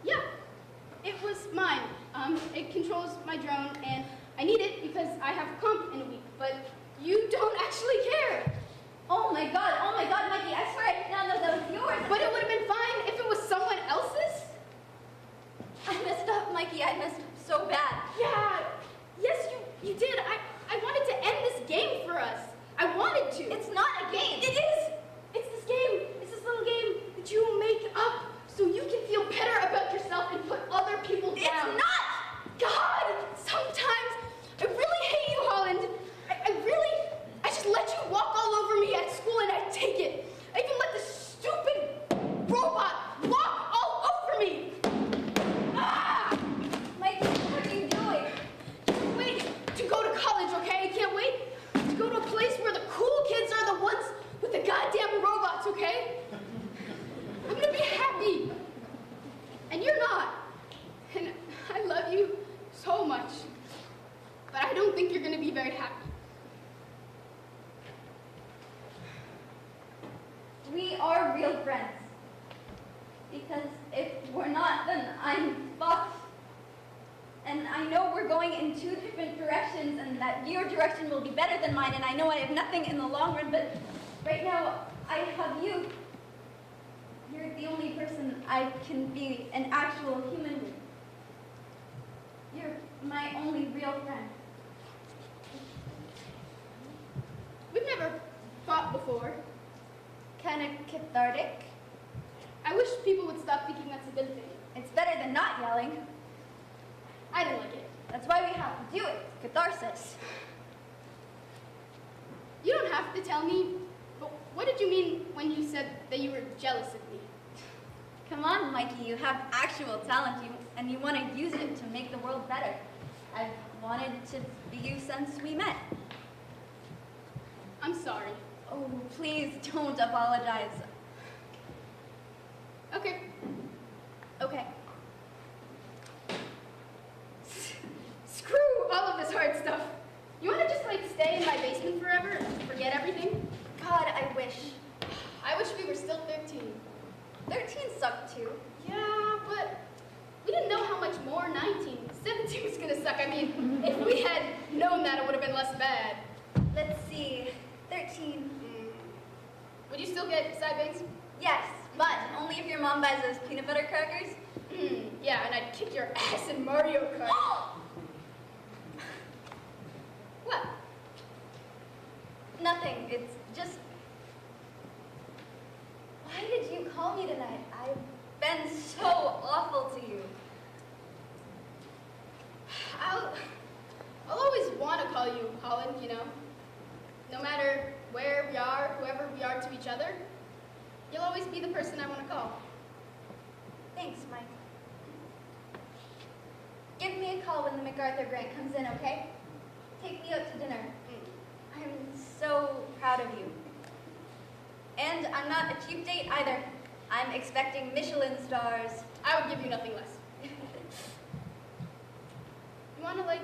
[SPEAKER 5] Yeah, it was mine. It controls my drone, and I need it because I have a comp in a week, but you don't actually care.
[SPEAKER 10] Oh my god, Mikey, I swear I did not directions and that your direction will be better than mine, and I know I have nothing in the long run, but right now I have you. You're the only person I can be an actual human with. You're my only real friend.
[SPEAKER 7] We've never fought before.
[SPEAKER 10] Kind of cathartic.
[SPEAKER 7] I wish people would stop thinking that's a good thing.
[SPEAKER 10] It's better than not yelling.
[SPEAKER 7] I didn't like it.
[SPEAKER 10] That's why we have to do it. Catharsis.
[SPEAKER 7] You don't have to tell me, but what did you mean when you said that you were jealous of me?
[SPEAKER 10] Come on, Mikey, you have actual talent, and you want to use it to make the world better. I've wanted to be you since we met.
[SPEAKER 7] I'm sorry.
[SPEAKER 10] Oh, please don't apologize.
[SPEAKER 7] Okay.
[SPEAKER 10] Okay.
[SPEAKER 7] Screw all of this hard stuff. You want to just like stay in my basement forever and forget everything?
[SPEAKER 10] God, I wish.
[SPEAKER 7] I wish we were still 13.
[SPEAKER 10] 13 sucked too.
[SPEAKER 7] Yeah, but we didn't know how much more 19, 17 was gonna suck. I mean, if we had known that, it would have been less bad.
[SPEAKER 10] Let's see, 13.
[SPEAKER 7] Would you still get side bangs?
[SPEAKER 10] Yes, but only if your mom buys those peanut butter crackers.
[SPEAKER 7] Yeah, and I'd kick your ass in Mario Kart. What?
[SPEAKER 10] Nothing, it's just... Why did you call me tonight? I've been so awful to you.
[SPEAKER 7] I'll always want to call you Colin, you know. No matter where we are, whoever we are to each other, you'll always be the person I want to call.
[SPEAKER 10] Thanks, Mike. Give me a call when the MacArthur grant comes in, okay? Take me out to dinner. I'm so proud of you. And I'm not a cheap date either. I'm expecting Michelin stars.
[SPEAKER 7] I would give you nothing less. You want to, like,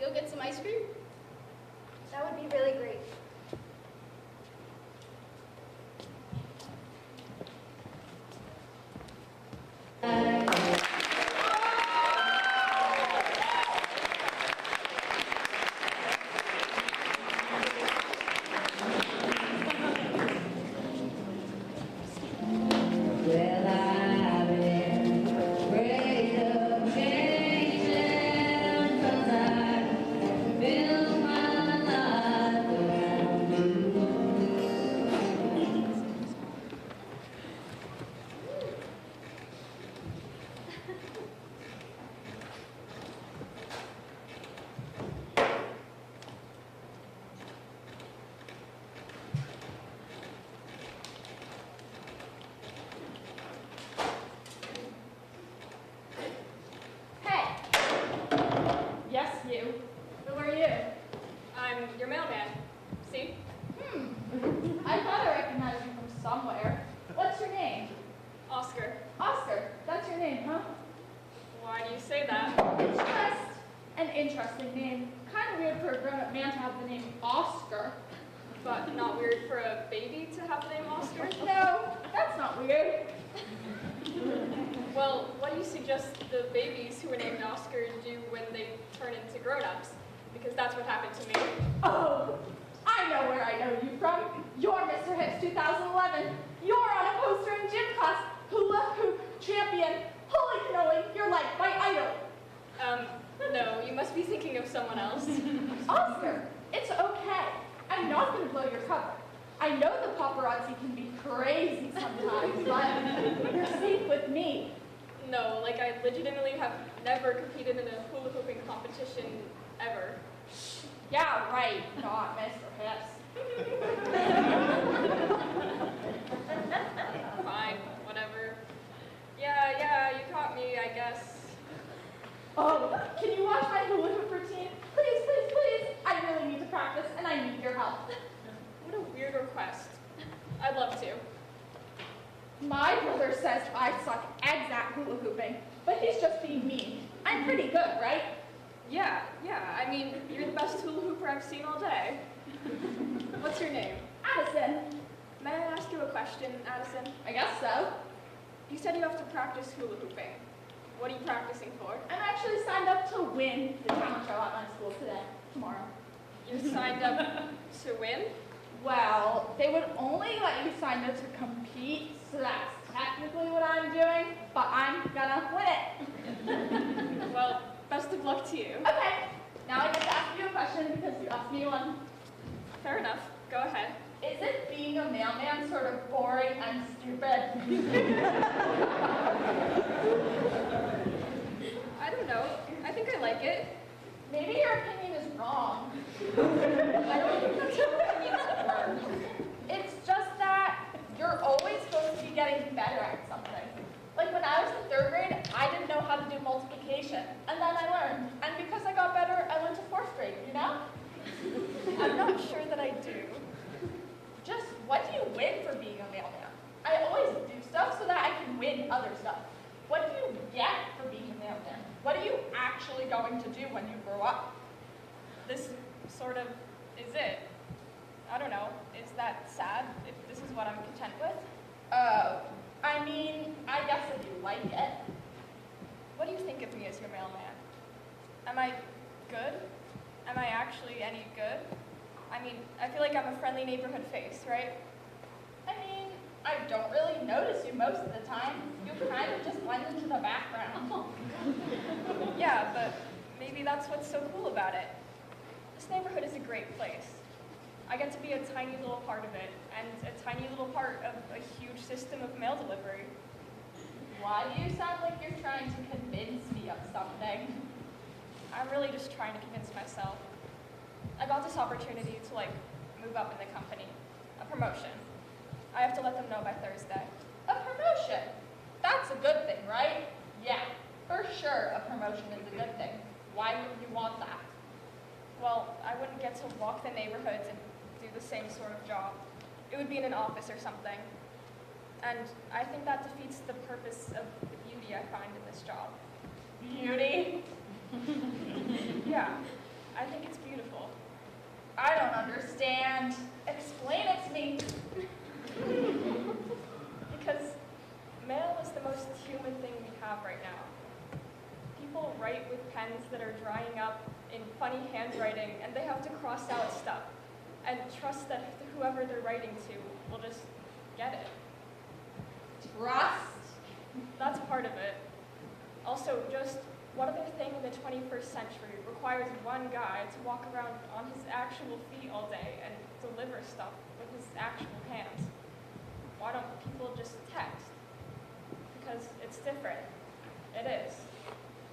[SPEAKER 7] go get some ice cream?
[SPEAKER 10] That would be really great.
[SPEAKER 7] What are you practicing for? I'm actually signed up to win the talent show at my school today. tomorrow.
[SPEAKER 5] You signed up to win?
[SPEAKER 7] Well, they would only let you sign up to compete, so that's technically what I'm doing, but I'm gonna win it.
[SPEAKER 5] Well, best of luck to you.
[SPEAKER 7] Okay, now I get to ask you a question because you asked me one.
[SPEAKER 5] Fair enough. Go ahead.
[SPEAKER 7] Isn't being a mailman sort of boring and stupid?
[SPEAKER 5] I don't know. I think I like it.
[SPEAKER 7] Maybe your opinion is wrong. I don't think that's your opinion either. It's just that you're always supposed to be getting better at something. Like when I was in 3rd grade, I didn't know how to do multiplication, and then I learned. And because I got better, I went to 4th grade, you know?
[SPEAKER 5] I'm not sure that I do.
[SPEAKER 7] Just what do you win for being a mailman? I always do stuff so that I can win other stuff. What do you get for being a mailman? What are you actually going to do when you grow up?
[SPEAKER 5] This sort of is it. I don't know. Is that sad if this is what I'm content with?
[SPEAKER 7] I mean, I guess if you like it.
[SPEAKER 5] What do you think of me as your mailman? Am I good? Am I actually any good? I mean, I feel like I'm a friendly neighborhood face, right?
[SPEAKER 7] I mean, I don't really notice you most of the time. You kind of just blend into the background.
[SPEAKER 5] Yeah, but maybe that's what's so cool about it. This neighborhood is a great place. I get to be a tiny little part of it, and a tiny little part of a huge system of mail delivery.
[SPEAKER 7] Why do you sound like you're trying to convince me of something?
[SPEAKER 5] I'm really just trying to convince myself. I got this opportunity to move up in the company, a promotion. I have to let them know by Thursday.
[SPEAKER 7] A promotion? That's a good thing, right? Yeah, for sure a promotion is a good thing. Why wouldn't you want that?
[SPEAKER 5] Well, I wouldn't get to walk the neighborhoods and do the same sort of job. It would be in an office or something. And I think that defeats the purpose of the beauty I find in this job.
[SPEAKER 7] Beauty?
[SPEAKER 5] Yeah, I think it's beautiful.
[SPEAKER 7] I don't understand. Explain it to me.
[SPEAKER 5] Because mail is the most human thing we have right now. People write with pens that are drying up in funny handwriting, and they have to cross out stuff and trust that whoever they're writing to will just get it.
[SPEAKER 7] Trust?
[SPEAKER 5] That's part of it. Also, just what other thing in the 21st century requires one guy to walk around on his actual feet all day and deliver stuff with his actual hands? Why don't people just text? Because it's different. It is.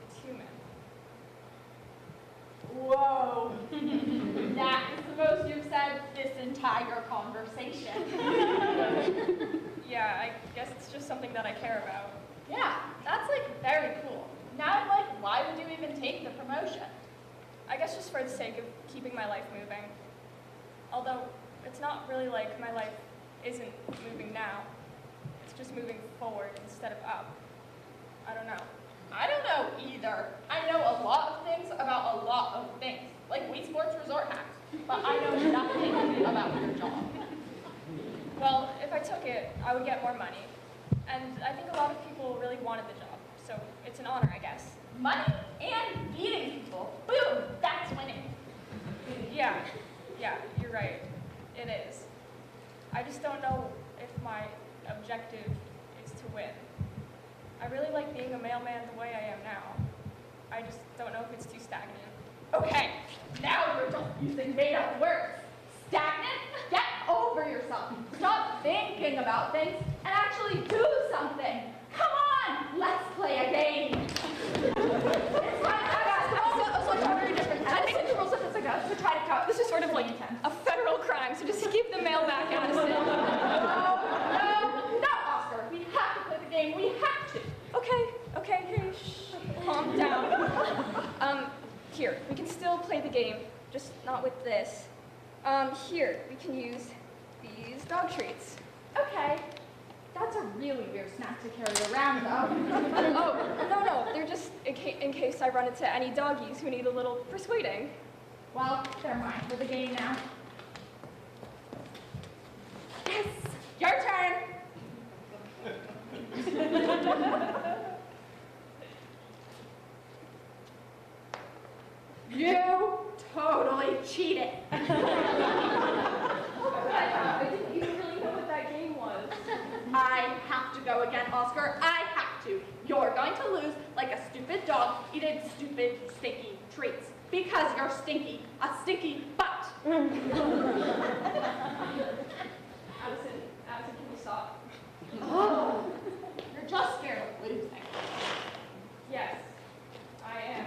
[SPEAKER 5] It's human.
[SPEAKER 7] Whoa. That is the most you've said this entire conversation.
[SPEAKER 5] Yeah, I guess it's just something that I care about.
[SPEAKER 7] Yeah, that's very cool. Now I'm why would you even take the promotion?
[SPEAKER 5] I guess just for the sake of keeping my life moving. Although, it's not really like my life isn't moving now. It's just moving forward instead of up. I don't know.
[SPEAKER 7] I don't know either. I know a lot of things about a lot of things, like Wii Sports Resort hacks, but I know nothing about your job.
[SPEAKER 5] Well, if I took it, I would get more money. And I think a lot of people really wanted the job, so it's an honor, I guess.
[SPEAKER 7] Money and beating people. Boom, that's winning.
[SPEAKER 5] Yeah, you're right. It is. I just don't know if my objective is to win. I really like being a mailman the way I am now. I just don't know if it's too stagnant.
[SPEAKER 7] Okay, now you're just using made-up words. Stagnant? Get over yourself. Stop thinking about things and actually do something. Come on, let's play a game. It's fine, a very different. I think the rules of this are to try to count.
[SPEAKER 5] This is sort of like a federal crime, so just keep the mail back out of it.
[SPEAKER 7] No, Oscar. We have to play the game. We have to.
[SPEAKER 5] Okay, hey, shh, calm down. Here, we can still play the game, just not with this. Here, we can use these dog treats.
[SPEAKER 7] Okay. That's a really weird snack to carry around, though.
[SPEAKER 5] Oh, no, they're just in case I run into any doggies who need a little persuading.
[SPEAKER 7] Well, they're mine for the game now. Yes, your turn. You totally
[SPEAKER 5] go again, Oscar. I have to. You're going to lose like a stupid dog eating stupid, stinky treats. Because you're stinky. A stinky butt.
[SPEAKER 7] Addison, can you stop?
[SPEAKER 5] Oh, you're just scared of losing.
[SPEAKER 7] Yes, I am.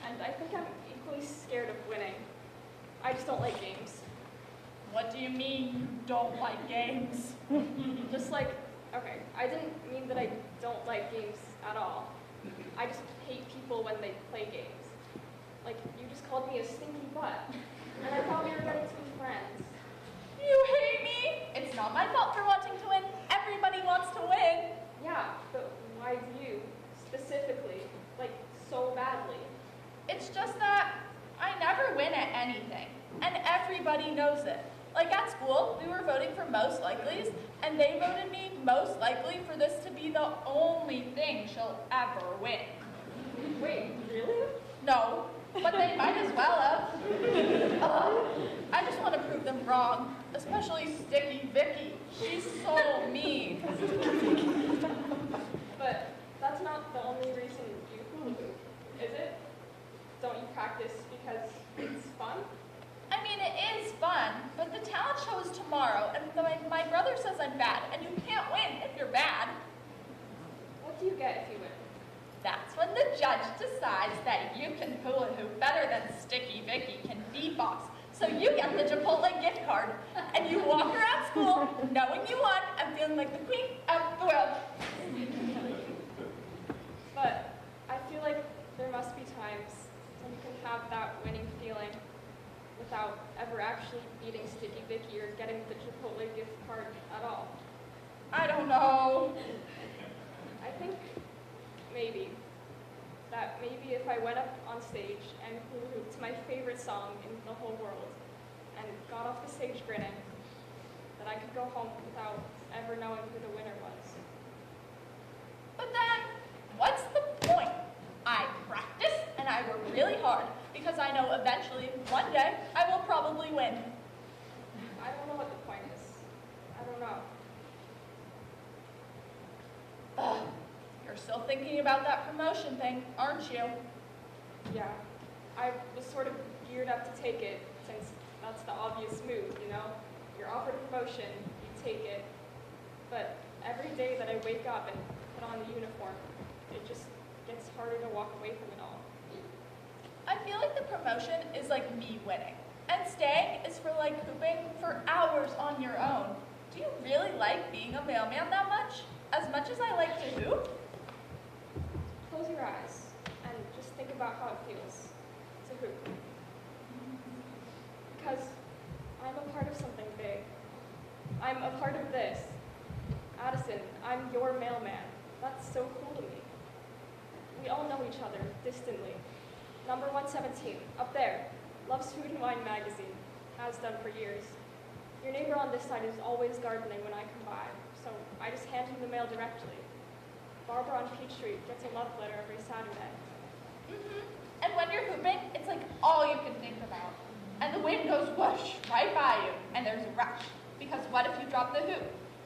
[SPEAKER 7] And I think I'm equally scared of winning. I just don't like games.
[SPEAKER 5] What do you mean you don't like games?
[SPEAKER 7] Just like, okay, I didn't mean that I don't like games at all. I just hate people when they play games. Like, you just called me a stinky butt. And I thought we were getting to be friends.
[SPEAKER 5] You hate me? It's not my fault for wanting to win. Everybody wants to win.
[SPEAKER 7] Yeah, but why you, specifically? Like, so badly?
[SPEAKER 5] It's just that I never win at anything. And everybody knows it. Like at school, we were voting for most likelies, and they voted me most likely for this to be the only thing she'll ever win.
[SPEAKER 7] Wait, really?
[SPEAKER 5] No, but they might as well have. I just want to prove them wrong, especially Sticky Vicky. She's so mean.
[SPEAKER 7] But that's not the only reason you hula hoop, is it? Don't you practice because it's fun?
[SPEAKER 5] I mean, it is fun, but the talent show is tomorrow, and my brother says I'm bad, and you can't win if you're bad.
[SPEAKER 7] What do you get if you win?
[SPEAKER 5] That's when the judge decides that you can hula hoop better than Sticky Vicky can beatbox. So you get the Chipotle gift card, and you walk around school knowing you won and feeling like the queen of the world.
[SPEAKER 7] But I feel like there must be times when you can have that winning feeling without ever actually beating Sticky Vicky or getting the Chipotle gift card at all.
[SPEAKER 5] I don't know.
[SPEAKER 7] I think maybe if I went up on stage and hula hooped my favorite song in the whole world and got off the stage grinning, that I could go home without ever knowing who the winner was.
[SPEAKER 5] But then, what's the point? I practice and I work really hard because I know eventually, one day, I will probably win.
[SPEAKER 7] I don't know what the point is. I don't know.
[SPEAKER 5] Ugh, you're still thinking about that promotion thing, aren't you?
[SPEAKER 7] Yeah, I was sort of geared up to take it since that's the obvious move, you know? You're offered a promotion, you take it. But every day that I wake up and put on the uniform, it just gets harder to walk away from it all.
[SPEAKER 5] I feel like the promotion is like me winning. And staying is for like hooping for hours on your own. Do you really like being a mailman that much? As much as I like to hoop?
[SPEAKER 7] Close your eyes and just think about how it feels to hoop. Because I'm a part of something big. I'm a part of this. Addison, I'm your mailman. That's so cool to me. We all know each other, distantly. Number 117, up there, loves Food and Wine magazine, has done for years. Your neighbor on this side is always gardening when I come by, so I just hand him the mail directly. Barbara on Peach Street gets a love letter every Saturday.
[SPEAKER 5] And when you're hooping, it's like all you can think about. And the wind goes whoosh right by you, and there's a rush. Because what if you drop the hoop?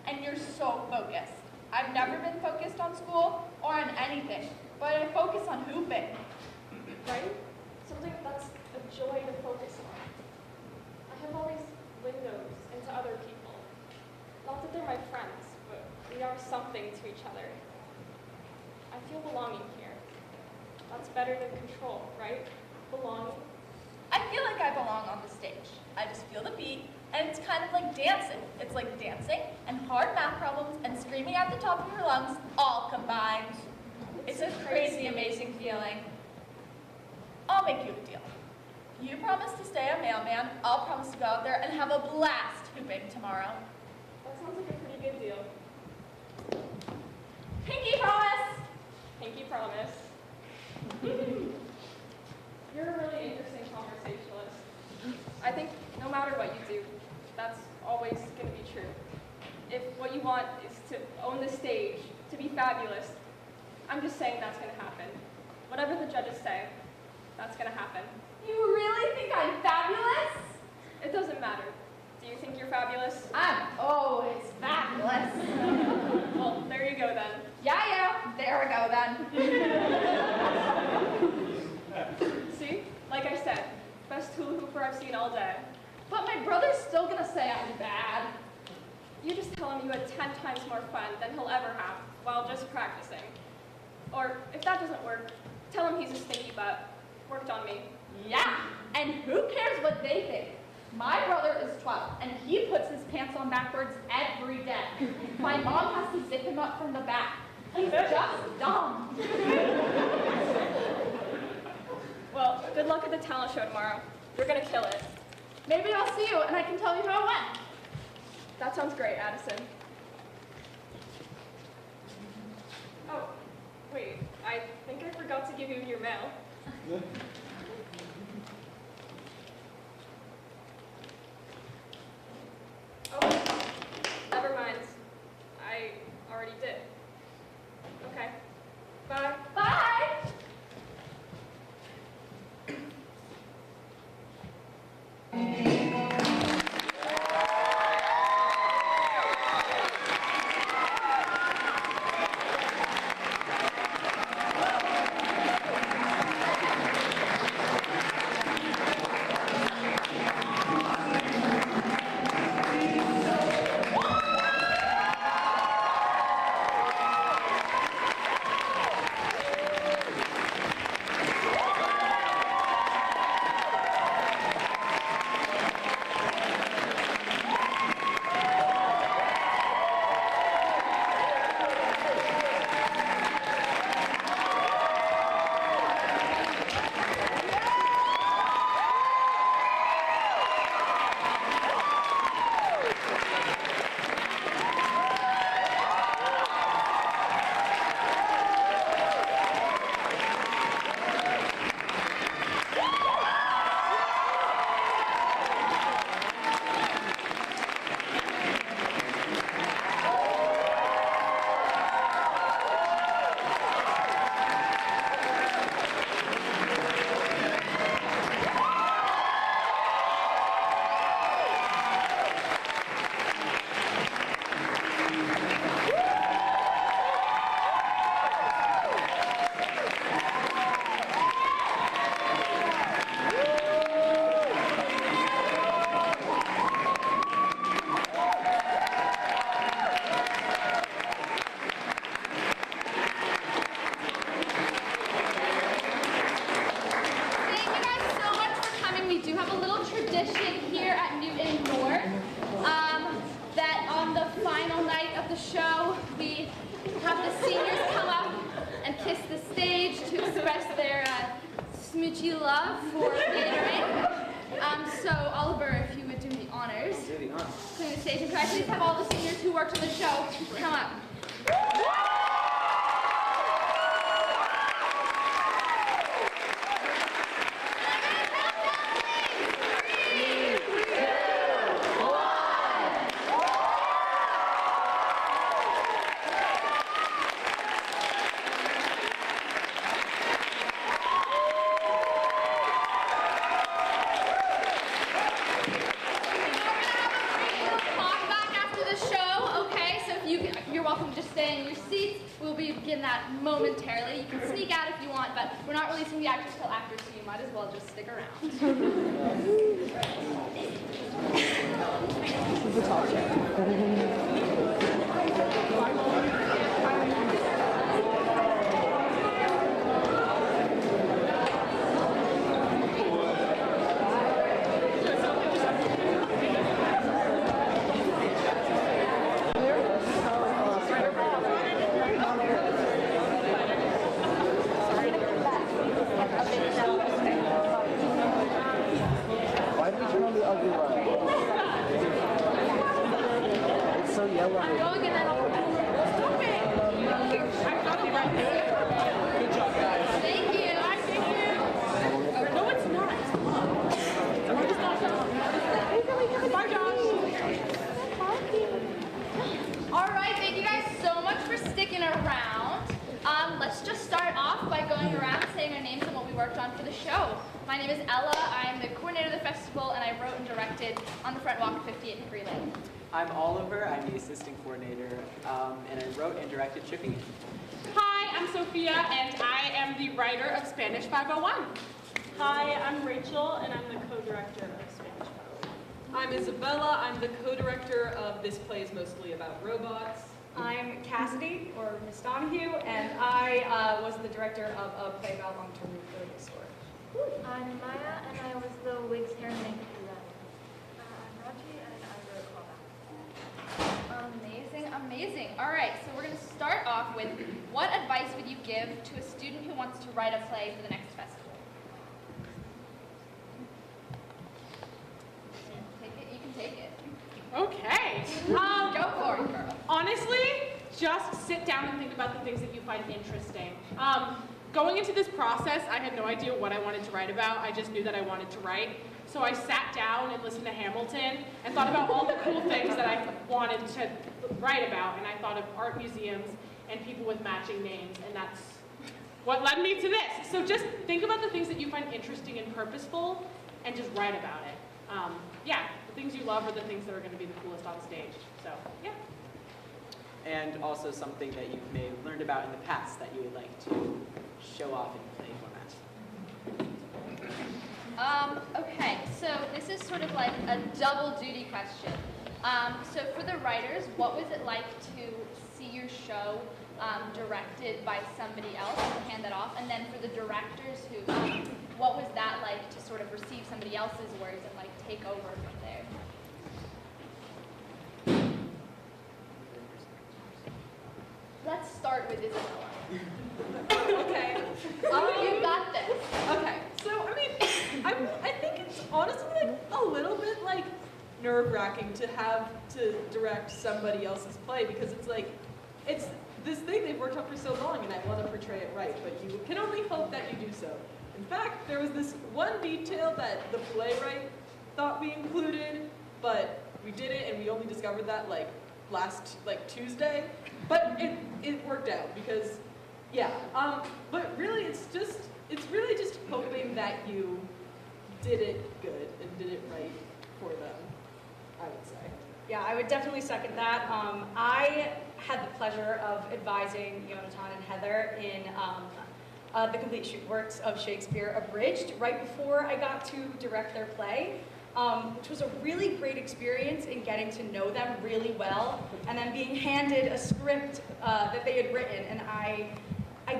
[SPEAKER 5] And you're so focused. I've never been focused on school or on anything, but I focus on hooping.
[SPEAKER 7] Right? Something that's a joy to focus on. I have all these windows into other people. Not that they're my friends, but we are something to each other. I feel belonging here. That's better than control, right? Belonging.
[SPEAKER 5] I feel like I belong on the stage. I just feel the beat, and it's kind of like dancing. It's like dancing and hard math problems and screaming at the top of your lungs all combined. It's a crazy, amazing feeling. I'll make you a deal. You promise to stay a mailman, I'll promise to go out there and have a blast hooping tomorrow.
[SPEAKER 7] That sounds like a pretty good deal.
[SPEAKER 5] Pinky promise!
[SPEAKER 7] Pinky promise. You're a really interesting conversationalist. I think no matter what you do, that's always going to be true. If what you want is to own the stage, to be fabulous, I'm just saying that's going to happen. Whatever the judges say, that's going to happen.
[SPEAKER 5] You really think I'm fabulous?
[SPEAKER 7] It doesn't matter. Do you think you're fabulous?
[SPEAKER 5] I'm always fabulous.
[SPEAKER 7] Well, there you go then. I've seen all day. But my brother's still gonna say I'm bad. You just tell him you had 10 times more fun than he'll ever have while just practicing. Or if that doesn't work, tell him he's a stinky butt. Worked on me.
[SPEAKER 5] Yeah, and who cares what they think? My brother is 12, and he puts his pants on backwards every day. My mom has to zip him up from the back. He's just dumb.
[SPEAKER 7] Well, good luck at the talent show tomorrow. You're gonna kill it. Maybe I'll see you and I can tell you how it went. That sounds great, Addison. Oh, wait, I think I forgot to give you your mail. Oh, never mind. I already did. Okay. Bye.
[SPEAKER 5] Bye! Momentarily. You can sneak out if you want, but we're not releasing the actors till after, so you might as well just stick around.
[SPEAKER 2] This is a talk show.
[SPEAKER 5] Let's just start off by going around saying our names and what we worked on for the show. My name is Ella. I'm the coordinator of the festival, and I wrote and directed On the Front Walk at 58 Hickory Lane.
[SPEAKER 6] I'm Oliver. I'm the assistant coordinator, and I wrote and directed Chipping It.
[SPEAKER 18] Hi, I'm Sophia, and I am the writer of Spanish 501. Hi, I'm Rachel, and I'm the co-director of Spanish Power.
[SPEAKER 19] I'm Isabella. I'm the co-director of This Play is Mostly About Robots.
[SPEAKER 20] I'm Cassidy, or Miss Donahue, and I was the director of a play about long-term nuclear disorder.
[SPEAKER 21] I'm Maya, and I was the wigs, hair, and makeup designer. I'm Raji, and I wrote callback.
[SPEAKER 5] Amazing, amazing. All right, so we're going to start off with what advice would you give to a student who wants to write a play for the next festival? You can take it.
[SPEAKER 22] Okay.
[SPEAKER 5] Go for it, girl.
[SPEAKER 22] Honestly, just sit down and think about the things that you find interesting. Going into this process, I had no idea what I wanted to write about. I just knew that I wanted to write. So I sat down and listened to Hamilton and thought about all the cool things that I wanted to write about. And I thought of art museums and people with matching names, and that's what led me to this. So just think about the things that you find interesting and purposeful and just write about it. Yeah, the things you love are the things that are going to be the coolest on stage. So, yeah.
[SPEAKER 6] And also something that you may have learned about in the past that you would like to show off in play format.
[SPEAKER 5] Okay, so this is sort of like a double duty question. So for the writers, what was it like to see your show directed by somebody else and hand that off? And then for the directors, what was that like to sort of receive somebody else's words and like take over from there? Let's start with Isabella.
[SPEAKER 19] Okay.
[SPEAKER 5] You got this.
[SPEAKER 19] Okay. So, I mean, I think it's honestly like a little bit like nerve-wracking to have to direct somebody else's play because it's like, it's this thing they've worked on for so long and I want to portray it right, but you can only hope that you do so. In fact, there was this one detail that the playwright thought we included, but we didn't, and we only discovered that last Tuesday. But it worked out because, yeah. But really, it's really just hoping that you did it good and did it right for them, I would say.
[SPEAKER 20] Yeah, I would definitely second that. I had the pleasure of advising Yonatan and Heather in the complete shoot works of Shakespeare Abridged right before I got to direct their play, which was a really great experience in getting to know them really well and then being handed a script that they had written. And I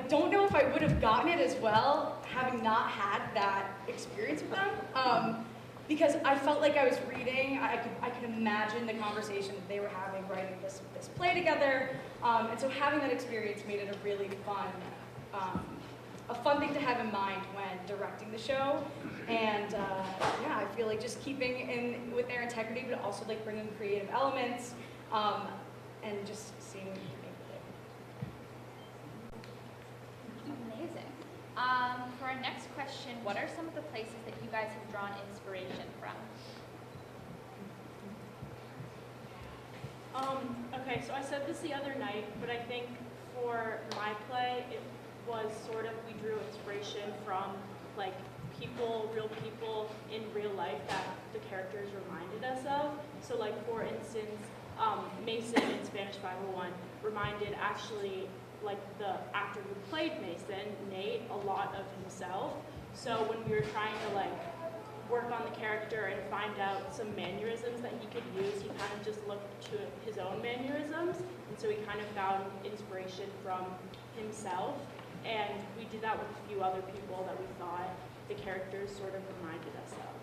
[SPEAKER 20] don't know if I would have gotten it as well having not had that experience with them. Because I felt like I was reading, I could imagine the conversation that they were having writing this play together. And so having that experience made it a really fun thing to have in mind when directing the show. And yeah, I feel like just keeping in with their integrity, but also like bringing creative elements and just seeing what you can make with it.
[SPEAKER 5] Amazing. For our next question, what are some of the places that you guys have drawn inspiration from?
[SPEAKER 18] Okay, so I said this the other night, but I think for my play, it was sort of, we drew inspiration from like real people in real life that the characters reminded us of. So like for instance, Mason in Spanish 501 reminded actually like the actor who played Mason, Nate, a lot of himself. So when we were trying to like work on the character and find out some mannerisms that he could use, he kind of just looked to his own mannerisms, and so he kind of found inspiration from himself. And we did that with a few other people that we thought the characters sort of reminded us of.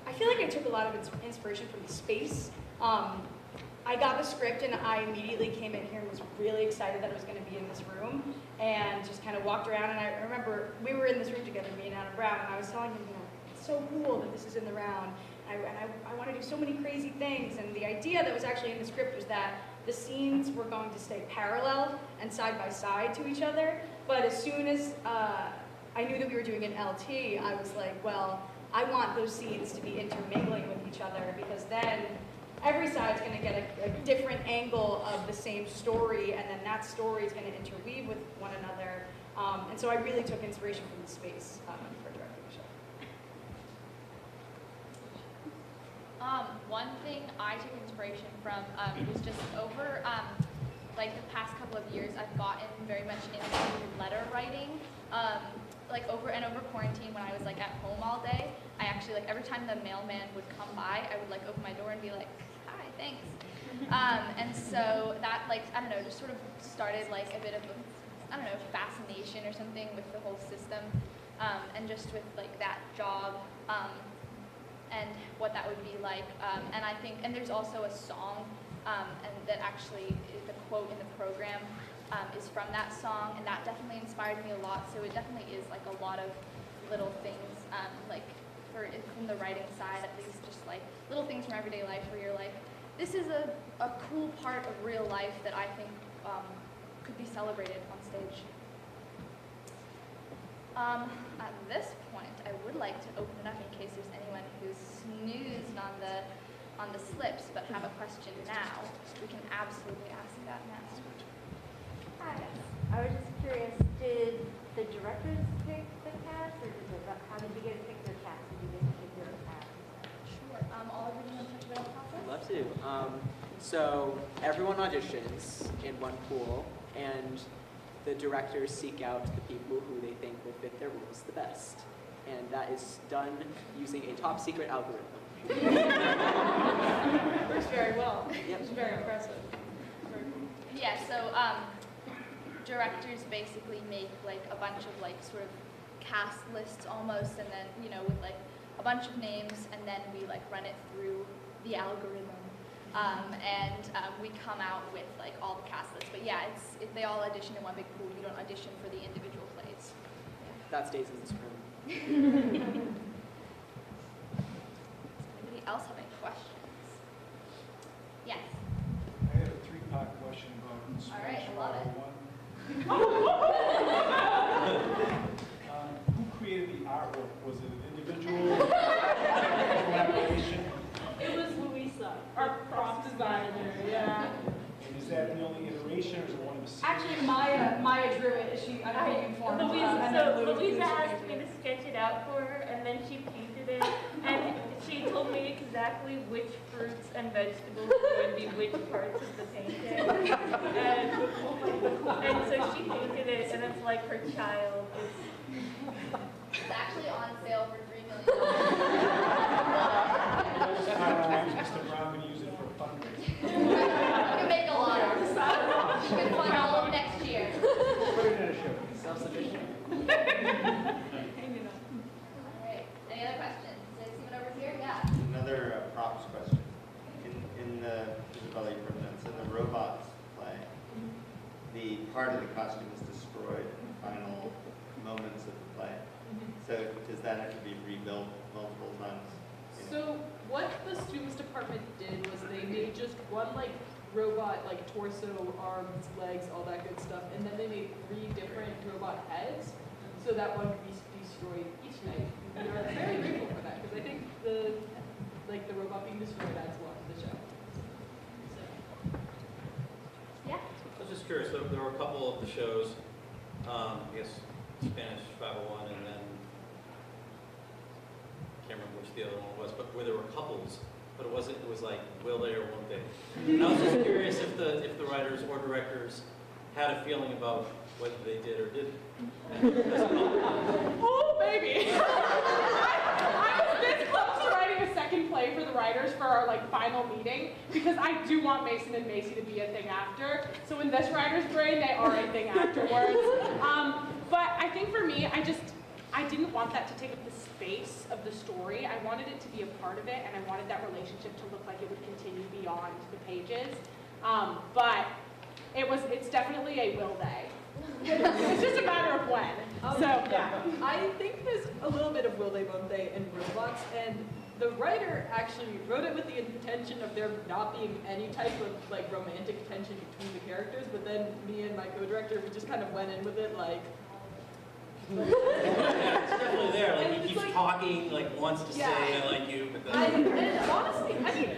[SPEAKER 20] I feel like I took a lot of inspiration from the space. I got the script and I immediately came in here and was really excited that I was going to be in this room and just kind of walked around. And I remember we were in this room together, me and Adam Brown, and I was telling him, it's so cool that this is in the round. I want to do so many crazy things. And the idea that was actually in the script was that the scenes were going to stay parallel and side by side to each other. But as soon as I knew that we were doing an LT, I was like, well, I want those scenes to be intermingling with each other because then every side's going to get a different angle of the same story, and then that story is going to interweave with one another. And so I really took inspiration from the space for directing the show.
[SPEAKER 5] One thing I took inspiration from was just over like the past couple of years, I've gotten very much into letter writing. like over quarantine when I was like at home all day, I actually like every time the mailman would come by, I would like open my door and be like, hi, thanks. And so that like, I don't know, just sort of started like a bit of a, I don't know, fascination or something with the whole system, and just with like that job, and what that would be like. And I think, and there's also a song, and that actually the quote in the program is from that song, and that definitely inspired me a lot. So it definitely is like a lot of little things, like from the writing side at least, just like little things from everyday life where you're like, this is a cool part of real life that I think could be celebrated on stage. At this point, I would like to open it up in case there's anyone who's snoozed on the slips but have a question now. We can absolutely ask that now.
[SPEAKER 21] Hi. I was just curious, did the directors pick the cast, or how did you guys pick their cast? Did you guys pick your cast?
[SPEAKER 5] Sure. Oliver, do you want to talk about the process?
[SPEAKER 3] I'd love to. So everyone auditions in one pool, and the directors seek out the people who they think will fit their roles the best. And that is done using a top secret algorithm.
[SPEAKER 19] Works very well.
[SPEAKER 3] Yep.
[SPEAKER 19] It's very impressive.
[SPEAKER 5] Yeah, so directors basically make like a bunch of like sort of cast lists almost, and then, you know, with like a bunch of names, and then we like run it through the algorithm. And we come out with like all the cast lists. But yeah, if they all audition in one big pool, you don't audition for the individual plays.
[SPEAKER 3] That stays in this room.
[SPEAKER 5] Anybody else have any questions? Yes.
[SPEAKER 4] I had a three-part question about
[SPEAKER 5] All right, I love it.
[SPEAKER 4] Who created the artwork? Was it an individual collaboration?
[SPEAKER 18] It was Louisa, our prop designer, yeah.
[SPEAKER 4] And is that the only iteration, or is it one of the series?
[SPEAKER 20] Actually, Maya drew it. I'm being informed.
[SPEAKER 18] Louisa asked me to sketch it out for her, and then she painted it, and she told me exactly which fruits and vegetables would be which parts of the painting. And so she painted it, and it's like her child.
[SPEAKER 5] It's actually on sale for $3 million.
[SPEAKER 4] Mr. Brown going to use it for a fundraiser.
[SPEAKER 5] You can make a lot of it. You can fund all of next year.
[SPEAKER 4] Put it in a show.
[SPEAKER 3] Self-sufficient.
[SPEAKER 5] All right. Any other questions? Is anyone over here? Yeah.
[SPEAKER 8] Another props question. In the Isabella, you represents in the robots play, the part of the costume is destroyed in the final moments of the play. So does that have to be rebuilt multiple times?
[SPEAKER 19] So what the students department did was they made just one like robot, like torso, arms, legs, all that good stuff, and then they made 3 different robot heads, so that one could be destroyed each night. We are very grateful for that, because I think the robot being destroyed adds a lot to the show. So.
[SPEAKER 5] Yeah.
[SPEAKER 23] I was just curious. There were a couple of the shows. I guess Spanish 501, and then I can't remember which the other one was, but where there were couples. But it wasn't. It was like, will they or won't they? And I was just curious if the writers or directors had a feeling about whether they did or didn't.
[SPEAKER 22] Oh, baby! I was this close to writing a second play for the writers for our like final meeting, because I do want Mason and Macy to be a thing after. So in this writer's brain, they are a thing afterwards. But I think for me, I didn't want that to take up the space of the story. I wanted it to be a part of it, and I wanted that relationship to look like it would continue beyond the pages. But it's definitely a will they. It's just a matter of when. So yeah.
[SPEAKER 19] I think there's a little bit of will they, won't they in robots, and the writer actually wrote it with the intention of there not being any type of like romantic tension between the characters, but then me and my co-director, we just kind of went in with it like.
[SPEAKER 23] It's definitely there. Like he keeps talking, like wants to say I like you, but then.
[SPEAKER 19] And honestly, I mean,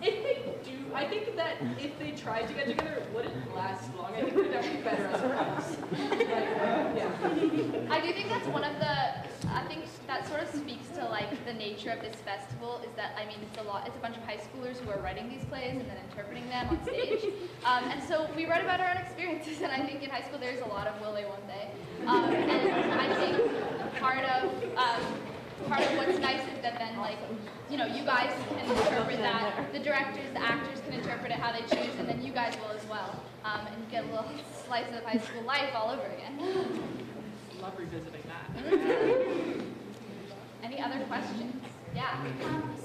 [SPEAKER 19] if they do, I think that if they tried to get together, it wouldn't last long. I think they're definitely better as friends.
[SPEAKER 5] I do think that's one of the I think that sort of speaks to like the nature of this festival is that, I mean, it's a bunch of high schoolers who are writing these plays and then interpreting them on stage. And so we write about our own experiences, and I think in high school there's a lot of will they, won't they. And I think part of what's nice is that then, like, you know, you guys can interpret that, the directors, the actors can interpret it how they choose, and then you guys will as well. And you get a little slice of high school life all over again.
[SPEAKER 22] Love revisiting that.
[SPEAKER 5] Any other questions? Yeah.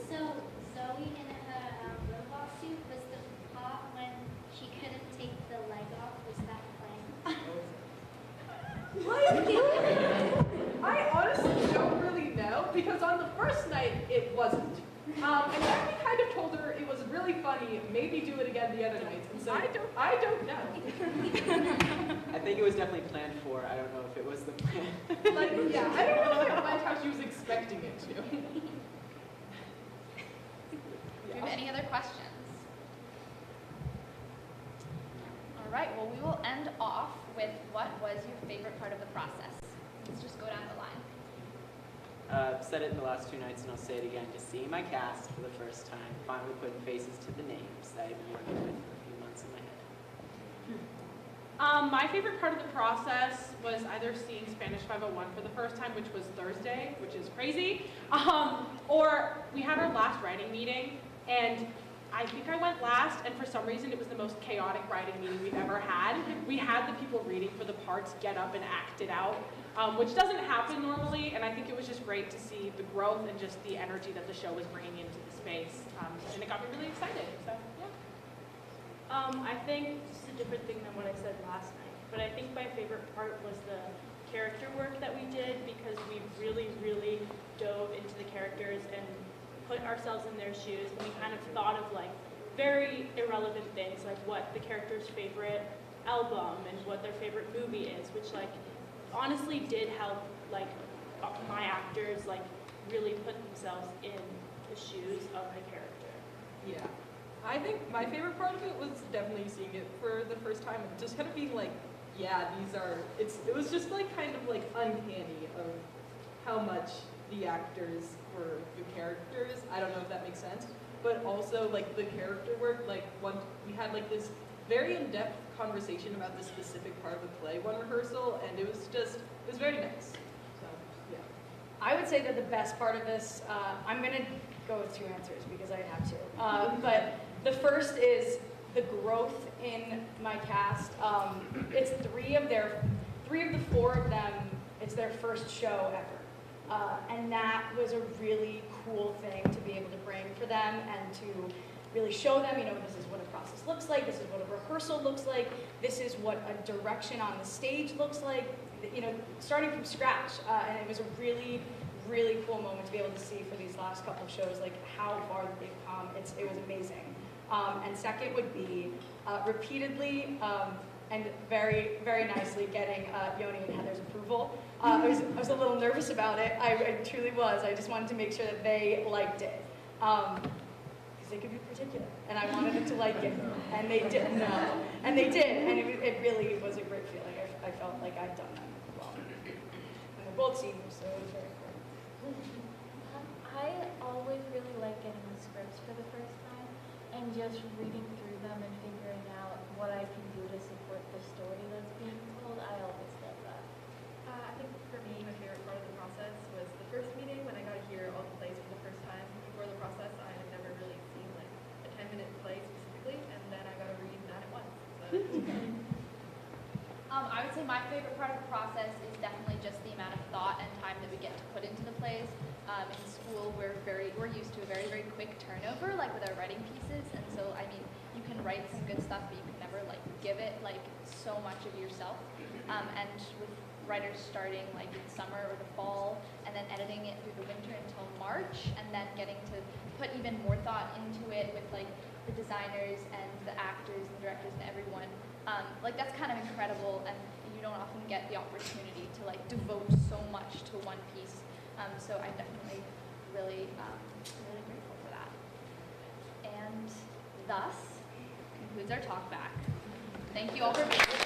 [SPEAKER 14] So Zoe in her robot suit, was the part when she couldn't take the leg off, was that playing?
[SPEAKER 19] I honestly don't really know, because on the first night it wasn't. And then we kind of told her it was really funny, maybe do it again the other nights. And so I don't know.
[SPEAKER 3] I think it was definitely planned for. I don't know if it was the plan.
[SPEAKER 19] Like, yeah, I don't know if it went how she was expecting it to.
[SPEAKER 5] Do you have any other questions? All right, well, we will end off with what was your favorite part of the process? Let's just go down the line.
[SPEAKER 3] Said it in the last 2 nights, and I'll say it again. Just seeing my cast for the first time, finally putting faces to the names that I've been working with for a few months in my head.
[SPEAKER 22] My favorite part of the process was either seeing Spanish 501 for the first time, which was Thursday, which is crazy, or we had our last writing meeting, and I think I went last, and for some reason it was the most chaotic writing meeting we've ever had. We had the people reading for the parts get up and act it out, which doesn't happen normally, and I think it was just great to see the growth and just the energy that the show was bringing into the space, and it got me really excited, so yeah.
[SPEAKER 18] I think just a different thing than what I said last night, but I think my favorite part was the character work that we did, because we really, really dove into the characters and put ourselves in their shoes, and we kind of thought of like very irrelevant things, like what the character's favorite album and what their favorite movie is, which like honestly did help like my actors like really put themselves in the shoes of the character.
[SPEAKER 19] Yeah. I think my favorite part of it was definitely seeing it for the first time and just kind of being like, yeah, it was just like kind of like uncanny of how much the actors were the characters. I don't know if that makes sense. But also like the character work, like we had like this very in-depth conversation about this specific part of the play one rehearsal, and it was very nice. So, yeah.
[SPEAKER 20] I would say that the best part of this, I'm going to go with 2 answers because I have to. But the first is the growth in my cast. It's 3 of the 4 of them, it's their first show ever. And that was a really cool thing to be able to bring for them and to really show them, you know, this is what a process looks like, this is what a rehearsal looks like, this is what a direction on the stage looks like, you know, starting from scratch. And it was a really, really cool moment to be able to see for these last couple of shows, like how far they've come. It was amazing. And second would be repeatedly and very, very nicely getting Yoni and Heather's approval. I was a little nervous about it. I truly was. I just wanted to make sure that they liked it. Because they could be particular. And I wanted them to like it. And they did. And they did. And it really was a great feeling. I felt like I'd done that well. And they're both seniors, so it was very cool.
[SPEAKER 9] I always really like getting the scripts for the first time and just reading through them and figuring out what I can do to support the story that's being told. I always love that.
[SPEAKER 11] I think for me, my favorite part of the process was the first meeting when I got to hear all the plays for the first time. Before the process, I had never really seen like a 10-minute play specifically, and then I got to read that at once. So.
[SPEAKER 5] I would say my favorite part of the process is definitely just the amount of thought and time that we get to put into the plays. In school, we're used to a very, very quick turnover, like with our writing pieces, and so I mean, you can write some good stuff, but you can never like give it like so much of yourself. And with writers starting like in summer or the fall, and then editing it through the winter until March, and then getting to put even more thought into it with like the designers and the actors and directors and everyone. Like that's kind of incredible, and you don't often get the opportunity to like devote so much to one piece. So I'm definitely really, really grateful for that. And thus concludes our talk back. Thank you all for being here.